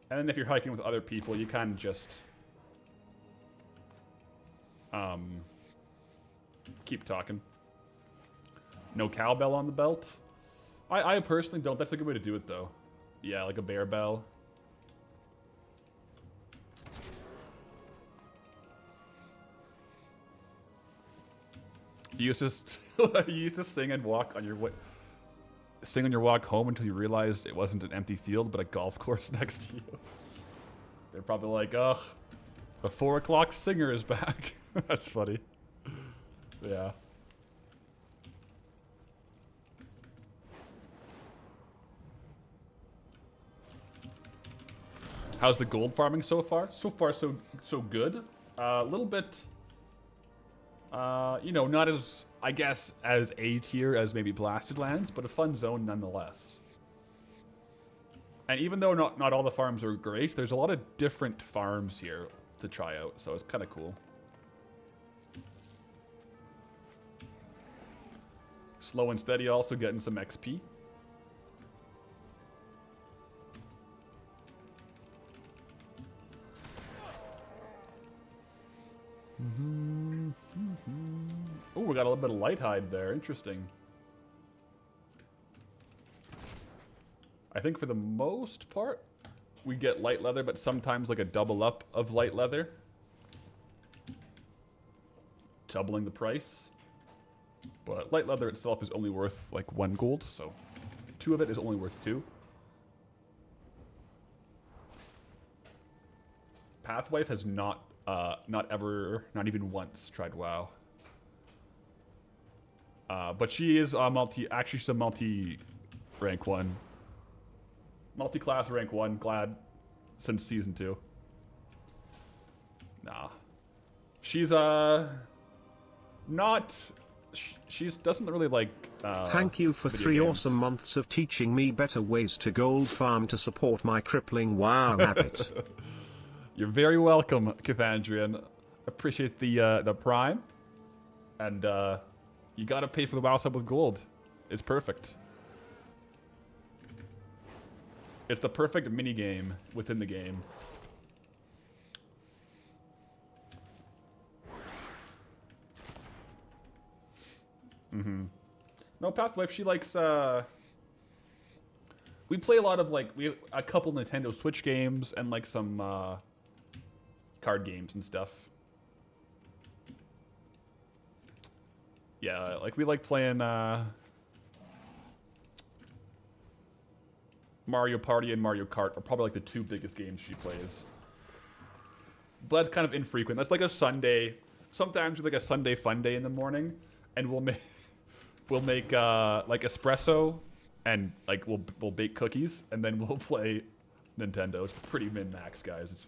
And then if you're hiking with other people, you kind of just keep talking. No cowbell on the belt. I personally don't. That's a good way to do it, though. Yeah, like a bear bell. You used to sing and walk on your way. Sing on your walk home until you realized it wasn't an empty field, but a golf course next to you. They're probably like, ugh, the 4 o'clock singer is back. That's funny. Yeah. How's the gold farming so far? So far, so good. A little bit, you know, not as, I guess, as A tier as maybe Blasted Lands, but a fun zone nonetheless. And even though not all the farms are great, there's a lot of different farms here to try out, so it's kind of cool. Slow and steady, also getting some XP. Oh, we got a little bit of light hide there. Interesting. I think for the most part, we get light leather, but sometimes like a double up of light leather. Doubling the price. But light leather itself is only worth like 1 gold, so 2 of it is only worth 2. Pathwife has not ever, not even once tried WoW. But she is actually she's a multi-rank 1. Multi-class rank 1, glad, since season 2. Nah. She's, she doesn't really like, Thank you for 3 awesome months of teaching me better ways to gold farm to support my crippling WoW habit. You're very welcome, Cathandrian. Appreciate the prime. And, you gotta pay for the WoW sub with gold. It's perfect. It's the perfect mini game within the game. No, Pathwife, she likes, We play a lot of like a couple Nintendo Switch games and like some card games and stuff. Yeah, like we like playing Mario Party and Mario Kart are probably like the two biggest games she plays. But that's kind of infrequent. That's like a Sunday. Sometimes we like a Sunday fun day in the morning, and we'll make like espresso, and like we'll bake cookies, and then we'll play Nintendo. It's pretty min-max, guys. It's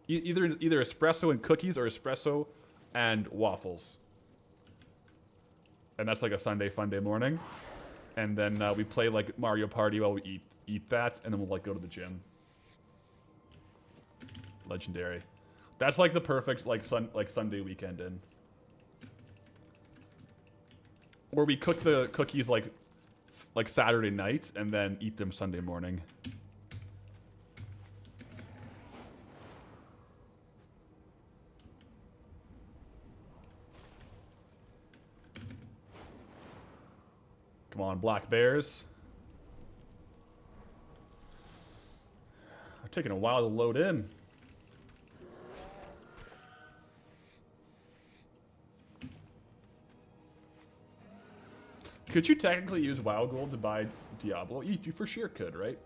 either espresso and cookies or espresso and waffles, and that's like a Sunday fun day morning. And then we play like Mario Party while we eat that, and then we'll like go to the gym. Legendary. That's like the perfect like Sunday weekend in. Or we cook the cookies like Saturday night and then eat them Sunday morning. Come on, Black Bears. They're taking a while to load in. Could you technically use WoW Gold to buy Diablo? You for sure could, right?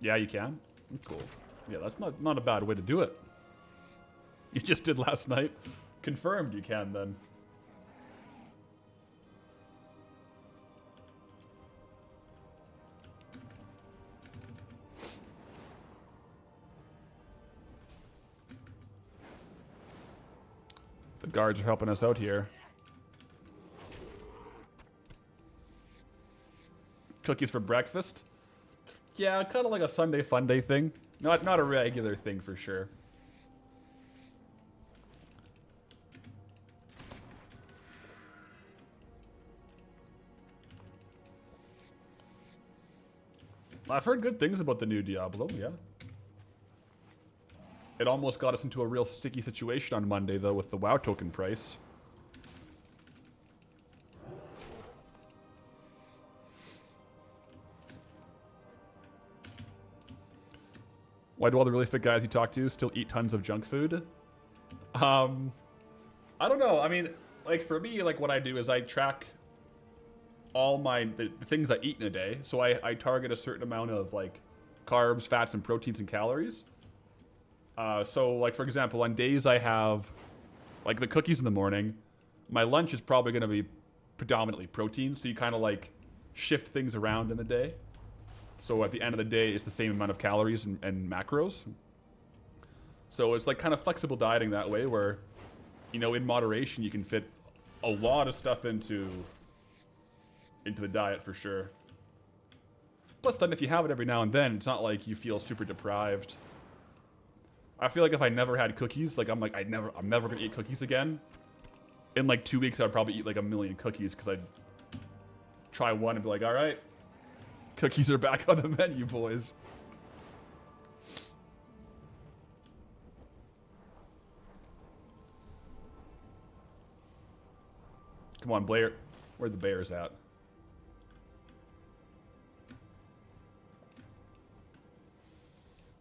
Yeah, you can. Cool. Yeah, that's not a bad way to do it. You just did last night. Confirmed you can then. The guards are helping us out here. Cookies for breakfast? Yeah, kind of like a Sunday fun day thing. Not a regular thing for sure. I've heard good things about the new Diablo, yeah. It almost got us into a real sticky situation on Monday, though, with the WoW token price. Why do all the really fit guys you talk to still eat tons of junk food? I don't know. I mean, like, for me, like, what I do is I track all the things I eat in a day. So I target a certain amount of, like, carbs, fats, and proteins and calories. So, like, for example, on days I have, like, the cookies in the morning, my lunch is probably going to be predominantly protein. So you kind of, like, shift things around in the day. So at the end of the day, it's the same amount of calories and macros. So it's, like, kind of flexible dieting that way where, you know, in moderation, you can fit a lot of stuff into the diet for sure. Plus, then if you have it every now and then, it's not like you feel super deprived. I feel like if I never had cookies, like I'm never gonna eat cookies again. In like 2 weeks, I'd probably eat like 1,000,000 cookies because I'd try one and be like, all right, cookies are back on the menu, boys. Come on, Blair. Where the bears at?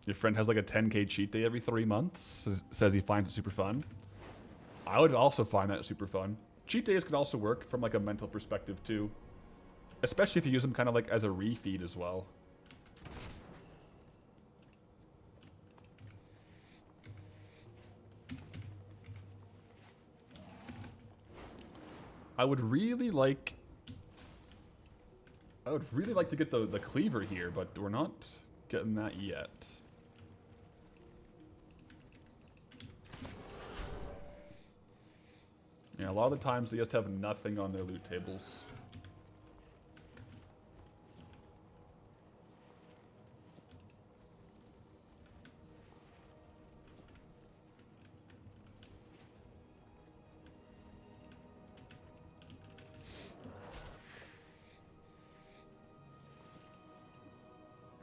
Your friend has like a 10K cheat day every 3 months. Says he finds it super fun. I would also find that super fun. Cheat days can also work from like a mental perspective too. Especially if you use them kind of like as a refeed as well. I would really like to get the cleaver here, but we're not getting that yet. Yeah, a lot of the times they just have nothing on their loot tables.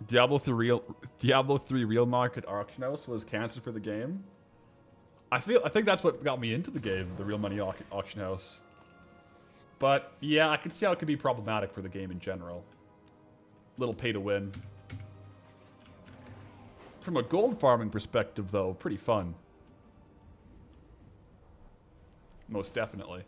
Diablo 3 Real Market Auction House was canceled for the game. I think that's what got me into the game, the real money auction house. But yeah, I can see how it could be problematic for the game in general. Little pay to win. From a gold farming perspective, though, pretty fun. Most definitely.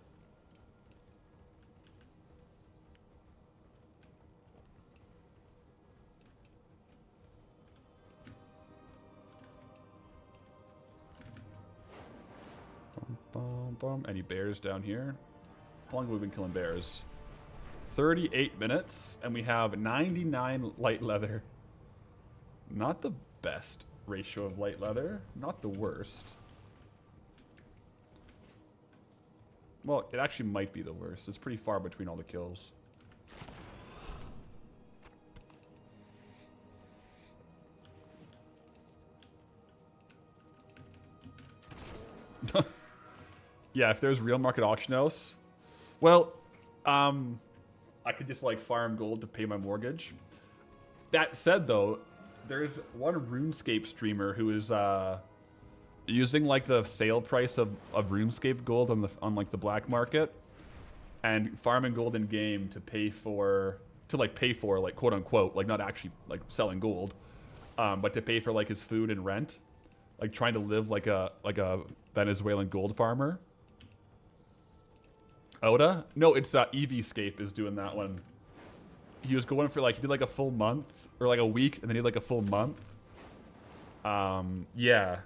Any bears down here? How long have we been killing bears? 38 minutes, and we have 99 light leather. Not the best ratio of light leather. Not the worst. Well, it actually might be the worst. It's pretty far between all the kills. Yeah, if there's real market auction house, well, I could just like farm gold to pay my mortgage. That said, though, there's one RuneScape streamer who is using like the sale price of RuneScape gold on like the black market and farming gold in game to pay for like quote unquote, like not actually like selling gold, but to pay for like his food and rent, like trying to live like a Venezuelan gold farmer. Oda? No, it's EVscape is doing that one. He was going for like, he did like a full month or like a week and then he did like a full month. Yeah.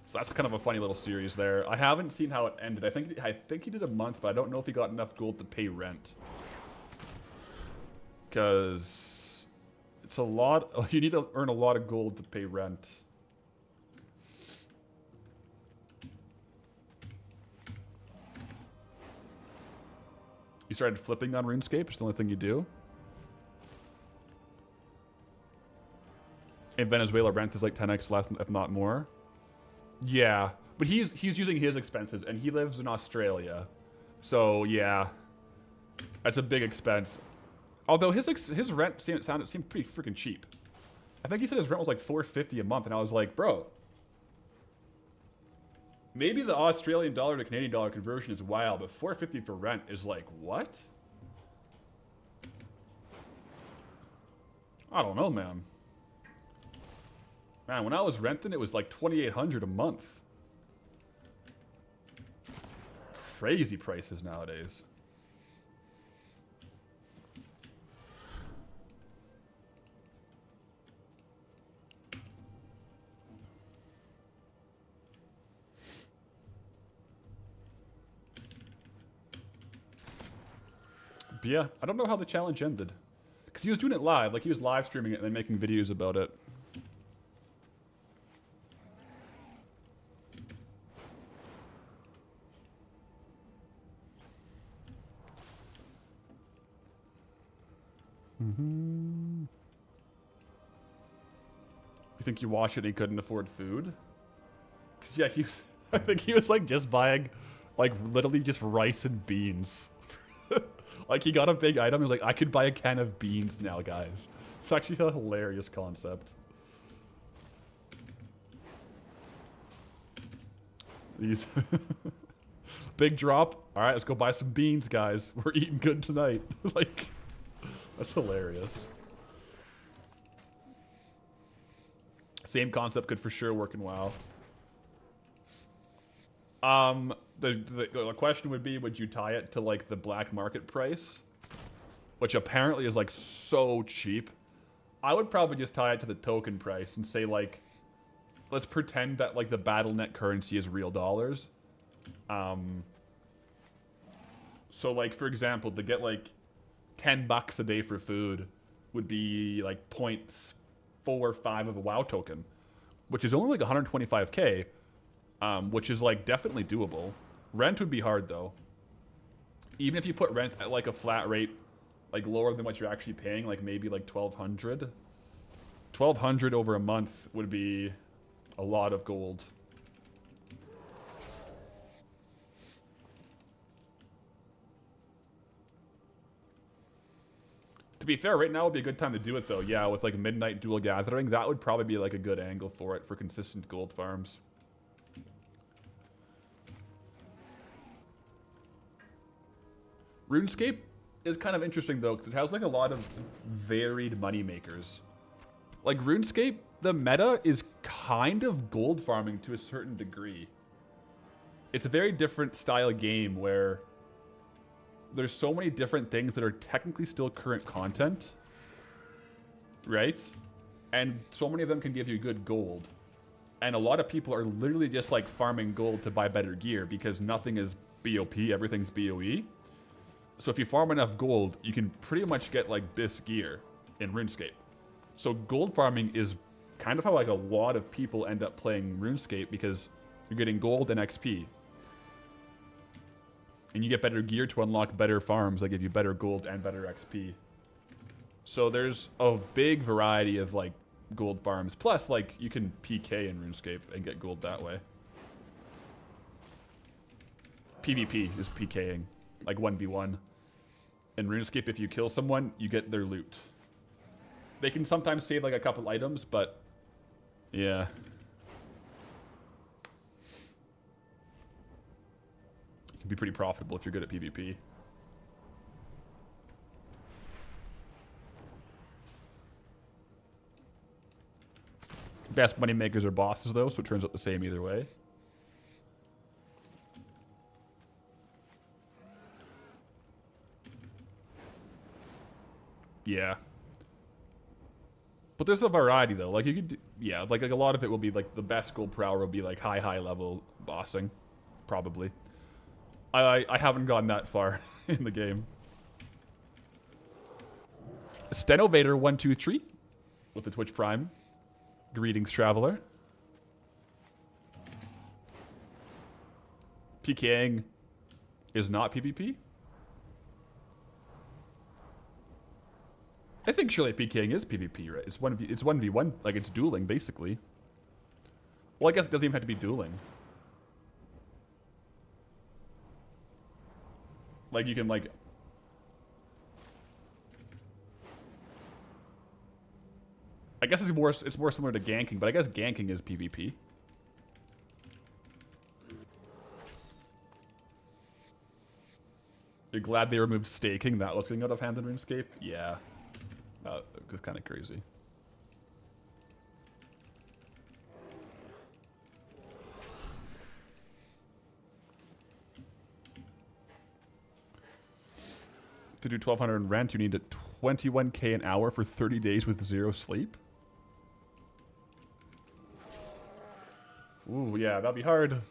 So that's kind of a funny little series there. I haven't seen how it ended. I think he did a month, but I don't know if he got enough gold to pay rent. Because it's a lot. You need to earn a lot of gold to pay rent. You started flipping on RuneScape? It's the only thing you do? In Venezuela, rent is like 10x less, if not more. Yeah, but he's using his expenses, and he lives in Australia. So, yeah. That's a big expense. Although his rent seemed pretty freaking cheap. I think he said his rent was like $450 a month, and I was like, bro. Maybe the Australian dollar to Canadian dollar conversion is wild, but $450 for rent is like, what? I don't know, man. Man, when I was renting, it was like $2,800 a month. Crazy prices nowadays. But yeah, I don't know how the challenge ended. Because he was doing it live. Like, he was live streaming it and then making videos about it. You think you watched it and he couldn't afford food? Because, yeah, I think he was, like, just buying, like, literally just rice and beans. Like, he got a big item. He was like, I could buy a can of beans now, guys. It's actually a hilarious concept. These... Big drop. All right, let's go buy some beans, guys. We're eating good tonight. Like, that's hilarious. Same concept could for sure work in WoW. The question would be, would you tie it to like the black market price, which apparently is like so cheap? I would probably just tie it to the token price and say like, let's pretend that like the BattleNet currency is real dollars. So like, for example, to get like $10 a day for food would be like 0.45 of a WoW token, which is only like 125k, which is like definitely doable. Rent would be hard though. Even if you put rent at like a flat rate, like lower than what you're actually paying, like maybe like 1,200. 1,200 over a month would be a lot of gold. To be fair, right now would be a good time to do it though. Yeah, with like Midnight Dual Gathering, that would probably be like a good angle for it for consistent gold farms. RuneScape is kind of interesting though, because it has like a lot of varied money makers. Like RuneScape, the meta is kind of gold farming to a certain degree. It's a very different style game where there's so many different things that are technically still current content, right? And so many of them can give you good gold. And a lot of people are literally just like farming gold to buy better gear because nothing is BOP, everything's BOE. So if you farm enough gold, you can pretty much get like this gear in RuneScape. So gold farming is kind of how like a lot of people end up playing RuneScape because you're getting gold and XP. And you get better gear to unlock better farms that give you better gold and better XP. So there's a big variety of like gold farms. Plus like you can PK in RuneScape and get gold that way. PvP is PKing. Like 1v1. In RuneScape, if you kill someone, you get their loot. They can sometimes save like a couple items, but yeah. You can be pretty profitable if you're good at PvP. Best money makers are bosses though, so it turns out the same either way. Yeah. But there's a variety though. Like you could, yeah, like a lot of it will be like the best gold per hour will be like high level bossing, probably. I haven't gone that far in the game. Stenovator 123 with the Twitch Prime. Greetings, traveler. PKing is not PvP. I think surely PKing is PvP, right? It's 1v1, like it's dueling, basically. Well, I guess it doesn't even have to be dueling. Like, you can, like... I guess it's more similar to ganking, but I guess ganking is PvP. You're glad they removed staking? That was getting out of hand in RuneScape? Yeah. It was kind of crazy. To do 1,200 in rent, you need 21k an hour for 30 days with 0 sleep? Ooh, yeah, that'd be hard.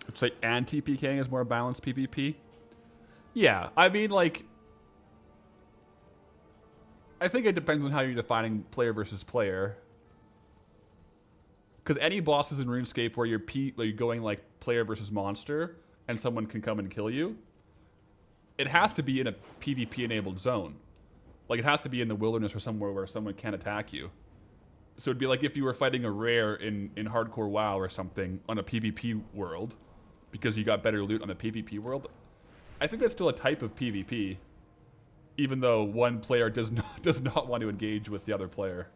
It's like anti-PKing is more balanced PvP. Yeah, I mean, like, I think it depends on how you're defining player versus player. Because any bosses in RuneScape where you're going like player versus monster and someone can come and kill you, it has to be in a PvP-enabled zone. Like, it has to be in the wilderness or somewhere where someone can't attack you. So it'd be like if you were fighting a rare in hardcore WoW or something on a PvP world, because you got better loot on the PvP world. I think that's still a type of PvP, even though one player does not want to engage with the other player.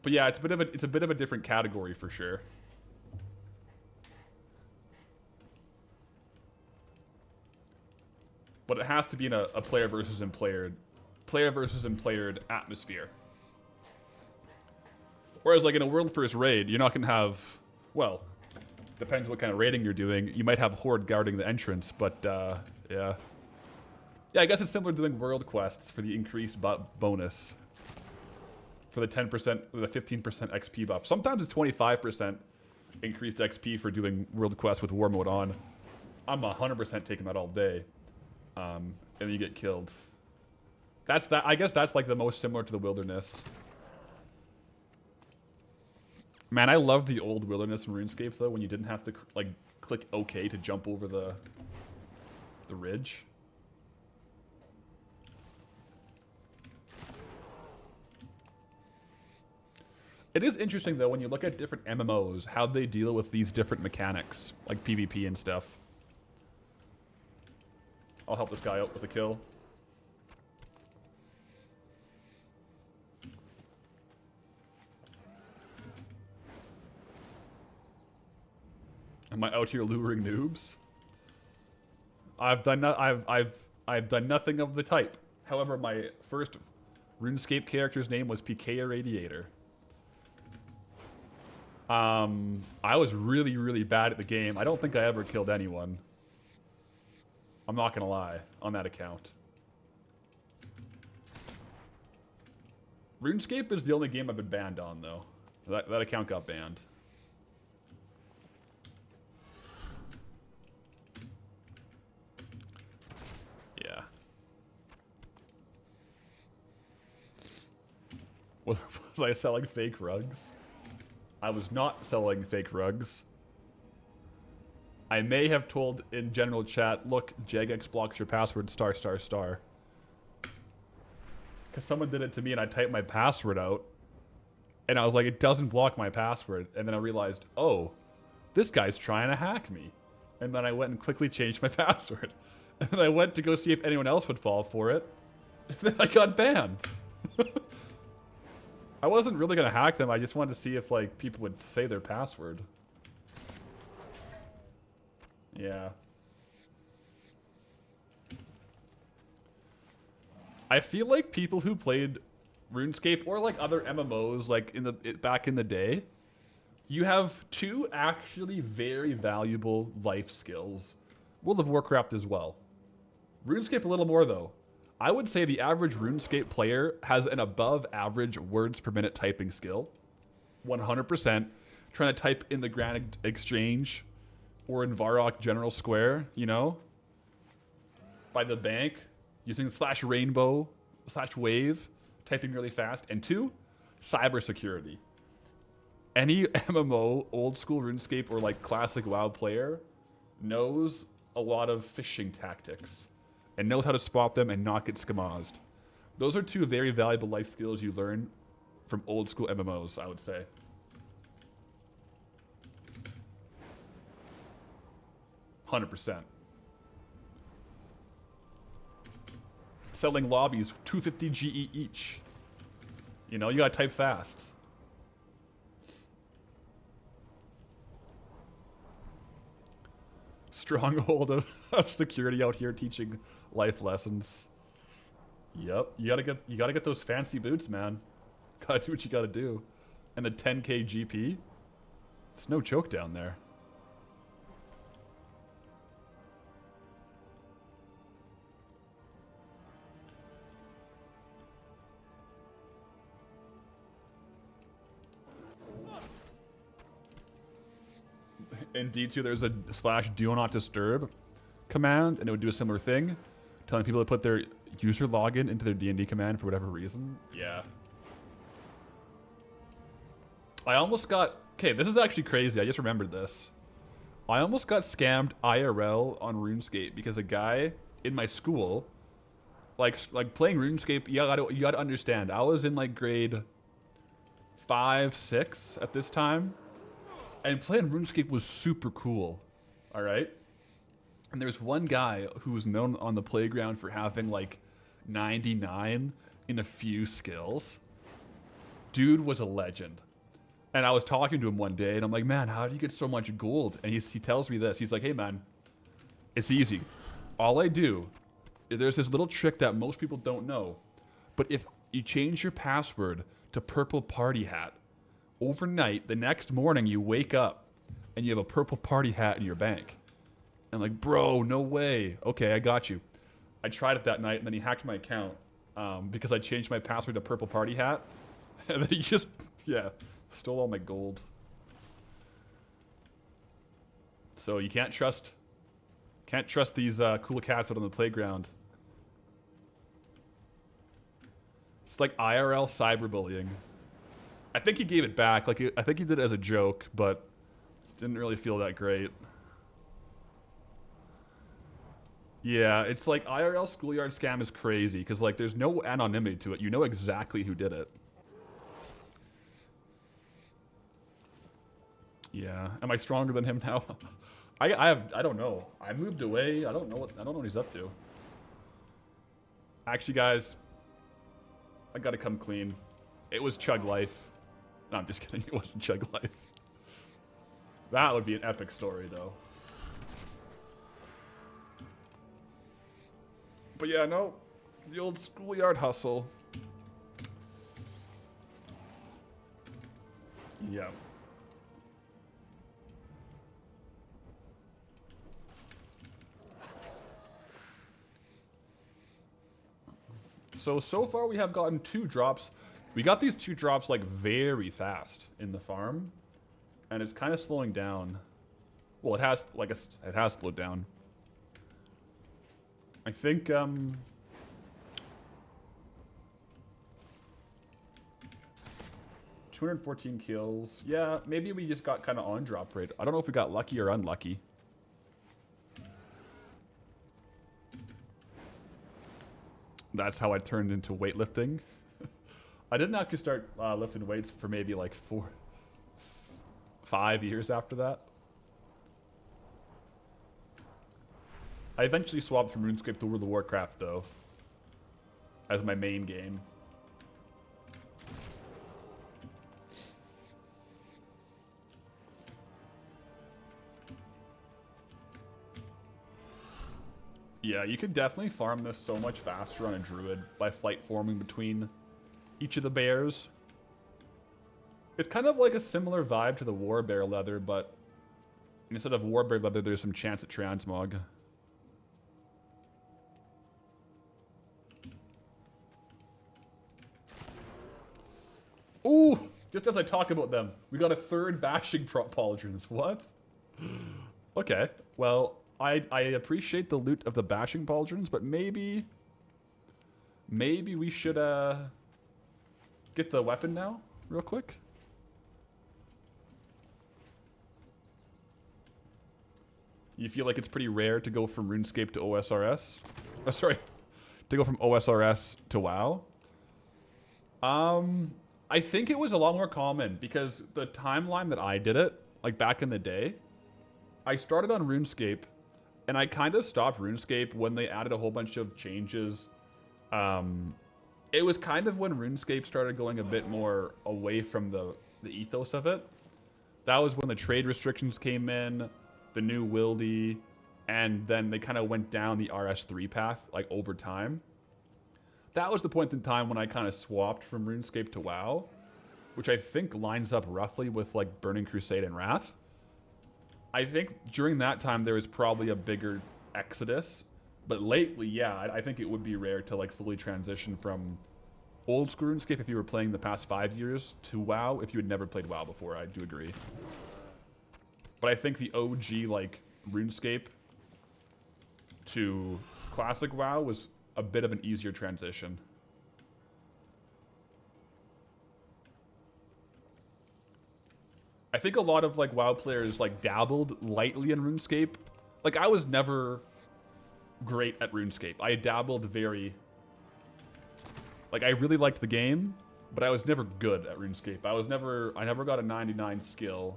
But yeah, it's a bit of a different category for sure. But it has to be in a player versus playered atmosphere. Whereas like in a world first raid, you're not gonna have, well, depends what kind of raiding you're doing. You might have Horde guarding the entrance, but yeah. Yeah, I guess it's similar to doing world quests for the increased bonus. For the 10%, the 15% XP buff. Sometimes it's 25% increased XP for doing world quests with war mode on. I'm 100% taking that all day. And then you get killed. That's that. I guess that's like the most similar to the wilderness. Man, I love the old wilderness in RuneScape though, when you didn't have to like click OK to jump over the ridge. It is interesting though when you look at different MMOs, how they deal with these different mechanics, like PvP and stuff. I'll help this guy out with a kill. Am I out here luring noobs? I've done nothing of the type. However, my first RuneScape character's name was PK Radiator. I was really, really bad at the game. I don't think I ever killed anyone. I'm not gonna lie on that account. RuneScape is the only game I've been banned on, though. That account got banned. Yeah. Was I selling fake rugs? I was not selling fake rugs. I may have told in general chat, look, Jagex blocks your password, ****. Because someone did it to me and I typed my password out. And I was like, it doesn't block my password. And then I realized, oh, this guy's trying to hack me. And then I went and quickly changed my password. And then I went to go see if anyone else would fall for it. And then I got banned. I wasn't really going to hack them. I just wanted to see if like people would say their password. Yeah. I feel like people who played RuneScape or like other MMOs like back in the day, you have two actually very valuable life skills. World of Warcraft as well. RuneScape a little more though. I would say the average RuneScape player has an above average words per minute typing skill. 100%. Trying to type in the Grand Exchange or in Varrock General Square, you know? By the bank, using /rainbow, /wave, typing really fast. And 2, cybersecurity. Any MMO, old school RuneScape, or like classic WoW player knows a lot of phishing tactics and knows how to spot them and not get skamazed. Those are 2 very valuable life skills you learn from old school MMOs, I would say. %. Selling lobbies, 250 GE each. You know, you gotta type fast. Stronghold of security out here teaching life lessons. Yep, you gotta get those fancy boots, man. Gotta do what you gotta do. And the 10k GP. It's no joke down there. In D2, there's a /do not disturb command, and it would do a similar thing, telling people to put their user login into their D&D command for whatever reason. Yeah. I almost got... Okay, this is actually crazy. I just remembered this. I almost got scammed IRL on RuneScape because a guy in my school, like playing RuneScape, you gotta understand, I was in like grade 5, 6 at this time. And playing RuneScape was super cool, all right? And there's one guy who was known on the playground for having like 99 in a few skills. Dude was a legend. And I was talking to him one day, and I'm like, man, how do you get so much gold? And he tells me this. He's like, hey, man, it's easy. All I do, there's this little trick that most people don't know. But if you change your password to purple party hat, overnight, the next morning, you wake up and you have a purple party hat in your bank. And I'm like, bro, no way. Okay, I got you. I tried it that night, and then he hacked my account because I changed my password to purple party hat. And then he just, yeah, stole all my gold. So you can't trust these cool cats out on the playground. It's like IRL cyberbullying. I think he gave it back. Like I think he did it as a joke, but didn't really feel that great. Yeah, it's like IRL schoolyard scam is crazy because like there's no anonymity to it. You know exactly who did it. Yeah, am I stronger than him now? I don't know. I moved away. I don't know what he's up to. Actually, guys, I gotta come clean. It was Chug Life. No, I'm just kidding. It wasn't Chug Life. That would be an epic story, though. But yeah, no, the old schoolyard hustle. Yeah. So far we have gotten 2 drops. We got these 2 drops like very fast in the farm, and it's kind of slowing down. Well, it has it has slowed down. I think 214 kills. Yeah, maybe we just got kind of on drop rate. I don't know if we got lucky or unlucky. That's how I turned into weightlifting. I didn't actually start lifting weights for maybe like 5 years after that. I eventually swapped from RuneScape to World of Warcraft though, as my main game. Yeah, you could definitely farm this so much faster on a druid by flight forming between each of the bears. It's kind of like a similar vibe to the Warbear leather, but instead of Warbear leather, there's some chance at Transmog. Ooh! Just as I talk about them, we got a 3rd bashing pauldrons. What? Okay, well, I appreciate the loot of the bashing pauldrons, but maybe we should get the weapon now, real quick. You feel like it's pretty rare to go from RuneScape to OSRS? Oh, sorry, to go from OSRS to WoW. I think it was a lot more common because the timeline that I did it, like back in the day, I started on RuneScape and I kind of stopped RuneScape when they added a whole bunch of changes. It was kind of when RuneScape started going a bit more away from the ethos of it. That was when the trade restrictions came in, the new wildy, and then they kind of went down the RS3 path, like over time. That was the point in time when I kind of swapped from RuneScape to WoW, which I think lines up roughly with like Burning Crusade and Wrath. I think during that time there was probably a bigger exodus, but lately, yeah, I think it would be rare to like fully transition from old school RuneScape if you were playing the past 5 years to WoW if you had never played WoW before. I do agree. But I think the OG like RuneScape to classic WoW was a bit of an easier transition. I think a lot of like WoW players like dabbled lightly in RuneScape. Like I was never great at RuneScape. I dabbled very, like I really liked the game, but I was never good at RuneScape. I never got a 99 skill.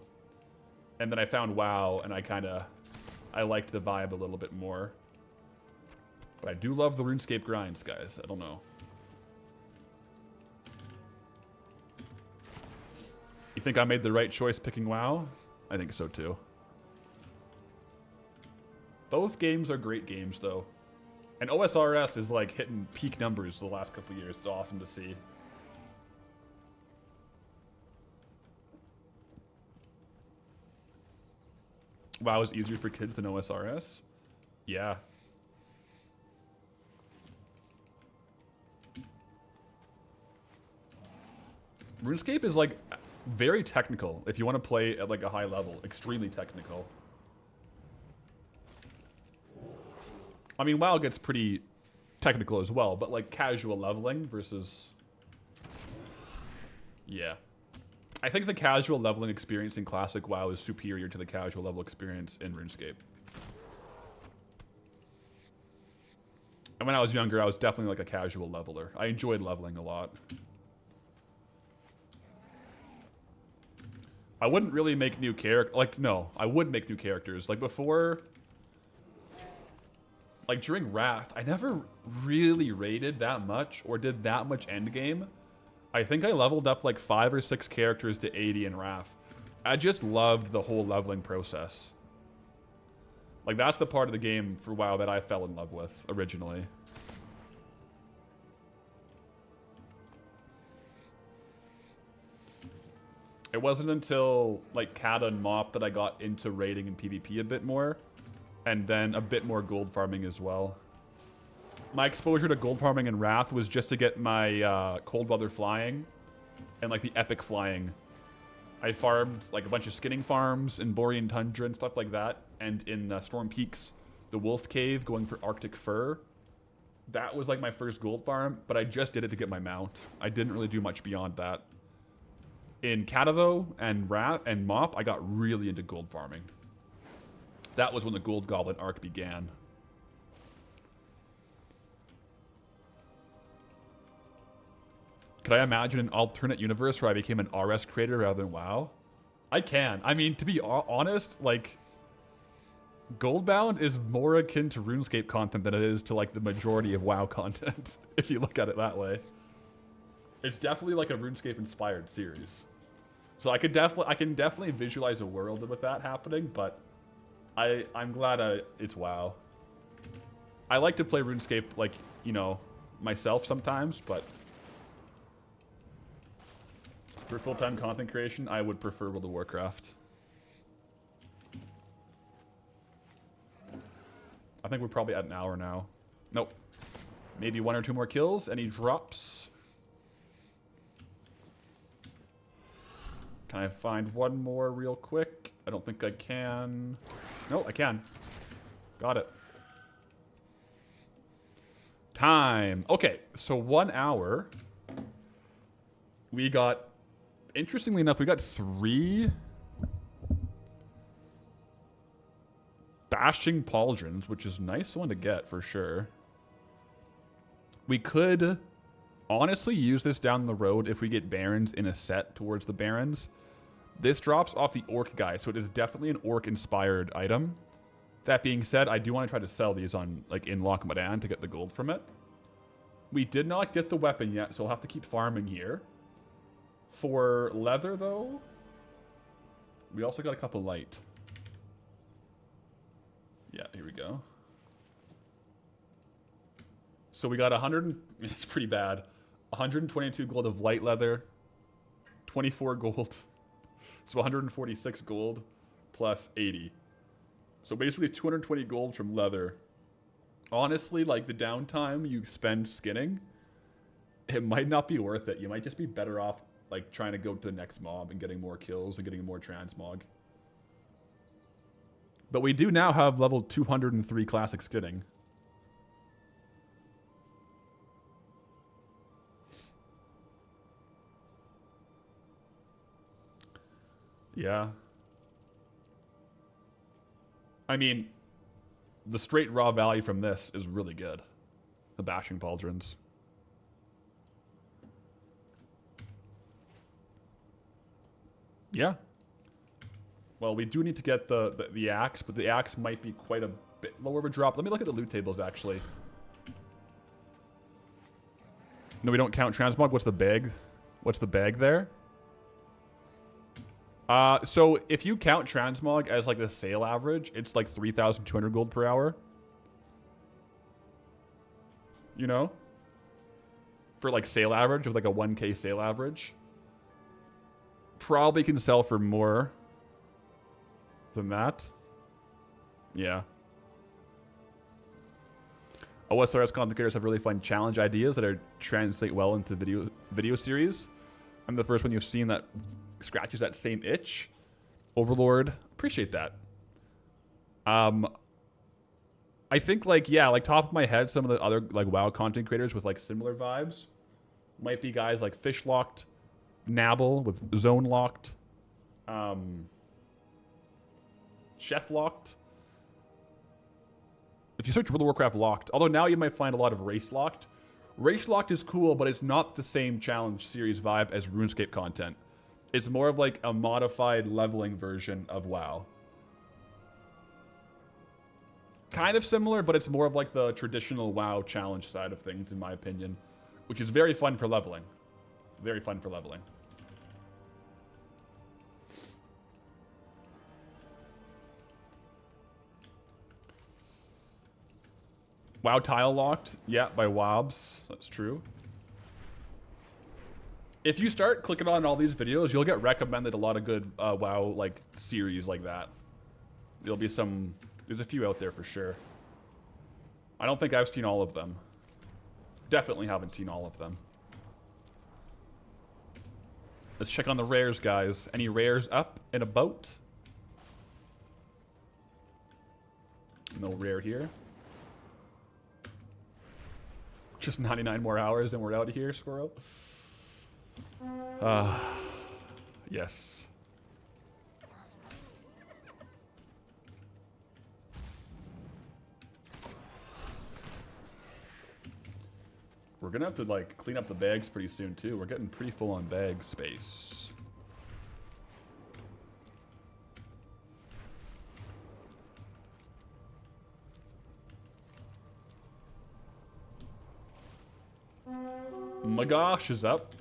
And then I found WoW and I liked the vibe a little bit more. But I do love the RuneScape grinds, guys. I don't know. You think I made the right choice picking WoW? I think so too. Both games are great games though. And OSRS is like hitting peak numbers the last couple of years. It's awesome to see. WoW is easier for kids than OSRS? Yeah. RuneScape is like very technical if you want to play at like a high level. Extremely technical. I mean, WoW gets pretty technical as well, but like casual leveling versus Yeah. I think the casual leveling experience in Classic WoW is superior to the casual level experience in RuneScape. And when I was younger, I was definitely like a casual leveler. I enjoyed leveling a lot. I wouldn't really make new characters. Like, no, I would make new characters. Like, before... Like, during Wrath, I never really raided that much or did that much endgame. I think I leveled up like 5 or 6 characters to 80 in Wrath. I just loved the whole leveling process. Like, that's the part of the game for WoW that I fell in love with originally. It wasn't until, like, Kata and Mop that I got into raiding and PvP a bit more. And then a bit more gold farming as well. My exposure to gold farming in Wrath was just to get my Cold Weather flying and, like, the epic flying. I farmed, like, a bunch of skinning farms in Borean Tundra and stuff like that. And in Storm Peaks, the Wolf Cave, going for Arctic Fur. That was, like, my first gold farm, but I just did it to get my mount. I didn't really do much beyond that. In Kata, though, and Wrath and Mop, I got really into gold farming. That was when the Gold Goblin arc began. Could I imagine an alternate universe where I became an RS creator rather than WoW? I can. I mean, to be honest, like, Goldbound is more akin to RuneScape content than it is to, like, the majority of WoW content, if you look at it that way. It's definitely like a RuneScape-inspired series. So I can definitely visualize a world with that happening, but I'm glad it's WoW. I like to play RuneScape, like, you know, myself sometimes, but for full-time content creation, I would prefer World of Warcraft. I think we're probably at an hour now. Nope. Maybe 1 or 2 more kills. Any drops? Can I find one more real quick? I don't think I can. No, I can. Got it. Time. Okay, so 1 hour. We got, interestingly enough, we got 3 bashing pauldrons, which is a nice one to get for sure. We could honestly use this down the road if we get barons in a set towards the barons. This drops off the orc guy, so it is definitely an orc inspired item. That being said, I do want to try to sell these on, like, in Loch Modan to get the gold from it. We did not get the weapon yet, so we'll have to keep farming here. For leather, though, we also got a couple light. Yeah, here we go. So we got 100, it's pretty bad. 122 gold of light leather, 24 gold. So 146 gold plus 80. So basically 220 gold from leather. Honestly, like, the downtime you spend skinning, it might not be worth it. You might just be better off, like, trying to go to the next mob and getting more kills and getting more transmog. But we do now have level 203 classic skinning. Yeah. I mean, the straight raw value from this is really good. The bashing pauldrons. Yeah. Well, we do need to get the axe, but the axe might be quite a bit lower of a drop. Let me look at the loot tables, actually. No, we don't count transmog. What's the bag? What's the bag there? So if you count transmog as, like, the sale average, it's like 3,200 gold per hour. You know? For, like, sale average, with, like, a 1k sale average. Probably can sell for more than that. Yeah. OSRS content creators have really fun challenge ideas that are translate well into video series. I'm the first one you've seen that scratches that same itch. Overlord, appreciate that. I think, like, yeah, like, top of my head, some of the other, like, WoW content creators with, like, similar vibes might be guys like Fishlocked, Nabble with Zone Locked. Chef Locked. If you search World of Warcraft Locked, although now you might find a lot of Race Locked. Race Locked is cool, but it's not the same challenge series vibe as RuneScape content. It's more of like a modified leveling version of WoW. Kind of similar, but it's more of like the traditional WoW challenge side of things, in my opinion. Which is very fun for leveling. Very fun for leveling. WoW Tile Locked. Yeah, by Wobs. That's true. If you start clicking on all these videos, you'll get recommended a lot of good WoW like series like that. There'll be some... There's a few out there for sure. I don't think I've seen all of them. Definitely haven't seen all of them. Let's check on the rares, guys. Any rares up and about? No rare here. Just 99 more hours and we're out of here, Squirrel. Yes. We're gonna have to like clean up the bags pretty soon too. We're getting pretty full on bag space. My gosh is up.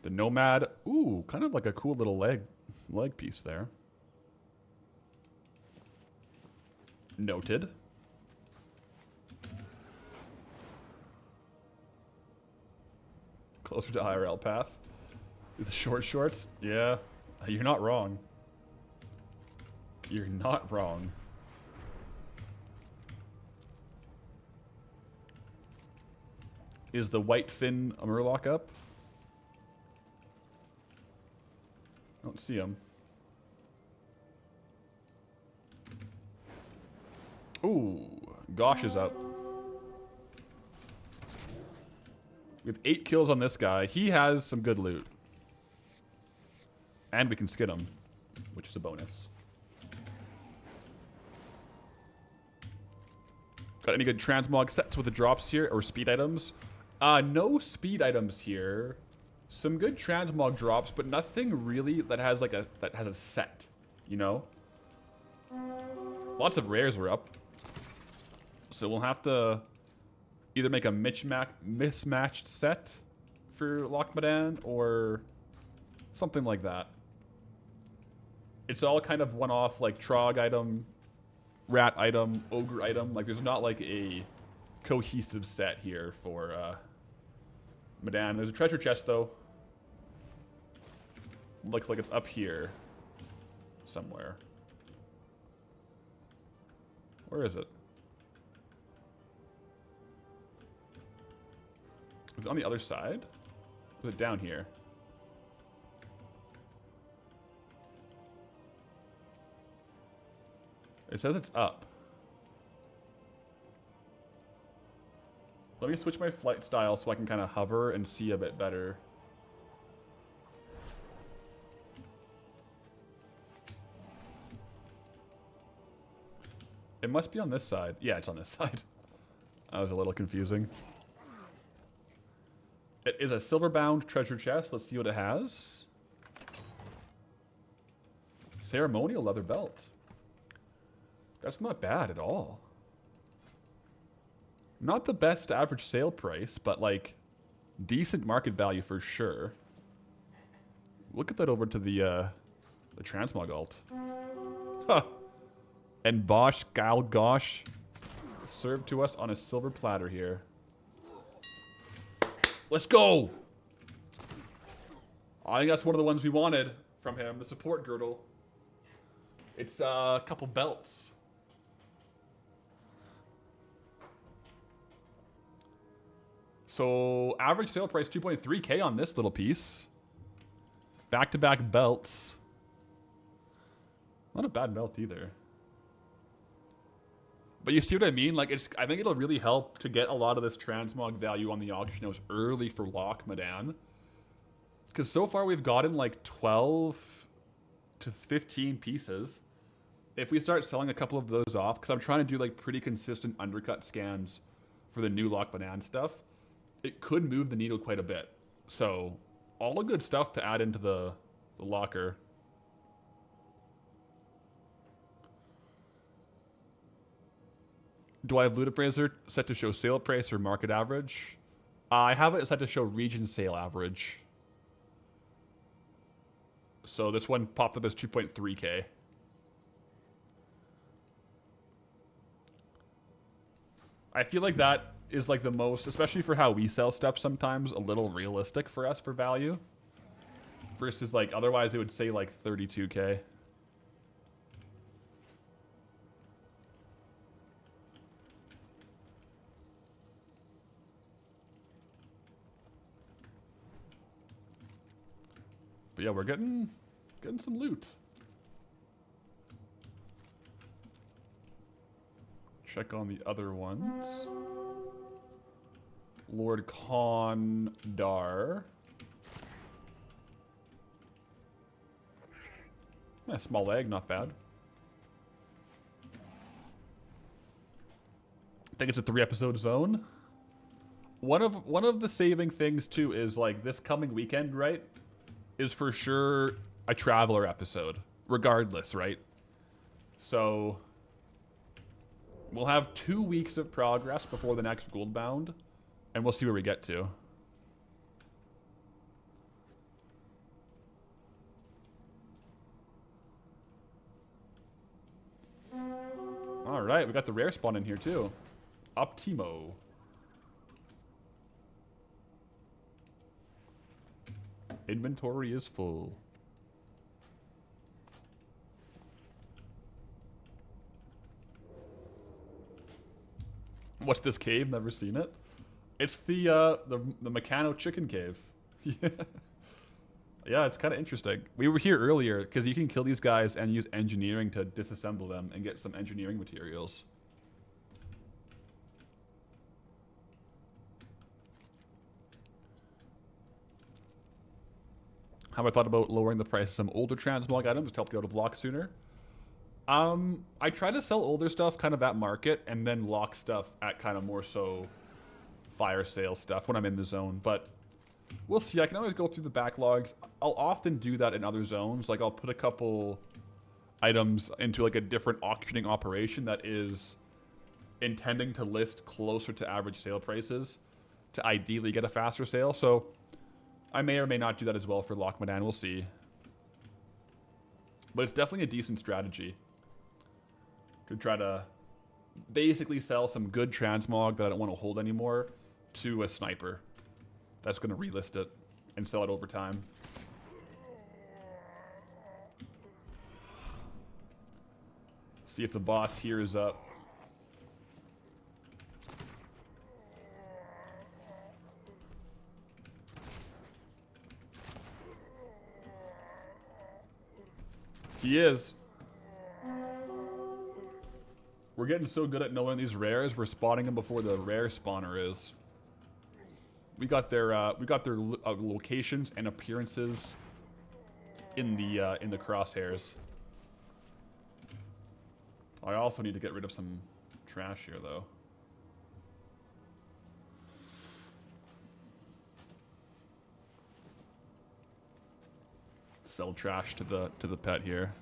The Nomad. Ooh, kind of like a cool little leg piece there. Noted. Closer to IRL path. The short shorts? Yeah. You're not wrong. You're not wrong. Is the white fin a Murloc up? I don't see him. Ooh, Gosh is up. We have 8 kills on this guy. He has some good loot. And we can skid him, which is a bonus. Got any good transmog sets with the drops here or speed items? No speed items here. Some good transmog drops, but nothing really that has like a set, you know? Lots of rares were up. So we'll have to either make a mismatched set for Loch Modan or something like that. It's all kind of one-off, like Trog item, Rat item, Ogre item. Like there's not like a cohesive set here for Modan. There's a treasure chest though. Looks like it's up here somewhere. Where is it? Is it on the other side? Or is it down here? It says it's up. Let me switch my flight style so I can kind of hover and see a bit better. It must be on this side. Yeah, it's on this side. That was a little confusing. It is a silver-bound treasure chest. Let's see what it has. Ceremonial leather belt. That's not bad at all. Not the best average sale price, but like decent market value for sure. We'll get that over to the Transmog alt. Huh. And Bosch Gal Gosh served to us on a silver platter here. Let's go! I think that's one of the ones we wanted from him, the support girdle. It's a couple belts. So, average sale price 2.3K on this little piece. Back-to-back belts. Not a bad belt either. But you see what I mean? Like, I think it'll really help to get a lot of this transmog value on the auction house early for Loch Modan. Because so far we've gotten like 12 to 15 pieces. If we start selling a couple of those off, because I'm trying to do like pretty consistent undercut scans for the new Loch Modan stuff, it could move the needle quite a bit. So, all the good stuff to add into the locker. Do I have Loot Appraiser set to show sale price or market average? I have it set to show region sale average. So this one popped up as 2.3K. I feel like that is like the most, especially for how we sell stuff sometimes, a little realistic for us for value. Versus like, otherwise it would say like 32K. But yeah, we're getting some loot. Check on the other ones. Lord Condar. Yeah, small egg, not bad. I think it's a 3-episode zone. One of the saving things too is like this coming weekend, right? Is for sure a Traveler episode, regardless, right? So we'll have 2 weeks of progress before the next Goldbound, and we'll see where we get to. All right, we got the rare spawn in here too. Optimo. Inventory is full. What's this cave? Never seen it. It's the Meccano chicken cave. Yeah, it's kind of interesting. We were here earlier because you can kill these guys and use engineering to disassemble them and get some engineering materials. Have I thought about lowering the price of some older transmog items to help you out of lock sooner? I try to sell older stuff kind of at market and then lock stuff at kind of more so fire sale stuff when I'm in the zone. But we'll see. I can always go through the backlogs. I'll often do that in other zones. Like I'll put a couple items into like a different auctioning operation that is intending to list closer to average sale prices to ideally get a faster sale. So I may or may not do that as well for Loch Modan. We'll see. But it's definitely a decent strategy to try to basically sell some good transmog that I don't want to hold anymore to a sniper that's going to relist it and sell it over time. See if the boss here is up. He is. We're getting so good at knowing these rares. We're spotting them before the rare spawner is. We got their locations and appearances in the crosshairs. I also need to get rid of some trash here, though. Sell trash to the pet here.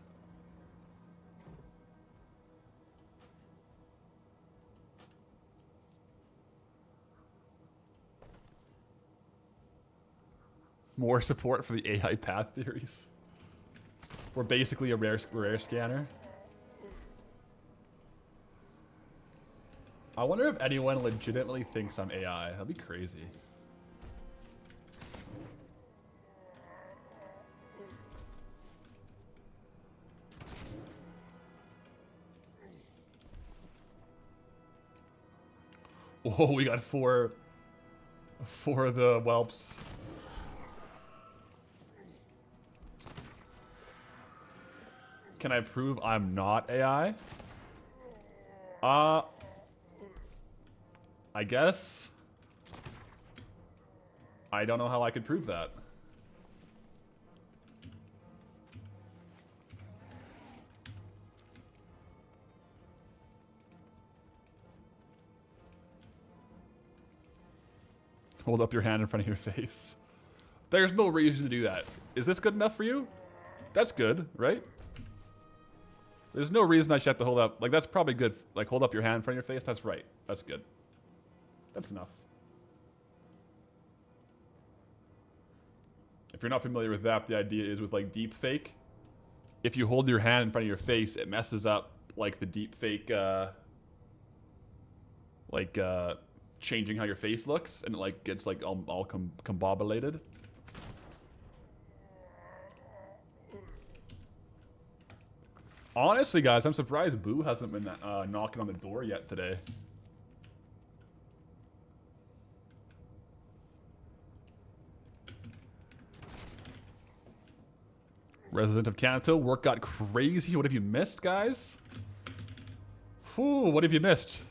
More support for the AI path theories. We're basically a rare scanner. I wonder if anyone legitimately thinks I'm AI. That'd be crazy. Oh, we got four of the whelps. Can I prove I'm not AI? I guess. I don't know how I could prove that. Hold up your hand in front of your face. There's no reason to do that. Is this good enough for you? That's good, right? There's no reason I should have to hold up. Like, that's probably good. Like, hold up your hand in front of your face. That's right. That's good. That's enough. If you're not familiar with that, the idea is with, like, deep fake. If you hold your hand in front of your face, it messes up, like, the deep fake, changing how your face looks. And it, like, gets, like, all combobulated. Honestly, guys, I'm surprised Boo hasn't been knocking on the door yet today. Resident of Canto, work got crazy. What have you missed, guys? Whew, what have you missed?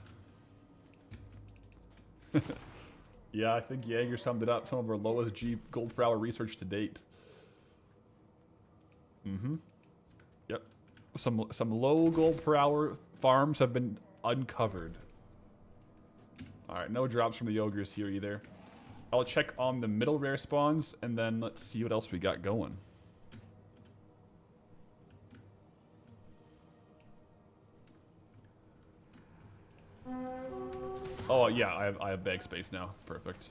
Yeah, I think Jaeger summed it up. Some of our lowest G gold per hour research to date. Mm-hmm. Yep. Some low gold per hour farms have been uncovered. Alright, no drops from the ogres here either. I'll check on the middle rare spawns, and then let's see what else we got going. Oh, yeah, I have bag space now. Perfect.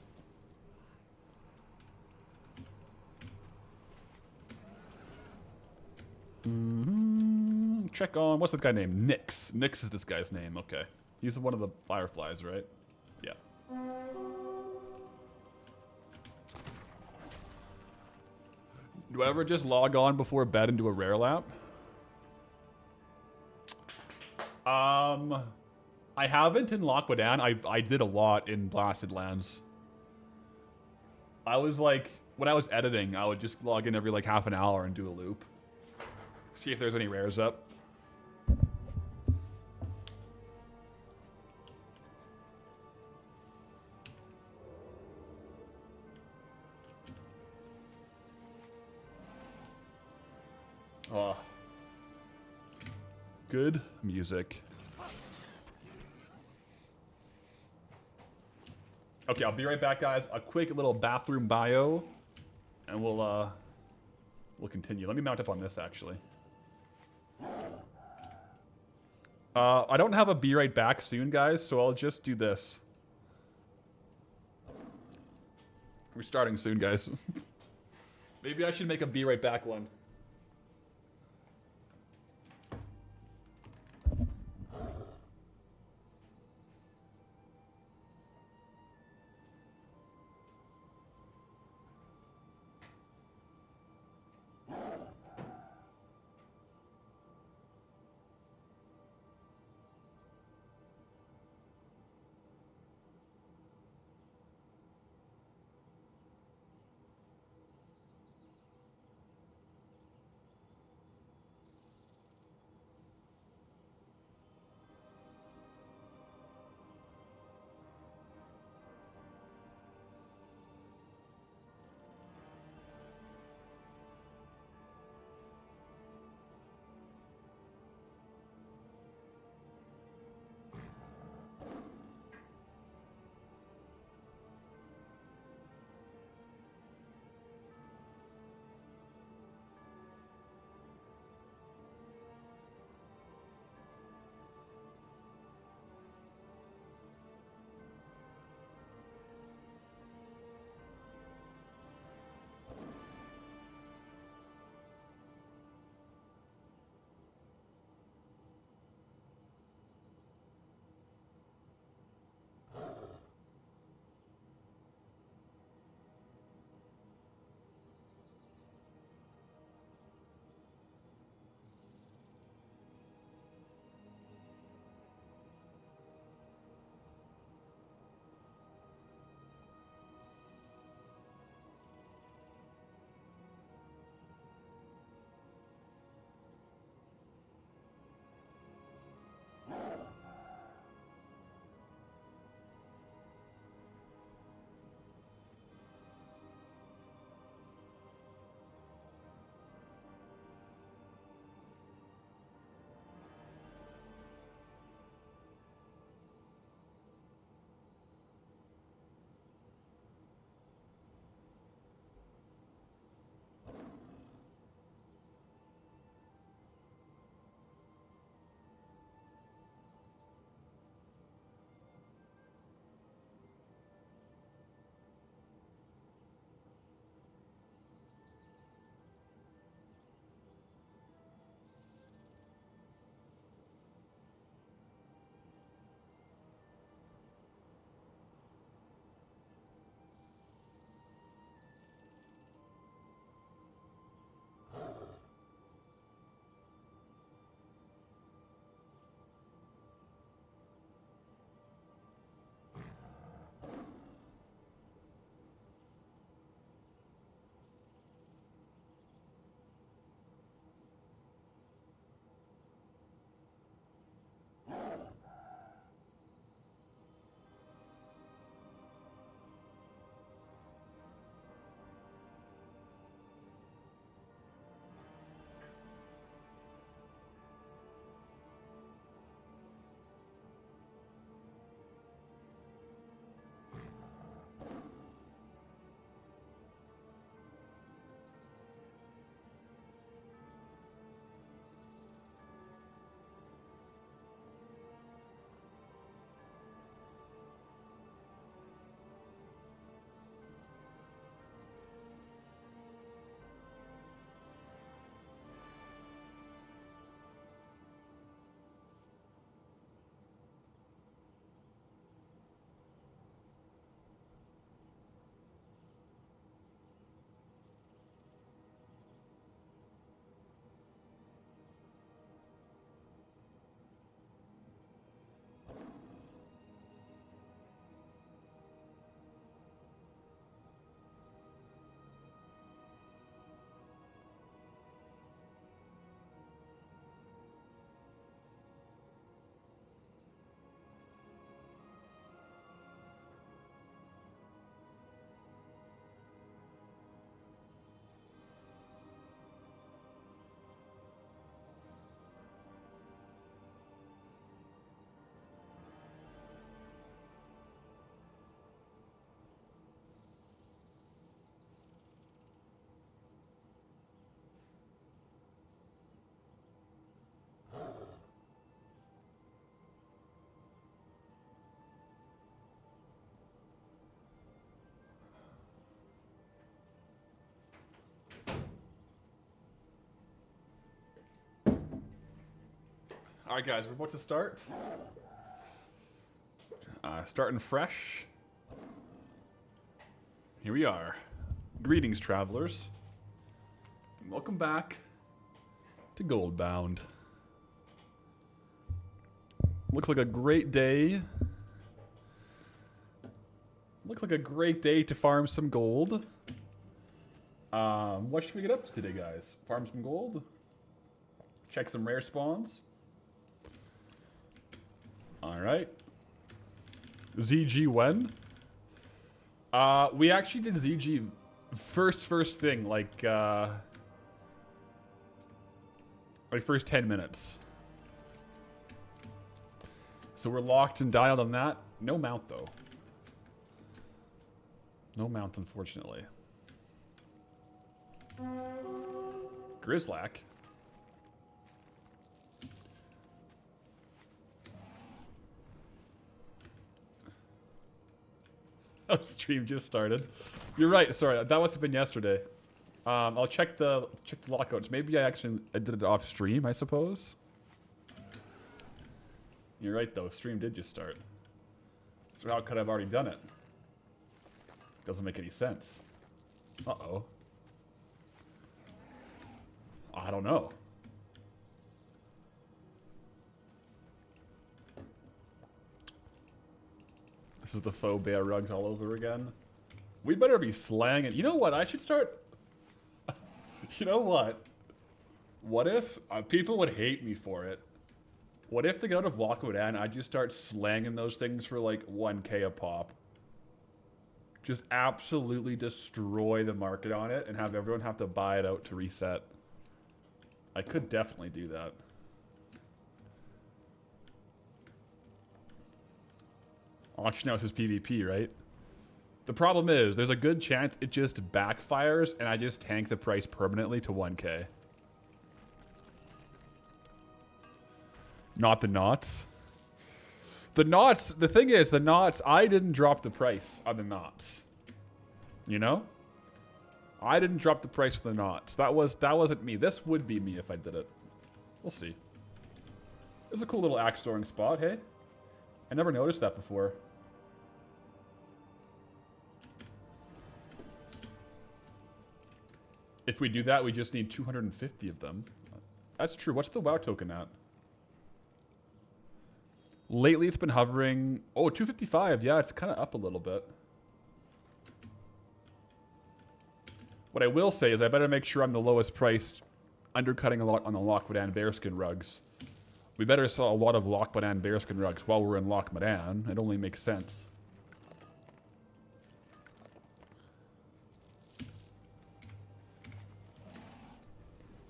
Check on, what's that guy named? Nyx. Nyx is this guy's name, okay. He's one of the fireflies, right? Yeah. Do I ever just log on before bed and do a rare lap? I haven't in Loch Modan. I did a lot in Blasted Lands. I was like, when I was editing, I would just log in every like half an hour and do a loop. See if there's any rares up. Oh. Good music. Okay, I'll be right back, guys. A quick little bathroom bio, and we'll continue. Let me mount up on this, actually. I don't have a be right back soon, guys, so I'll just do this. We're starting soon, guys. Maybe I should make a be right back one. Alright guys, we're about to start. Starting fresh. Here we are. Greetings, travelers. Welcome back to Goldbound. Looks like a great day. Looks like a great day to farm some gold. What should we get up to today, guys? Farm some gold? Check some rare spawns? Alright. ZG when? We actually did ZG first thing, like first 10 minutes. So we're locked and dialed on that. No mount, though. No mount, unfortunately. Grizzlack. Oh, stream just started. You're right. Sorry, that must have been yesterday. I'll check the lockouts. Maybe I did it off stream, I suppose. You're right though. Stream did just start. So how could I have already done it? Doesn't make any sense. Uh-oh. I don't know. This is the faux bear rugs all over again. We better be slanging. You know what? I should start. You know what? What if people would hate me for it? What if to get out of Loch Modan, I just start slanging those things for like 1K a pop? Just absolutely destroy the market on it and have everyone have to buy it out to reset. I could definitely do that. Auction house is PvP, right? The problem is, there's a good chance it just backfires and I just tank the price permanently to 1K. Not the knots. The knots, the thing is, the knots, I didn't drop the price on the knots. You know? I didn't drop the price for the knots. That wasn't me. This would be me if I did it. We'll see. This is a cool little axe throwing spot, hey? I never noticed that before. If we do that, we just need 250 of them. That's true. What's the WoW token at? Lately, it's been hovering... Oh, 255. Yeah, it's kind of up a little bit. What I will say is I better make sure I'm the lowest priced, undercutting a lot on the Loch Modan bearskin rugs. We better sell a lot of Loch Modan bearskin rugs while we're in Loch Modan. It only makes sense.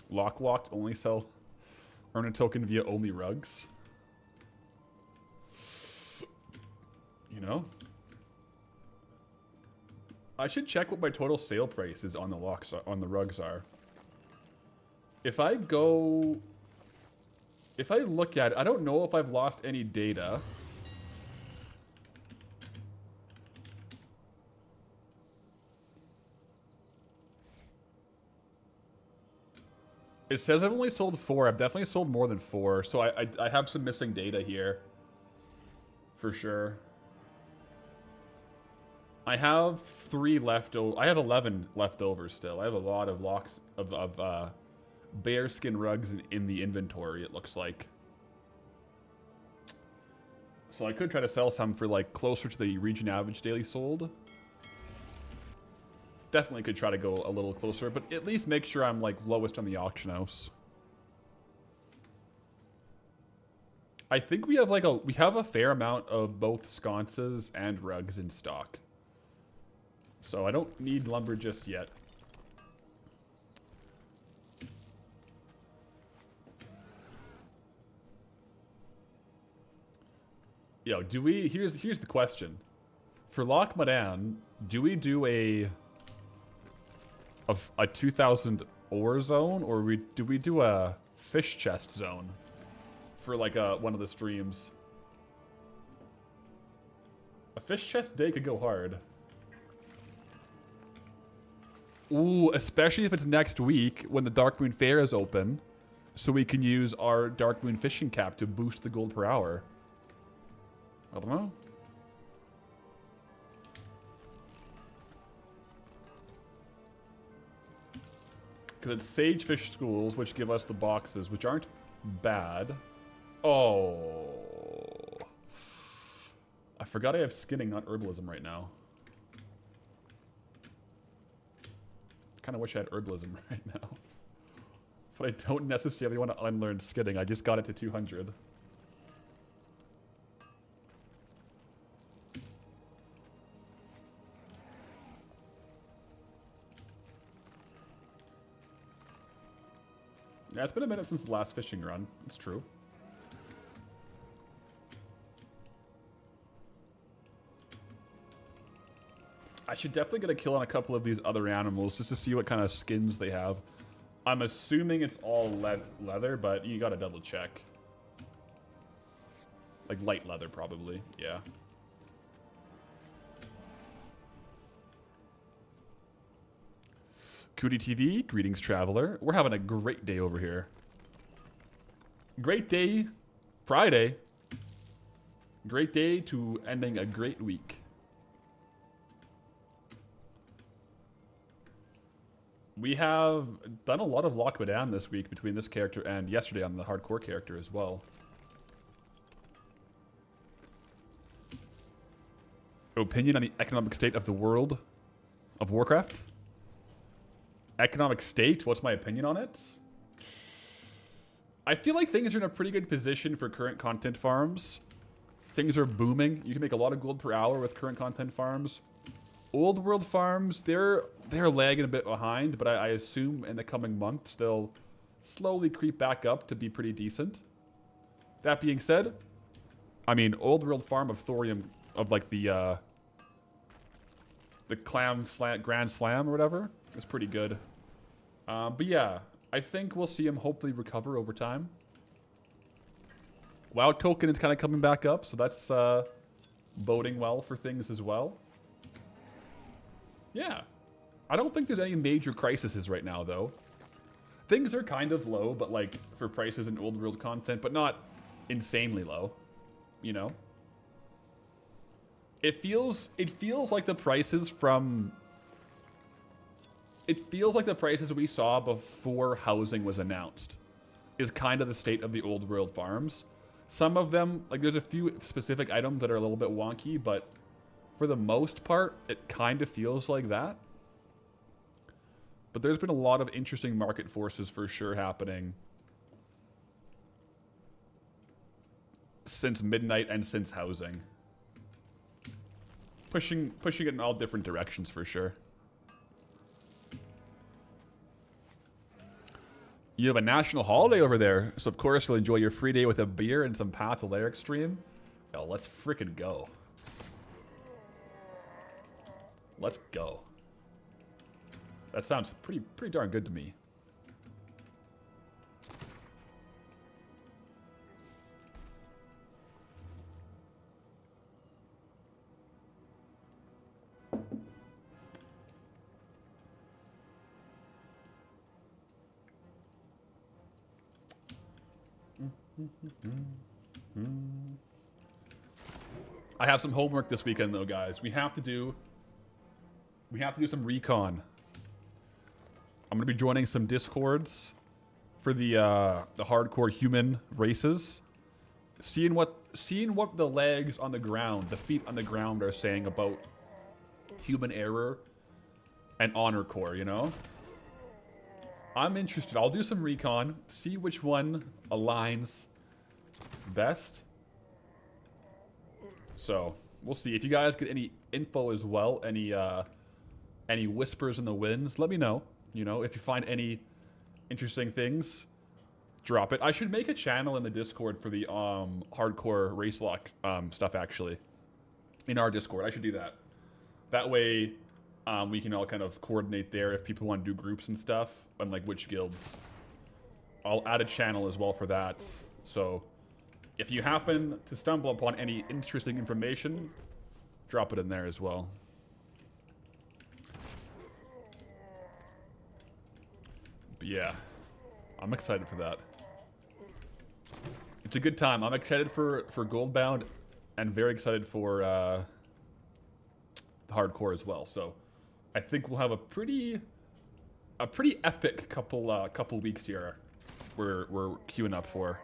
Locked only sell earn a token via only rugs. You know? I should check what my total sale price is on the rugs are. If I look at it, I don't know if I've lost any data. It says I've only sold 4. I've definitely sold more than 4. So I have some missing data here. For sure. I have 3 left over. I have 11 left over still. I have a lot of locks of bearskin rugs in the inventory, it looks like. So I could try to sell some for like closer to the region average daily sold. Definitely could try to go a little closer, but at least make sure I'm like lowest on the auction house. I think we have like a fair amount of both sconces and rugs in stock. So I don't need lumber just yet. Yo, here's the question. For Loch Modan, do we do a 2000 ore zone, or do we do a fish chest zone for like one of the streams? A fish chest day could go hard. Ooh, especially if it's next week when the Dark Moon Fair is open. so we can use our Dark Moon fishing cap to boost the gold per hour. I don't know. Because it's Sagefish schools, which give us the boxes, which aren't bad. Oh. I forgot I have skinning, not herbalism right now. Kind of wish I had herbalism right now. But I don't necessarily want to unlearn skinning. I just got it to 200. Yeah, it's been a minute since the last fishing run. It's true. I should definitely get a kill on a couple of these other animals just to see what kind of skins they have. I'm assuming it's all leather, but you gotta double check. Like light leather, probably. Yeah. Cootie TV, greetings, traveler. We're having a great day over here. Great day, Friday. Great day to ending a great week. We have done a lot of Loch Modan this week between this character and yesterday on the hardcore character as well. Opinion on the economic state of the world of Warcraft? Economic state? What's my opinion on it? I feel like things are in a pretty good position for current content farms. Things are booming. You can make a lot of gold per hour with current content farms. Old world farms, they're lagging a bit behind, but I assume in the coming months they'll slowly creep back up to be pretty decent. That being said, I mean, old world farm of thorium, of like the Grand Slam or whatever, is pretty good. But yeah, I think we'll see him hopefully recover over time. WoW token is kind of coming back up, so that's boding well for things as well. Yeah. I don't think there's any major crises right now, though. Things are kind of low, but like for prices in old world content, but not insanely low, you know? It feels like the prices from... It feels like the prices we saw before housing was announced is kind of the state of the old world farms. Some of them, like there's a few specific items that are a little bit wonky, but for the most part, it kind of feels like that. But there's been a lot of interesting market forces for sure happening since midnight and since housing. Pushing it in all different directions for sure. You have a national holiday over there, so of course you'll enjoy your free day with a beer and some Path of Lyric stream. Yo, let's frickin' go. Let's go. That sounds pretty darn good to me. I have some homework this weekend though, guys. We have to do some recon. I'm gonna be joining some discords for the hardcore human races, seeing what the legs on the ground, the feet on the ground are saying about human error and honor core, you know? I'm interested. I'll do some recon, see which one aligns best. So we'll see. If you guys get any info as well, any whispers in the winds, let me know. You know, if you find any interesting things, drop it. I should make a channel in the Discord for the hardcore race lock stuff actually. In our Discord, I should do that. That way, we can all kind of coordinate there if people want to do groups and stuff, and like which guilds. I'll add a channel as well for that. So if you happen to stumble upon any interesting information, drop it in there as well. But yeah, I'm excited for that. It's a good time. I'm excited for Goldbound and very excited for the hardcore as well. So I think we'll have a pretty epic couple weeks here. We're queuing up for.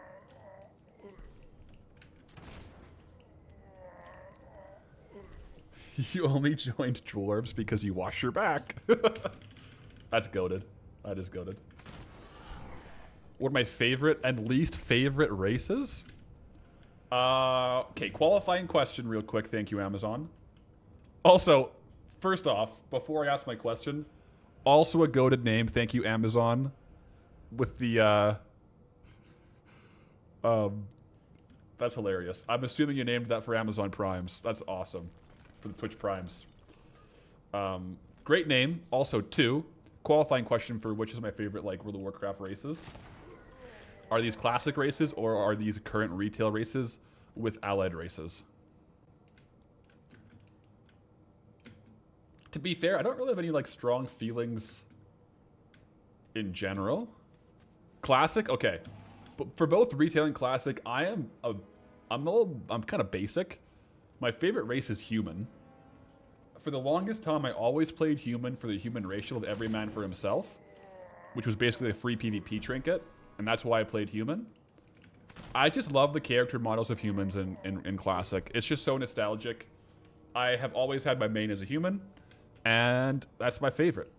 You only joined dwarves because you wash your back. That's goated. That is goated. What are my favorite and least favorite races? Okay, qualifying question real quick. Thank you, Amazon. Also, first off, before I ask my question, also a goated name. Thank you, Amazon. With the, that's hilarious. I'm assuming you named that for Amazon Primes. That's awesome. For the Twitch Primes. Great name. Also, two, qualifying question for which is my favorite, like, World of Warcraft races. Are these classic races or are these current retail races with allied races? To be fair, I don't really have any, like, strong feelings in general. Classic? Okay. But for both retail and classic, I'm kind of basic. My favorite race is human. For the longest time, I always played human for the human ratio of every man for himself, which was basically a free PvP trinket, and that's why I played human. I just love the character models of humans in Classic. It's just so nostalgic. I have always had my main as a human, and that's my favorite.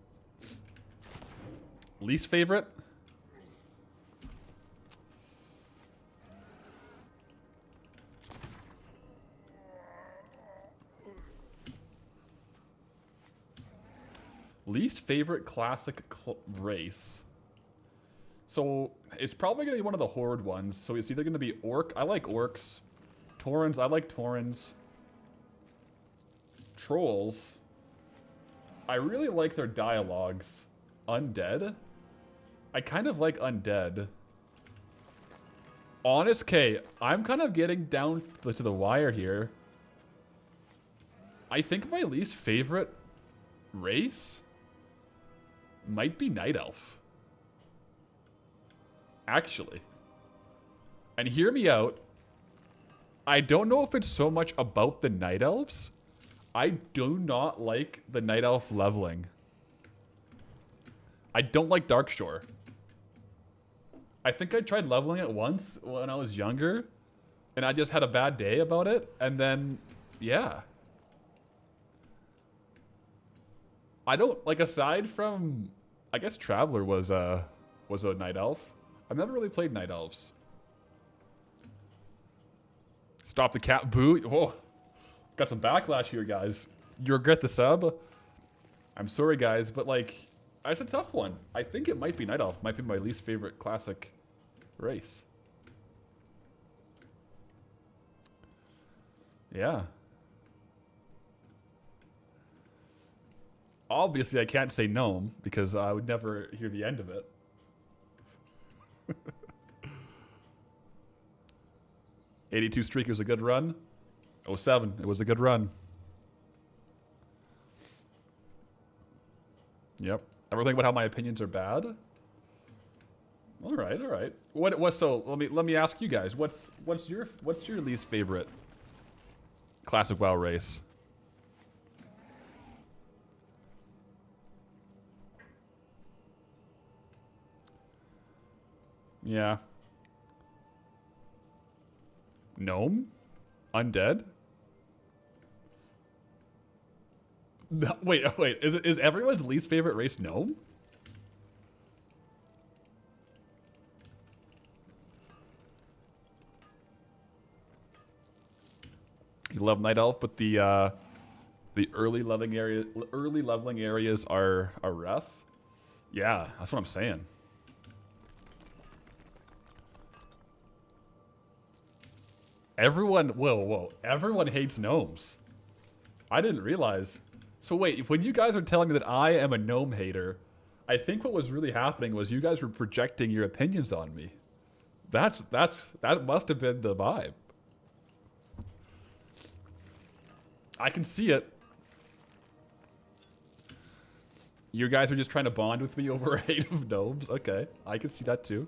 Least favorite? Least favorite classic race. So it's probably going to be one of the horde ones. So it's either going to be orc. I like orcs. Taurens. I like Taurens. Trolls. I really like their dialogues. Undead. I kind of like undead. Honest K. I'm kind of getting down to the wire here. I think my least favorite race might be Night Elf. Actually. And hear me out. I don't know if it's so much about the Night Elves. I do not like the Night Elf leveling. I don't like Darkshore. I think I tried leveling it once when I was younger, and I just had a bad day about it, and then, yeah. I don't, like, aside from, I guess Traveler was a Night Elf. I've never really played Night Elves. Stop the cat. Boo. Whoa. Got some backlash here, guys. You regret the sub? I'm sorry, guys, but, like, it's a tough one. I think it might be Night Elf. Might be my least favorite classic race. Yeah. Obviously, I can't say gnome because I would never hear the end of it. 82 streak was a good run. 07, it was a good run. Yep. Ever think about how my opinions are bad? All right, all right. So let me ask you guys. What's your least favorite classic WoW race? Yeah. Gnome? Undead? No, wait. Is everyone's least favorite race Gnome? You love Night Elf, but the early leveling areas are rough. Yeah, that's what I'm saying. Everyone, whoa. Everyone hates gnomes. I didn't realize. So wait, when you guys are telling me that I am a gnome hater, I think what was really happening was you guys were projecting your opinions on me. That must have been the vibe. I can see it. You guys are just trying to bond with me over a hate of gnomes. Okay, I can see that too.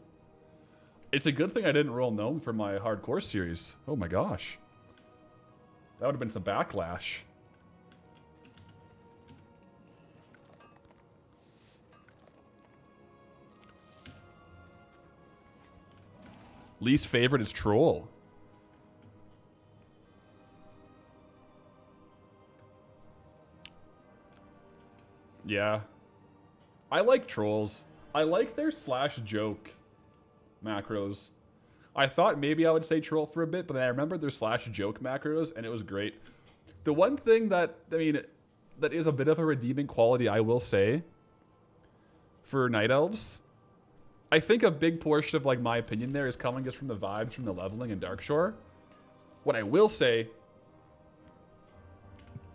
It's a good thing I didn't roll gnome for my hardcore series. Oh my gosh. That would have been some backlash. Least favorite is troll. Yeah. I like trolls. I like their slash joke macros. I thought maybe I would say troll for a bit, but then I remembered their slash joke macros, and it was great. The one thing that, I mean, that is a bit of a redeeming quality, I will say, for Night Elves, I think a big portion of, like, my opinion there is coming just from the vibes from the leveling in Darkshore. What I will say,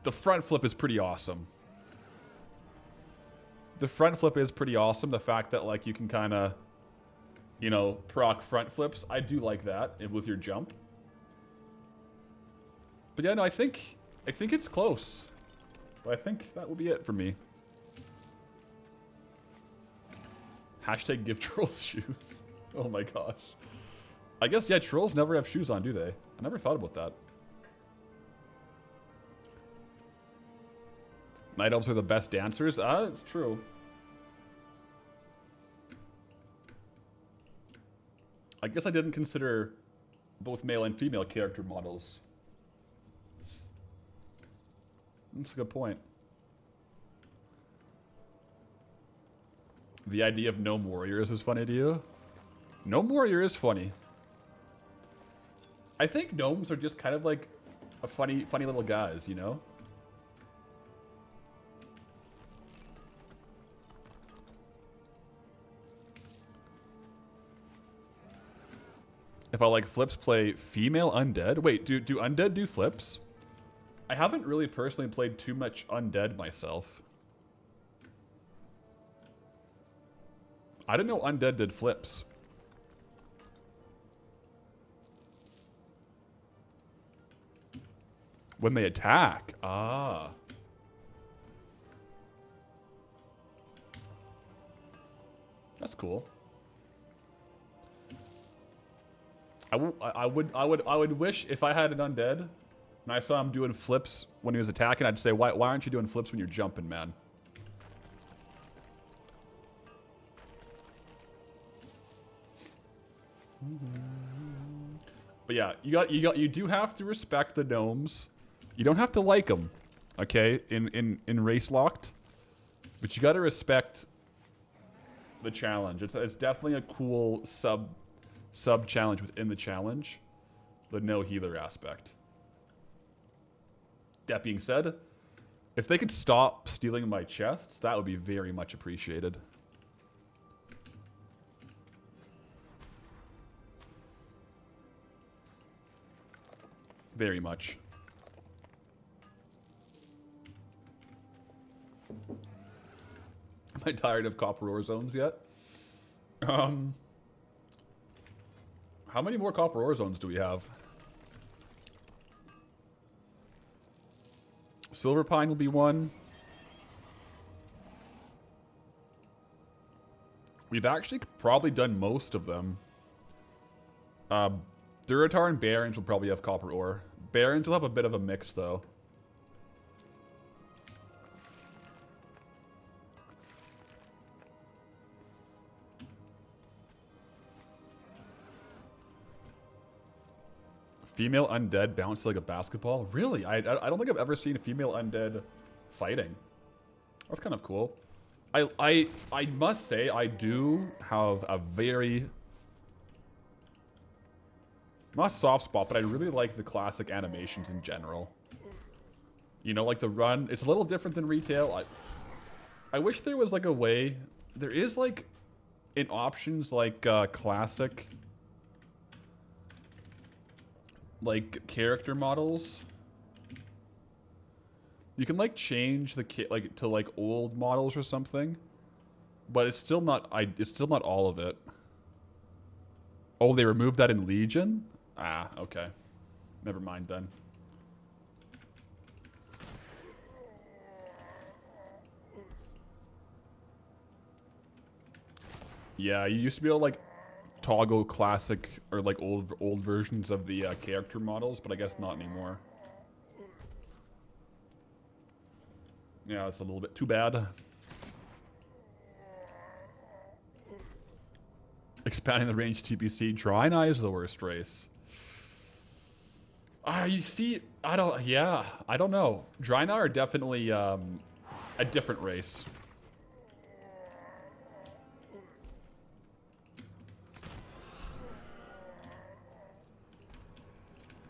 the front flip is pretty awesome. The front flip is pretty awesome. The fact that, like, you can kind of, you know, proc front flips. I do like that with your jump. But yeah, no, I think it's close. But I think that will be it for me. Hashtag give trolls shoes. Oh my gosh. I guess, yeah, trolls never have shoes on, do they? I never thought about that. Night elves are the best dancers. It's true. I guess I didn't consider both male and female character models. That's a good point. The idea of gnome warriors is funny to you? Gnome warrior is funny. I think gnomes are just kind of like a funny little guys, you know? If I like flips, play female undead. Wait, do undead do flips? I haven't really personally played too much undead myself. I didn't know undead did flips. When they attack. Ah. That's cool. I would wish if I had an undead and I saw him doing flips when he was attacking, I'd say, why aren't you doing flips when you're jumping, man? But yeah, you do have to respect the gnomes. You don't have to like them, okay? In race locked, but you got to respect the challenge. It's definitely a cool sub challenge within the challenge, the no healer aspect. That being said, if they could stop stealing my chests, that would be very much appreciated. Very much. Am I tired of copper ore zones yet? How many more copper ore zones do we have? Silver Pine will be one. We've actually probably done most of them. Duratar and Barrens will probably have copper ore. Barrens will have a bit of a mix, though. Female undead bounce like a basketball? Really? I don't think I've ever seen a female undead fighting. That's kind of cool. I must say I do have a very, not soft spot, but I really like the classic animations in general. You know, like the run. It's a little different than retail. I wish there was like a way. There is like in options like classic, like character models. You can like change the like to like old models or something, but it's still not. It's still not all of it. Oh, they removed that in Legion? Ah, okay. Never mind then. Yeah, you used to be able to like toggle classic or like old versions of the character models, but I guess not anymore. Yeah, it's a little bit too bad. Expanding the range TPC. Draenei is the worst race. You see, I don't know. Draenei are definitely a different race.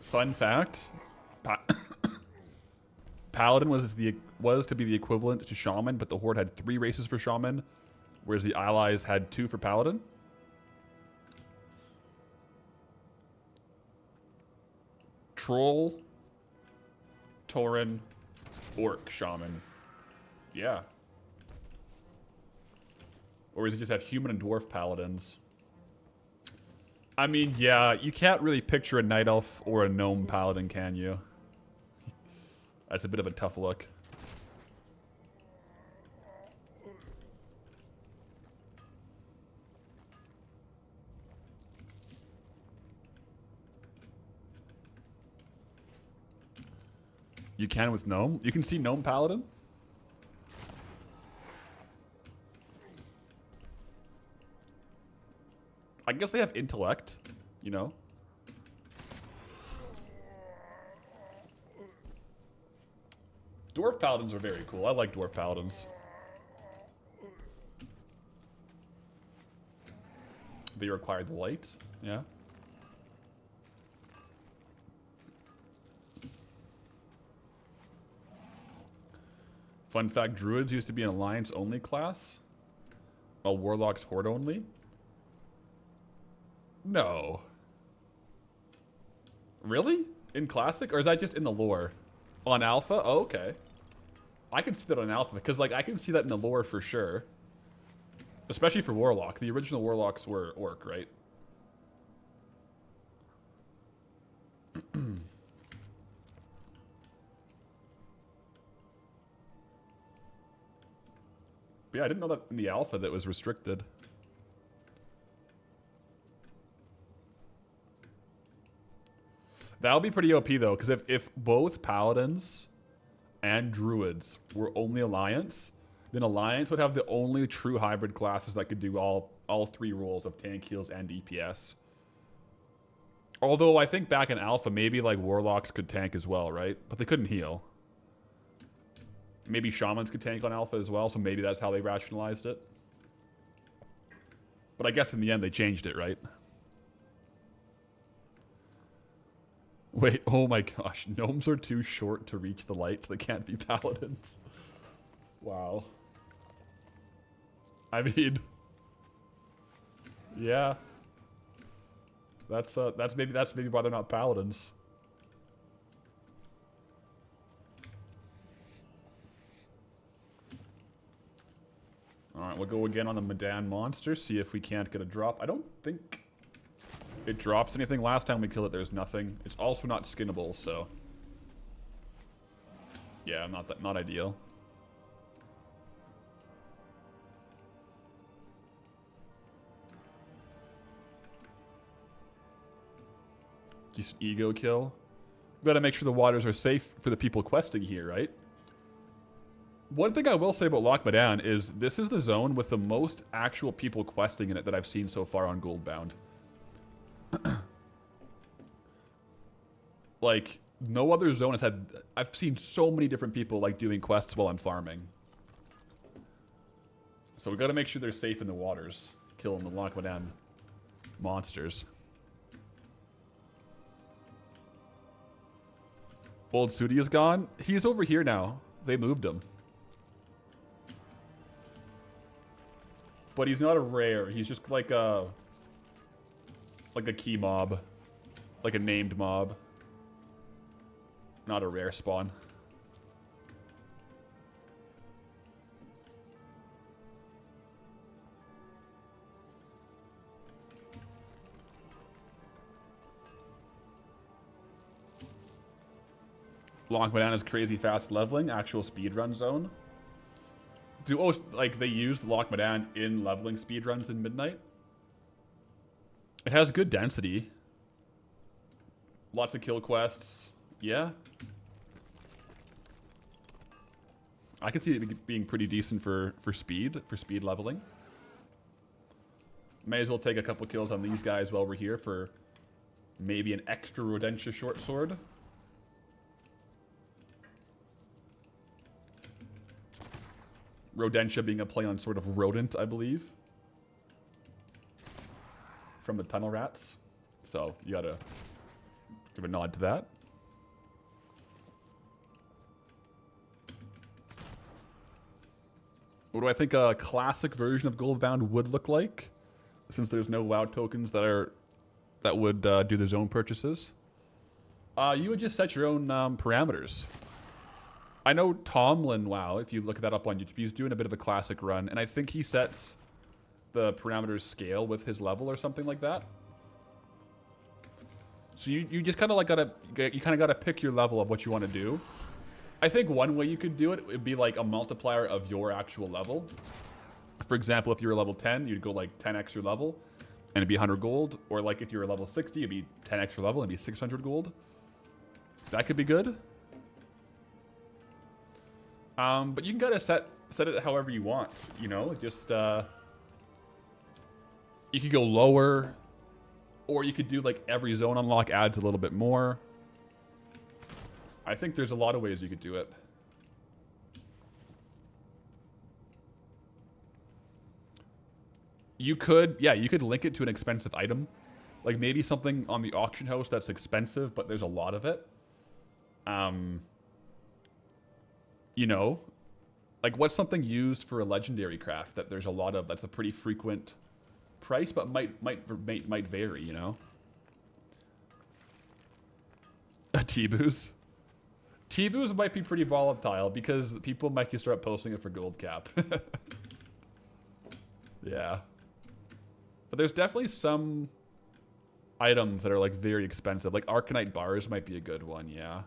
Fun fact, Paladin was to be the equivalent to Shaman, but the Horde had 3 races for Shaman, whereas the Allies had 2 for Paladin. Troll, Tauren, Orc, Shaman. Yeah. Or does it just have human and dwarf paladins? I mean, yeah, you can't really picture a night elf or a gnome paladin, can you? That's a bit of a tough look. You can with gnome? You can see gnome paladin? I guess they have intellect, you know? Dwarf paladins are very cool. I like dwarf paladins. They require the light, yeah. Fun fact, druids used to be an alliance only class, while warlocks horde only. No. Really? In classic? Or is that just in the lore? On alpha? Oh, okay. I can see that on alpha, because like I can see that in the lore for sure. Especially for warlock. The original warlocks were orc, right? But yeah, I didn't know that in the alpha that was restricted. That would be pretty OP though, because if both paladins and druids were only alliance, then alliance would have the only true hybrid classes that could do all 3 roles of tank, heals, and DPS. Although I think back in alpha, maybe like warlocks could tank as well, right? But they couldn't heal. Maybe shamans could tank on alpha as well, so maybe that's how they rationalized it. But I guess in the end they changed it, right? Wait, oh my gosh. Gnomes are too short to reach the light. They can't be paladins. Wow. I mean... yeah. That's maybe why they're not paladins. Alright, we'll go again on the Modan monster, see if we can't get a drop. I don't think it drops anything. Last time we killed it, there's nothing. It's also not skinnable, so... yeah, not ideal. Just ego kill. We gotta make sure the waters are safe for the people questing here, right? One thing I will say about Loch Modan is this is the zone with the most actual people questing in it that I've seen so far on Goldbound. Like, no other zone has had... I've seen so many different people, like, doing quests while I'm farming. So we gotta make sure they're safe in the waters. Killing the Loch Modan monsters. Old Sudi is gone? He's over here now. They moved him. But he's not a rare. He's just like a key mob. Like a named mob. Not a rare spawn. Loch Modan is crazy fast leveling. Actual speedrun zone. Like they used Loch Modan in leveling speedruns in Midnight? It has good density. Lots of kill quests. Yeah. I can see it being pretty decent for speed leveling. May as well take a couple kills on these guys while we're here for maybe an extra Rodentia short sword. Rodentia being a play on sort of rodent, I believe. From the tunnel rats. So you gotta give a nod to that. What do I think a classic version of Goldbound would look like? Since there's no WoW tokens that would do the zone purchases. You would just set your own parameters. I know Tomlin, WoW, if you look that up on YouTube, he's doing a bit of a classic run, and I think he sets the parameters scale with his level or something like that. So you just kind of like gotta pick your level of what you want to do. I think one way you could do it would be like a multiplier of your actual level. For example, if you were level 10, you'd go like 10 extra level and it'd be 100 gold. Or like if you were level 60, it'd be 10 extra level and it'd be 600 gold. That could be good. But you can kind of set it however you want, you know, just, you could go lower, or you could do like every zone unlock adds a little bit more. I think there's a lot of ways you could do it. You could, yeah, you could link it to an expensive item. Like maybe something on the auction house that's expensive, but there's a lot of it. You know, like what's something used for a legendary craft that there's a lot of, that's a pretty frequent price, but might vary, you know? T-Boos. T-Boos might be pretty volatile because people might just start posting it for gold cap. Yeah. But there's definitely some items that are like very expensive. Like Arcanite bars might be a good one, yeah.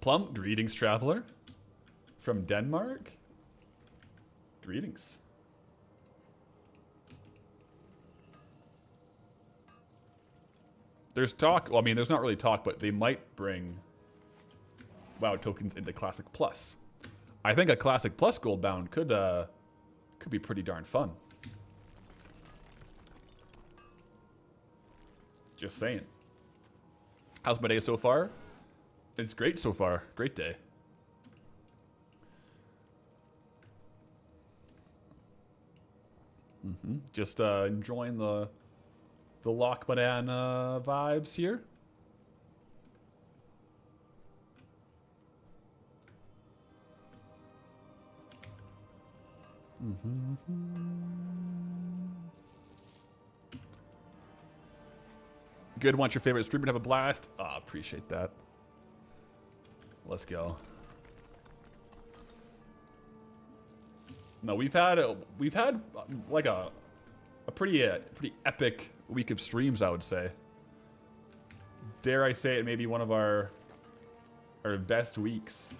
Plum, greetings, traveler. From Denmark. Greetings. There's talk, well, I mean, there's not really talk, but they might bring WoW tokens into Classic Plus. I think a Classic Plus Goldbound could be pretty darn fun. Just saying. How's my day so far? It's great so far. Great day. Just enjoying the Loch Modan vibes here. Good. Want your favorite streamer to have a blast? Ah, appreciate that. Let's go. No, we've had like a pretty epic week of streams, I would say. Dare I say it, maybe one of our best weeks.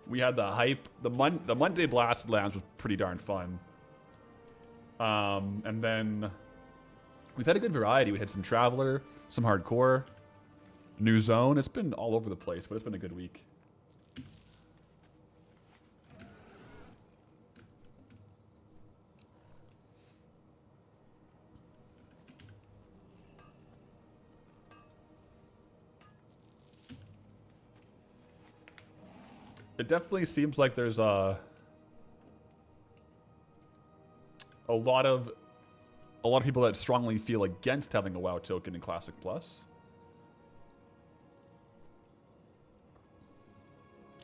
We had the hype. The Monday Blasted Lands was pretty darn fun. And then we've had a good variety. We had some Traveler, some Hardcore, New Zone. It's been all over the place, but it's been a good week. It definitely seems like there's a lot of people that strongly feel against having a WoW token in Classic Plus.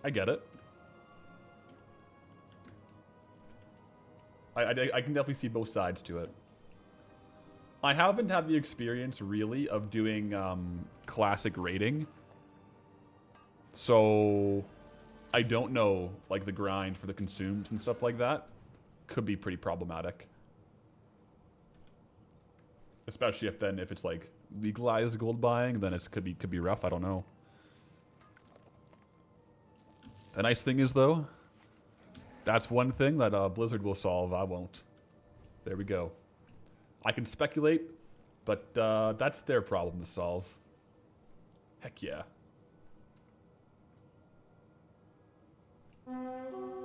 I get it. I can definitely see both sides to it. I haven't had the experience really of doing classic raiding, so I don't know, like, the grind for the consumes and stuff like that could be pretty problematic. Especially if it's like legalized gold buying, then it could be rough. I don't know. The nice thing is though, that's one thing that Blizzard will solve. I won't. There we go. I can speculate, but that's their problem to solve. Heck yeah.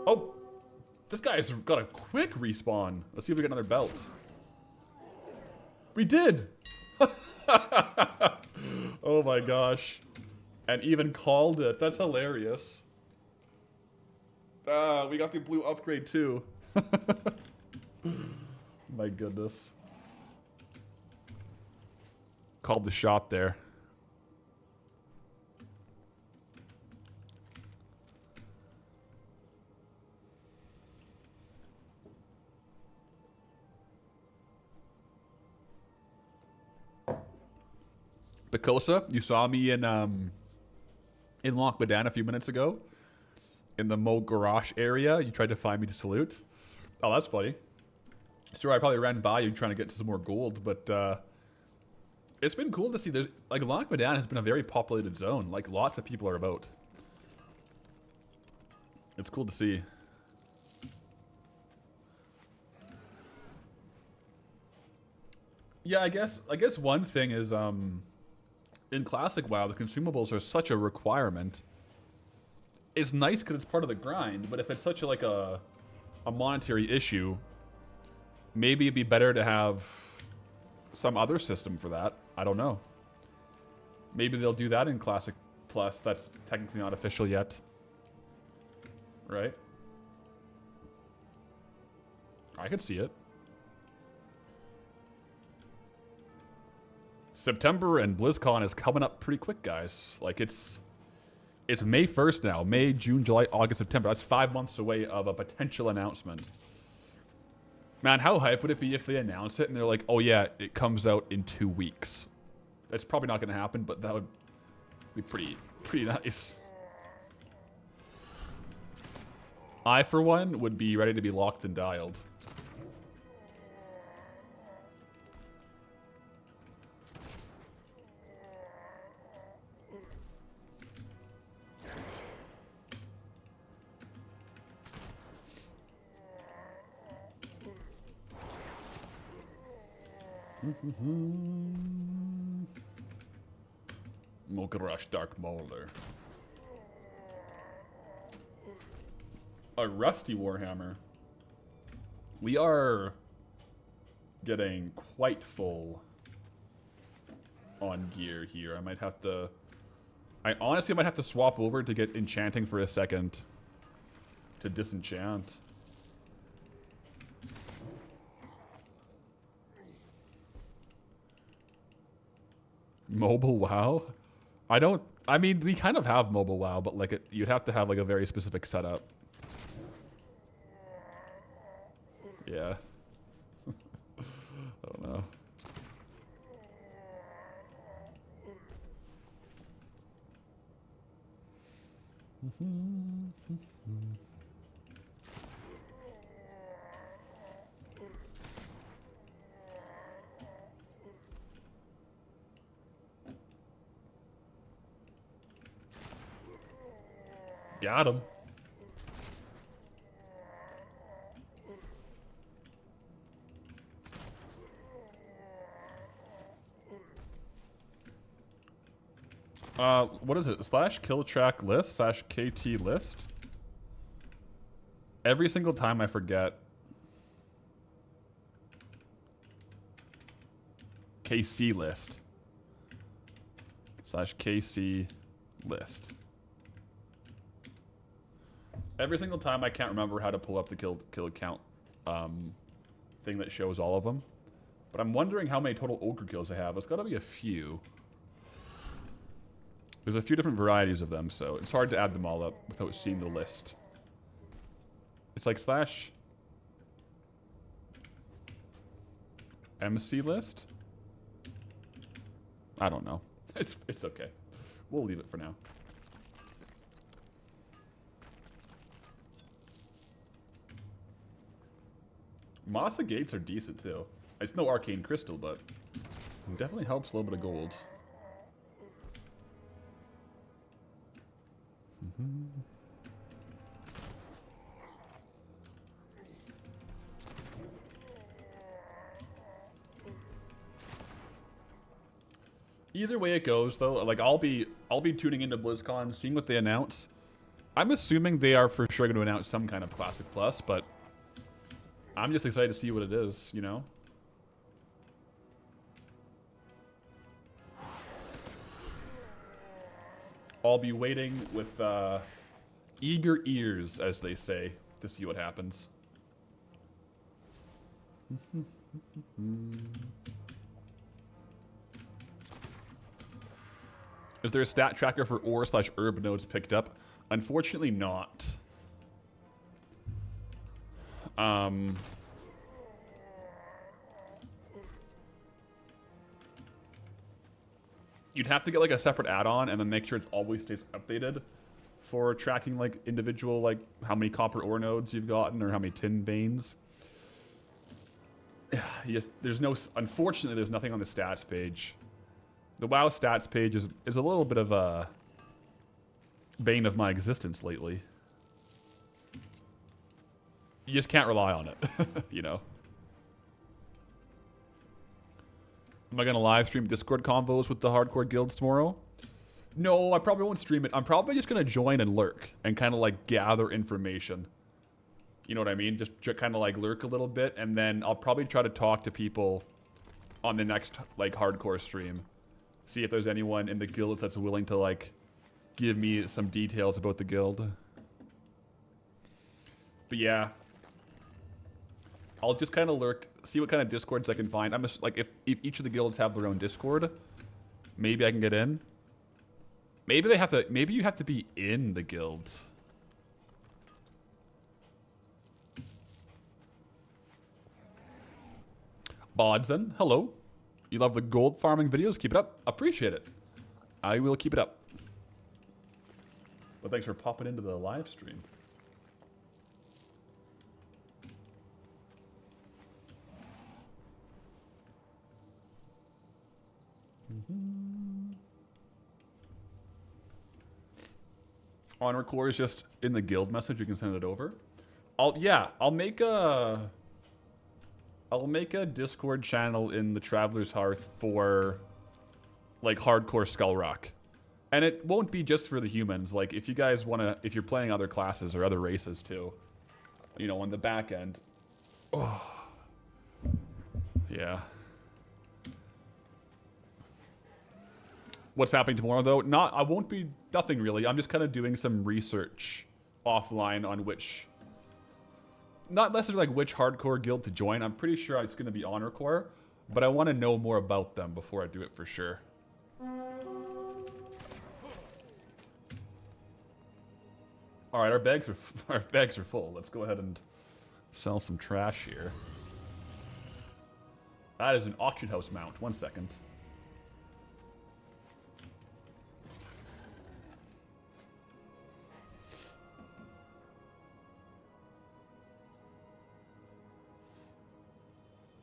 Oh! This guy's got a quick respawn. Let's see if we get another belt. We did! Oh my gosh. And even called it. That's hilarious. We got the blue upgrade too. My goodness. Called the shot there. Bakosa, you saw me in Loch Modan a few minutes ago. In the Mo Garage area. You tried to find me to salute. Oh, that's funny. Sure, I probably ran by you trying to get to some more gold, but it's been cool to see. There's like Loch Modan has been a very populated zone. Like lots of people are about. It's cool to see. Yeah, I guess one thing is in Classic WoW, the consumables are such a requirement. It's nice because it's part of the grind, but if it's such a monetary issue, maybe it'd be better to have some other system for that. I don't know. Maybe they'll do that in Classic Plus. That's technically not official yet. Right? I could see it. September and BlizzCon is coming up pretty quick, guys. Like, it's May 1st now. May, June, July, August, September. That's 5 months away of a potential announcement. Man, how hype would it be if they announce it and they're like, oh yeah, it comes out in 2 weeks. That's probably not going to happen, but that would be pretty nice. I, for one, would be ready to be locked and dialed. Mogrush Dark Molder. A rusty Warhammer. We are getting quite full on gear here. I might have to... I honestly might have to swap over to get enchanting for a second. To disenchant. Mobile WoW? I mean, we kind of have mobile WoW, but like you'd have to have like a very specific setup. Yeah. I don't know. Got him. What is it? /kill track list /KT list? Every single time I forget. KC list. /KC list. Every single time I can't remember how to pull up the kill count thing that shows all of them. But I'm wondering how many total ogre kills I have. It's got to be a few. There's a few different varieties of them, so it's hard to add them all up without seeing the list. It's like /MC list? I don't know. It's okay. We'll leave it for now. Masa gates are decent too. It's no arcane crystal, but it definitely helps a little bit of gold. Either way it goes, though, like I'll be tuning into BlizzCon, seeing what they announce. I'm assuming they are for sure going to announce some kind of Classic Plus, but I'm just excited to see what it is, you know? I'll be waiting with eager ears, as they say, to see what happens. Is there a stat tracker for ore/herb nodes picked up? Unfortunately not. You'd have to get like a separate add-on and then make sure it always stays updated for tracking like individual, like how many copper ore nodes you've gotten or how many tin veins. Yes, there's no, unfortunately there's nothing on the stats page. The WoW stats page is a little bit of a bane of my existence lately. You just can't rely on it, you know. Am I going to live stream Discord convos with the hardcore guilds tomorrow? No, I probably won't stream it. I'm probably just going to join and lurk and kind of like gather information. You know what I mean? Just kind of like lurk a little bit, and then I'll probably try to talk to people on the next like hardcore stream. See if there's anyone in the guild that's willing to like give me some details about the guild. But yeah, I'll just kind of lurk, see what kind of discords I can find. I'm just like, if each of the guilds have their own discord, maybe I can get in. Maybe they have to, maybe you have to be in the guild. Bodson, hello. You love the gold farming videos? Keep it up. Appreciate it. I will keep it up. But thanks for popping into the live stream. Honor Core is just in the guild message. You can send it over. I'll make a Discord channel in the Traveler's Hearth for like hardcore Skull Rock. And it won't be just for the humans. Like if you guys want to, if you're playing other classes or other races too, you know, on the back end. Oh. Yeah. What's happening tomorrow though? I won't be, nothing really. I'm just kind of doing some research offline on which, not necessarily like which hardcore guild to join. I'm pretty sure it's going to be Honor Core, but I want to know more about them before I do it for sure. All right, our bags are full. Let's go ahead and sell some trash here. That is an auction house mount. 1 second.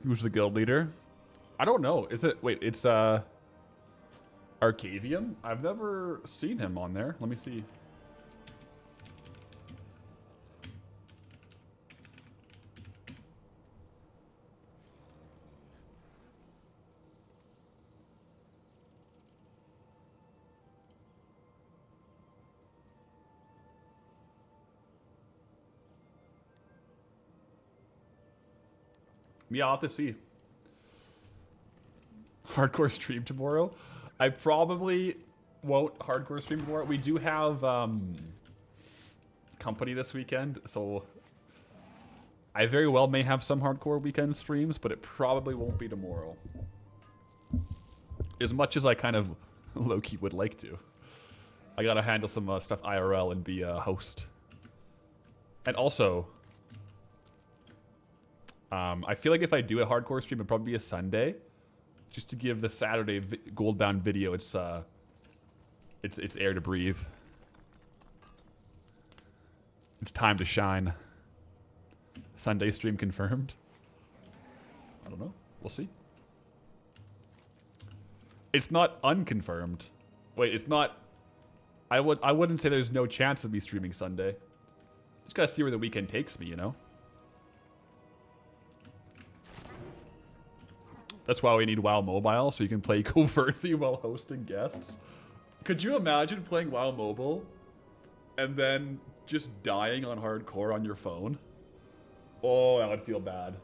Who's the guild leader? I don't know. Is it? Wait, it's Arcavium? I've never seen him on there. Let me see. Yeah, I'll have to see. Hardcore stream tomorrow? I probably won't hardcore stream tomorrow. We do have company this weekend, so I very well may have some hardcore weekend streams, but it probably won't be tomorrow. As much as I kind of low-key would like to. I gotta handle some stuff IRL and be a host. And also, I feel like if I do a hardcore stream, it'd probably be a Sunday, just to give the Saturday Goldbound video its air to breathe. It's time to shine. Sunday stream confirmed. I don't know. We'll see. It's not unconfirmed. Wait, it's not. I wouldn't say there's no chance of me streaming Sunday. Just gotta see where the weekend takes me, you know. That's why we need WoW Mobile, so you can play covertly while hosting guests. Could you imagine playing WoW Mobile and then just dying on hardcore on your phone? Oh, that would feel bad.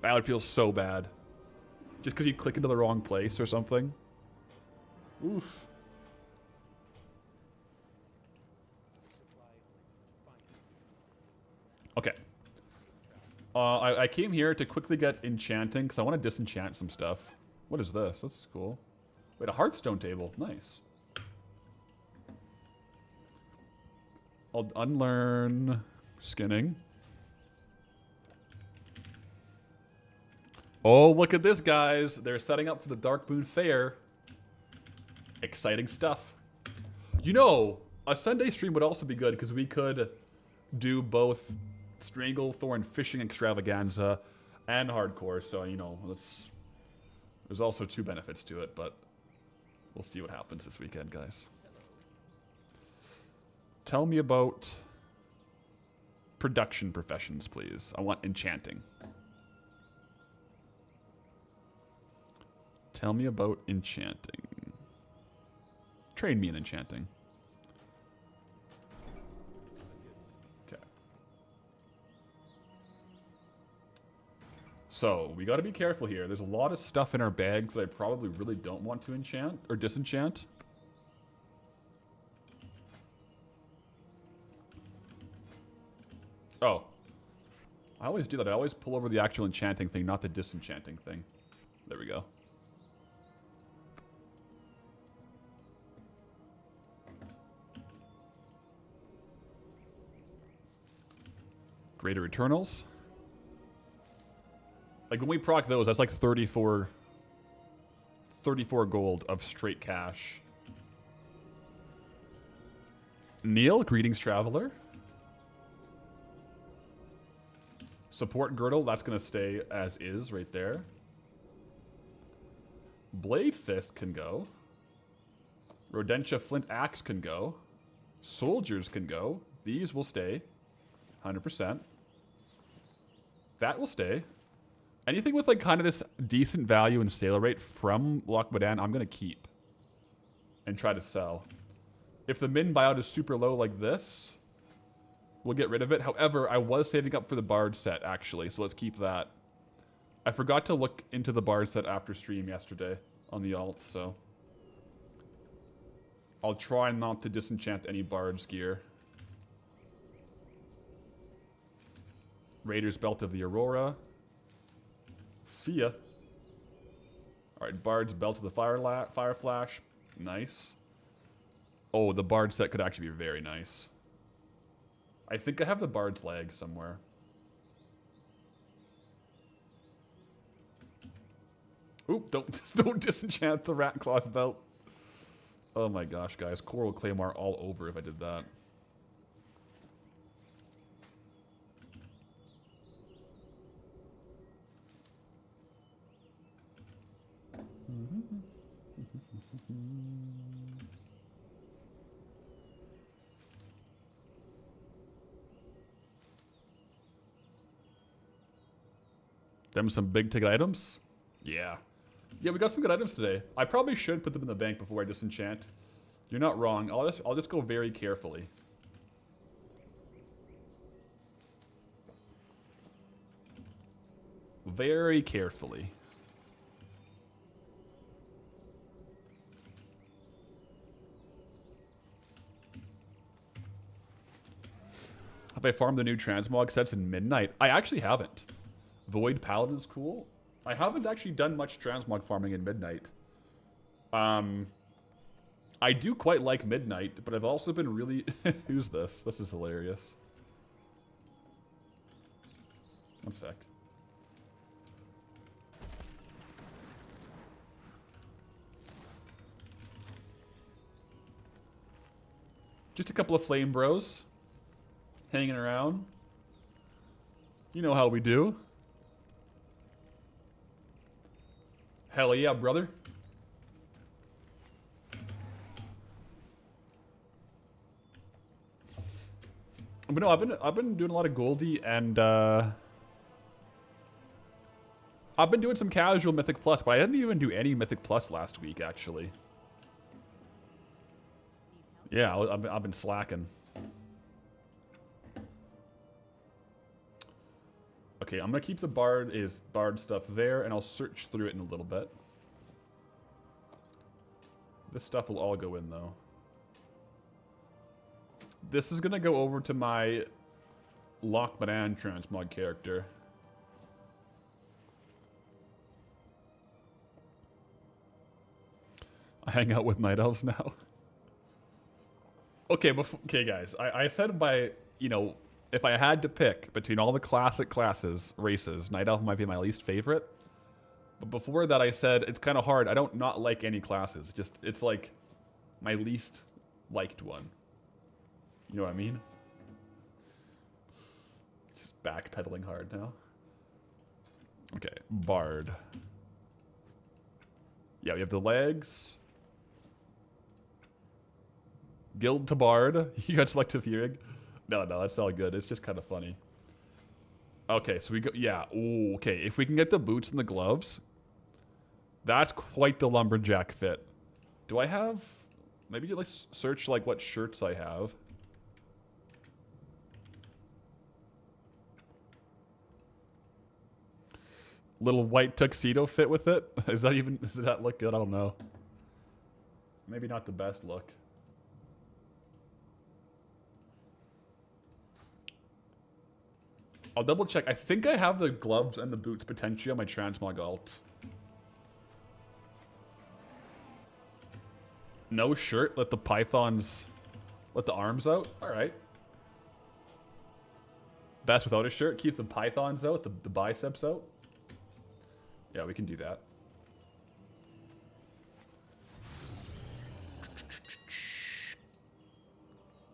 That would feel so bad. Just because you click into the wrong place or something. Oof. Okay. I came here to quickly get enchanting because I want to disenchant some stuff. What is this? That's cool. Wait, a Hearthstone table. Nice. I'll unlearn skinning. Oh, look at this, guys. They're setting up for the Dark Moon Fair. Exciting stuff. You know, a Sunday stream would also be good because we could do both Stranglethorn Fishing Extravaganza and Hardcore. So, you know, there's also 2 benefits to it, but we'll see what happens this weekend, guys. Tell me about production professions, please. I want enchanting. Tell me about enchanting. Train me in enchanting. Okay. So, we gotta be careful here. There's a lot of stuff in our bags that I probably really don't want to enchant or disenchant. Oh. I always do that. I always pull over the actual enchanting thing, not the disenchanting thing. There we go. Greater Eternals. Like when we proc those, that's like 34 gold of straight cash. Neil, greetings, traveler. Support girdle, that's gonna stay as is right there. Blade Fist can go. Rodentia Flint Axe can go. Soldiers can go. These will stay. 100%. That will stay. Anything with like kind of this decent value and sale rate from Loch Modan, I'm going to keep. And try to sell. If the min buyout is super low like this, we'll get rid of it. However, I was saving up for the Bard set actually, so let's keep that. I forgot to look into the Bard set after stream yesterday on the alt, so. I'll try not to disenchant any Bard's gear. Raider's Belt of the Aurora. See ya. Alright, Bard's Belt of the Fire Flash. Nice. Oh, the Bard set could actually be very nice. I think I have the Bard's leg somewhere. Oop, don't disenchant the Rat Cloth Belt. Oh my gosh, guys. Coral Claymore all over if I did that. Them some big ticket items? Yeah. Yeah, we got some good items today. I probably should put them in the bank before I disenchant. You're not wrong. I'll just go very carefully. Very carefully. Have I farmed the new Transmog sets in Midnight? I actually haven't. Void Paladin's cool. I haven't actually done much Transmog farming in Midnight. I do quite like Midnight, but I've also been really... Who's this? This is hilarious. One sec. Just a couple of flame bros. Hanging around. You know how we do. Hell yeah, brother. But no, I've been doing a lot of Goldie and I've been doing some casual Mythic Plus, but I didn't even do any Mythic Plus last week, actually. Yeah, I've been slacking. Okay, I'm gonna keep the bard stuff there, and I'll search through it in a little bit. This stuff will all go in, though. This is gonna go over to my Loch Modan transmog character. I hang out with night elves now. Okay, okay, guys. I said you know, if I had to pick between all the classic races, night elf might be my least favorite. But before that, I said it's kind of hard. I don't not like any classes. Just it's like my least liked one. You know what I mean? Just backpedaling hard now. Okay, bard. Yeah, we have the legs. Guild to bard. You got selective hearing. No, that's all good. It's just kind of funny. Okay, so we go. Yeah. Ooh, okay. If we can get the boots and the gloves, that's quite the lumberjack fit. Do I have? Maybe let's search like what shirts I have. Little white tuxedo fit with it. Does that look good? I don't know. Maybe not the best look. I'll double check. I think I have the gloves and the boots potentially on my Transmog alt. No shirt. Let the pythons... Let the arms out. Alright. Best without a shirt. Keep the pythons out. The biceps out. Yeah, we can do that.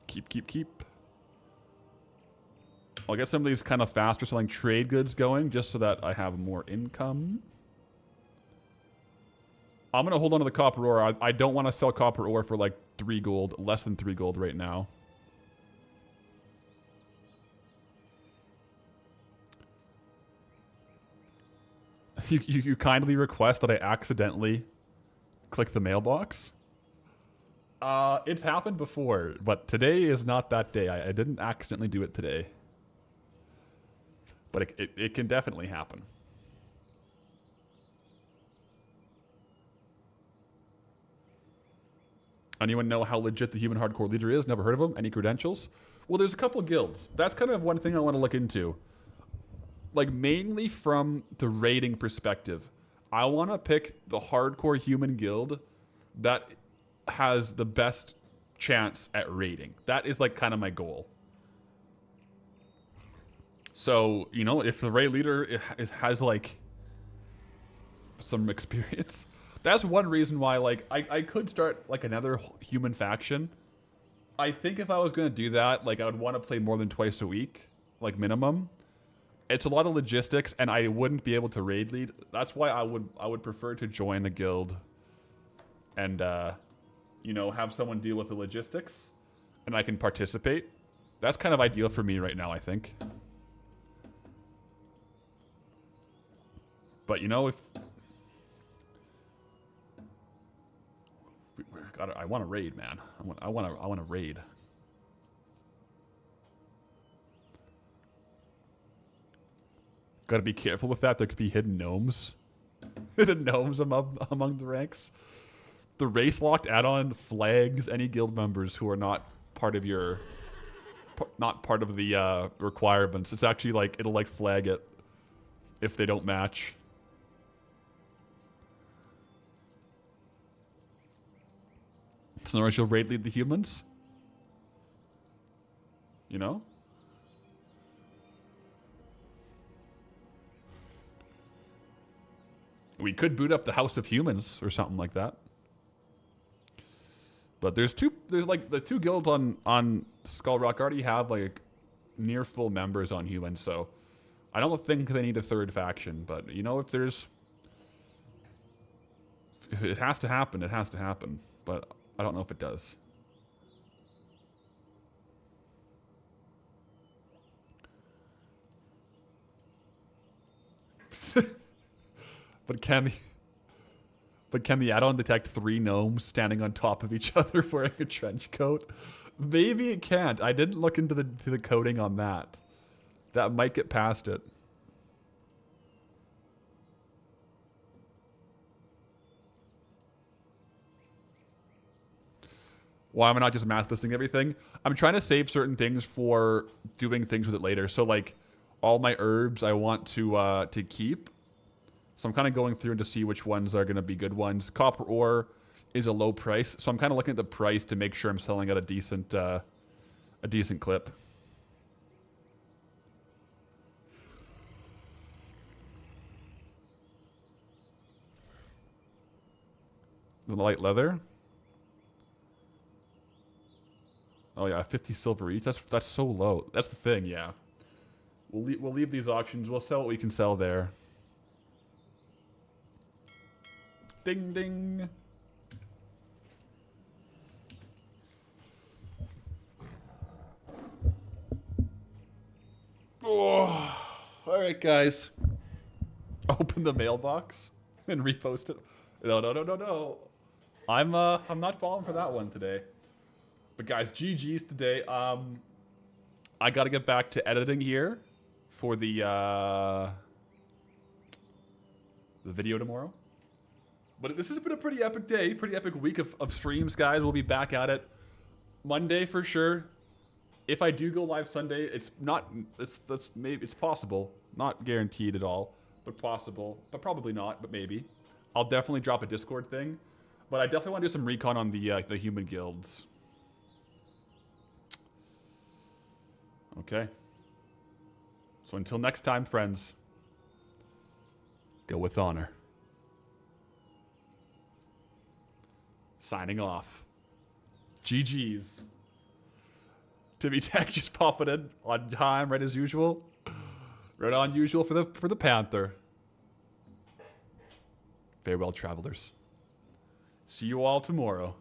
Keep. I'll get some of these kind of faster selling trade goods going just so that I have more income. I'm going to hold on to the copper ore. I don't want to sell copper ore for like 3 gold, less than 3 gold right now. You kindly request that I accidentally click the mailbox? It's happened before, but today is not that day. I didn't accidentally do it today. But it can definitely happen. Anyone know how legit the human hardcore leader is? Never heard of him? Any credentials? Well, there's a couple guilds. That's kind of one thing I want to look into. Like, mainly from the raiding perspective. I want to pick the hardcore human guild that has the best chance at raiding. That is, like, kind of my goal. So, you know, if the raid leader has, like, some experience, that's one reason why, like, I could start, like, another human faction. I think if I was going to do that, like, I would want to play more than twice a week, like, minimum. It's a lot of logistics, and I wouldn't be able to raid lead. That's why I would prefer to join a guild and, you know, have someone deal with the logistics, and I can participate. That's kind of ideal for me right now, I think. But, you know, if... I want to raid, man. I want to raid. Got to be careful with that. There could be hidden gnomes. Hidden gnomes among the ranks. The race locked add-on flags any guild members who are not part of your... Not part of the requirements. It's actually like, it'll like flag it if they don't match. So otherwise you'll raid lead the humans? You know? We could boot up the House of Humans or something like that. But there's like the 2 guilds on Skull Rock already have like near full members on humans, so I don't think they need a 3rd faction, but you know, if it has to happen, it has to happen. But I don't know if it does. But can the add-on detect 3 gnomes standing on top of each other wearing a trench coat? Maybe it can't. I didn't look into the coding on that. That might get past it. Why am I not just math listing everything? I'm trying to save certain things for doing things with it later. So like all my herbs I want to keep. So I'm kind of going through to see which ones are going to be good ones. Copper ore is a low price, so I'm kind of looking at the price to make sure I'm selling at a decent clip. The light leather. Oh yeah, 50 silver each. That's so low. That's the thing. Yeah, we'll leave these auctions. We'll sell what we can sell there. Ding ding. Oh, all right, guys. Open the mailbox and repost it. No. I'm not falling for that one today. But guys, GG's today. I got to get back to editing here for the video tomorrow. But this has been a pretty epic day, pretty epic week of streams, guys. We'll be back at it Monday for sure. If I do go live Sunday, it's possible, not guaranteed at all, but possible, but probably not, but maybe. I'll definitely drop a Discord thing, but I definitely want to do some recon on the human guilds. Okay. So until next time, friends, go with honor. Signing off. GG's. Timmy Tech just popping in on time, right as usual. Right on usual for the Panther. Farewell, travelers. See you all tomorrow.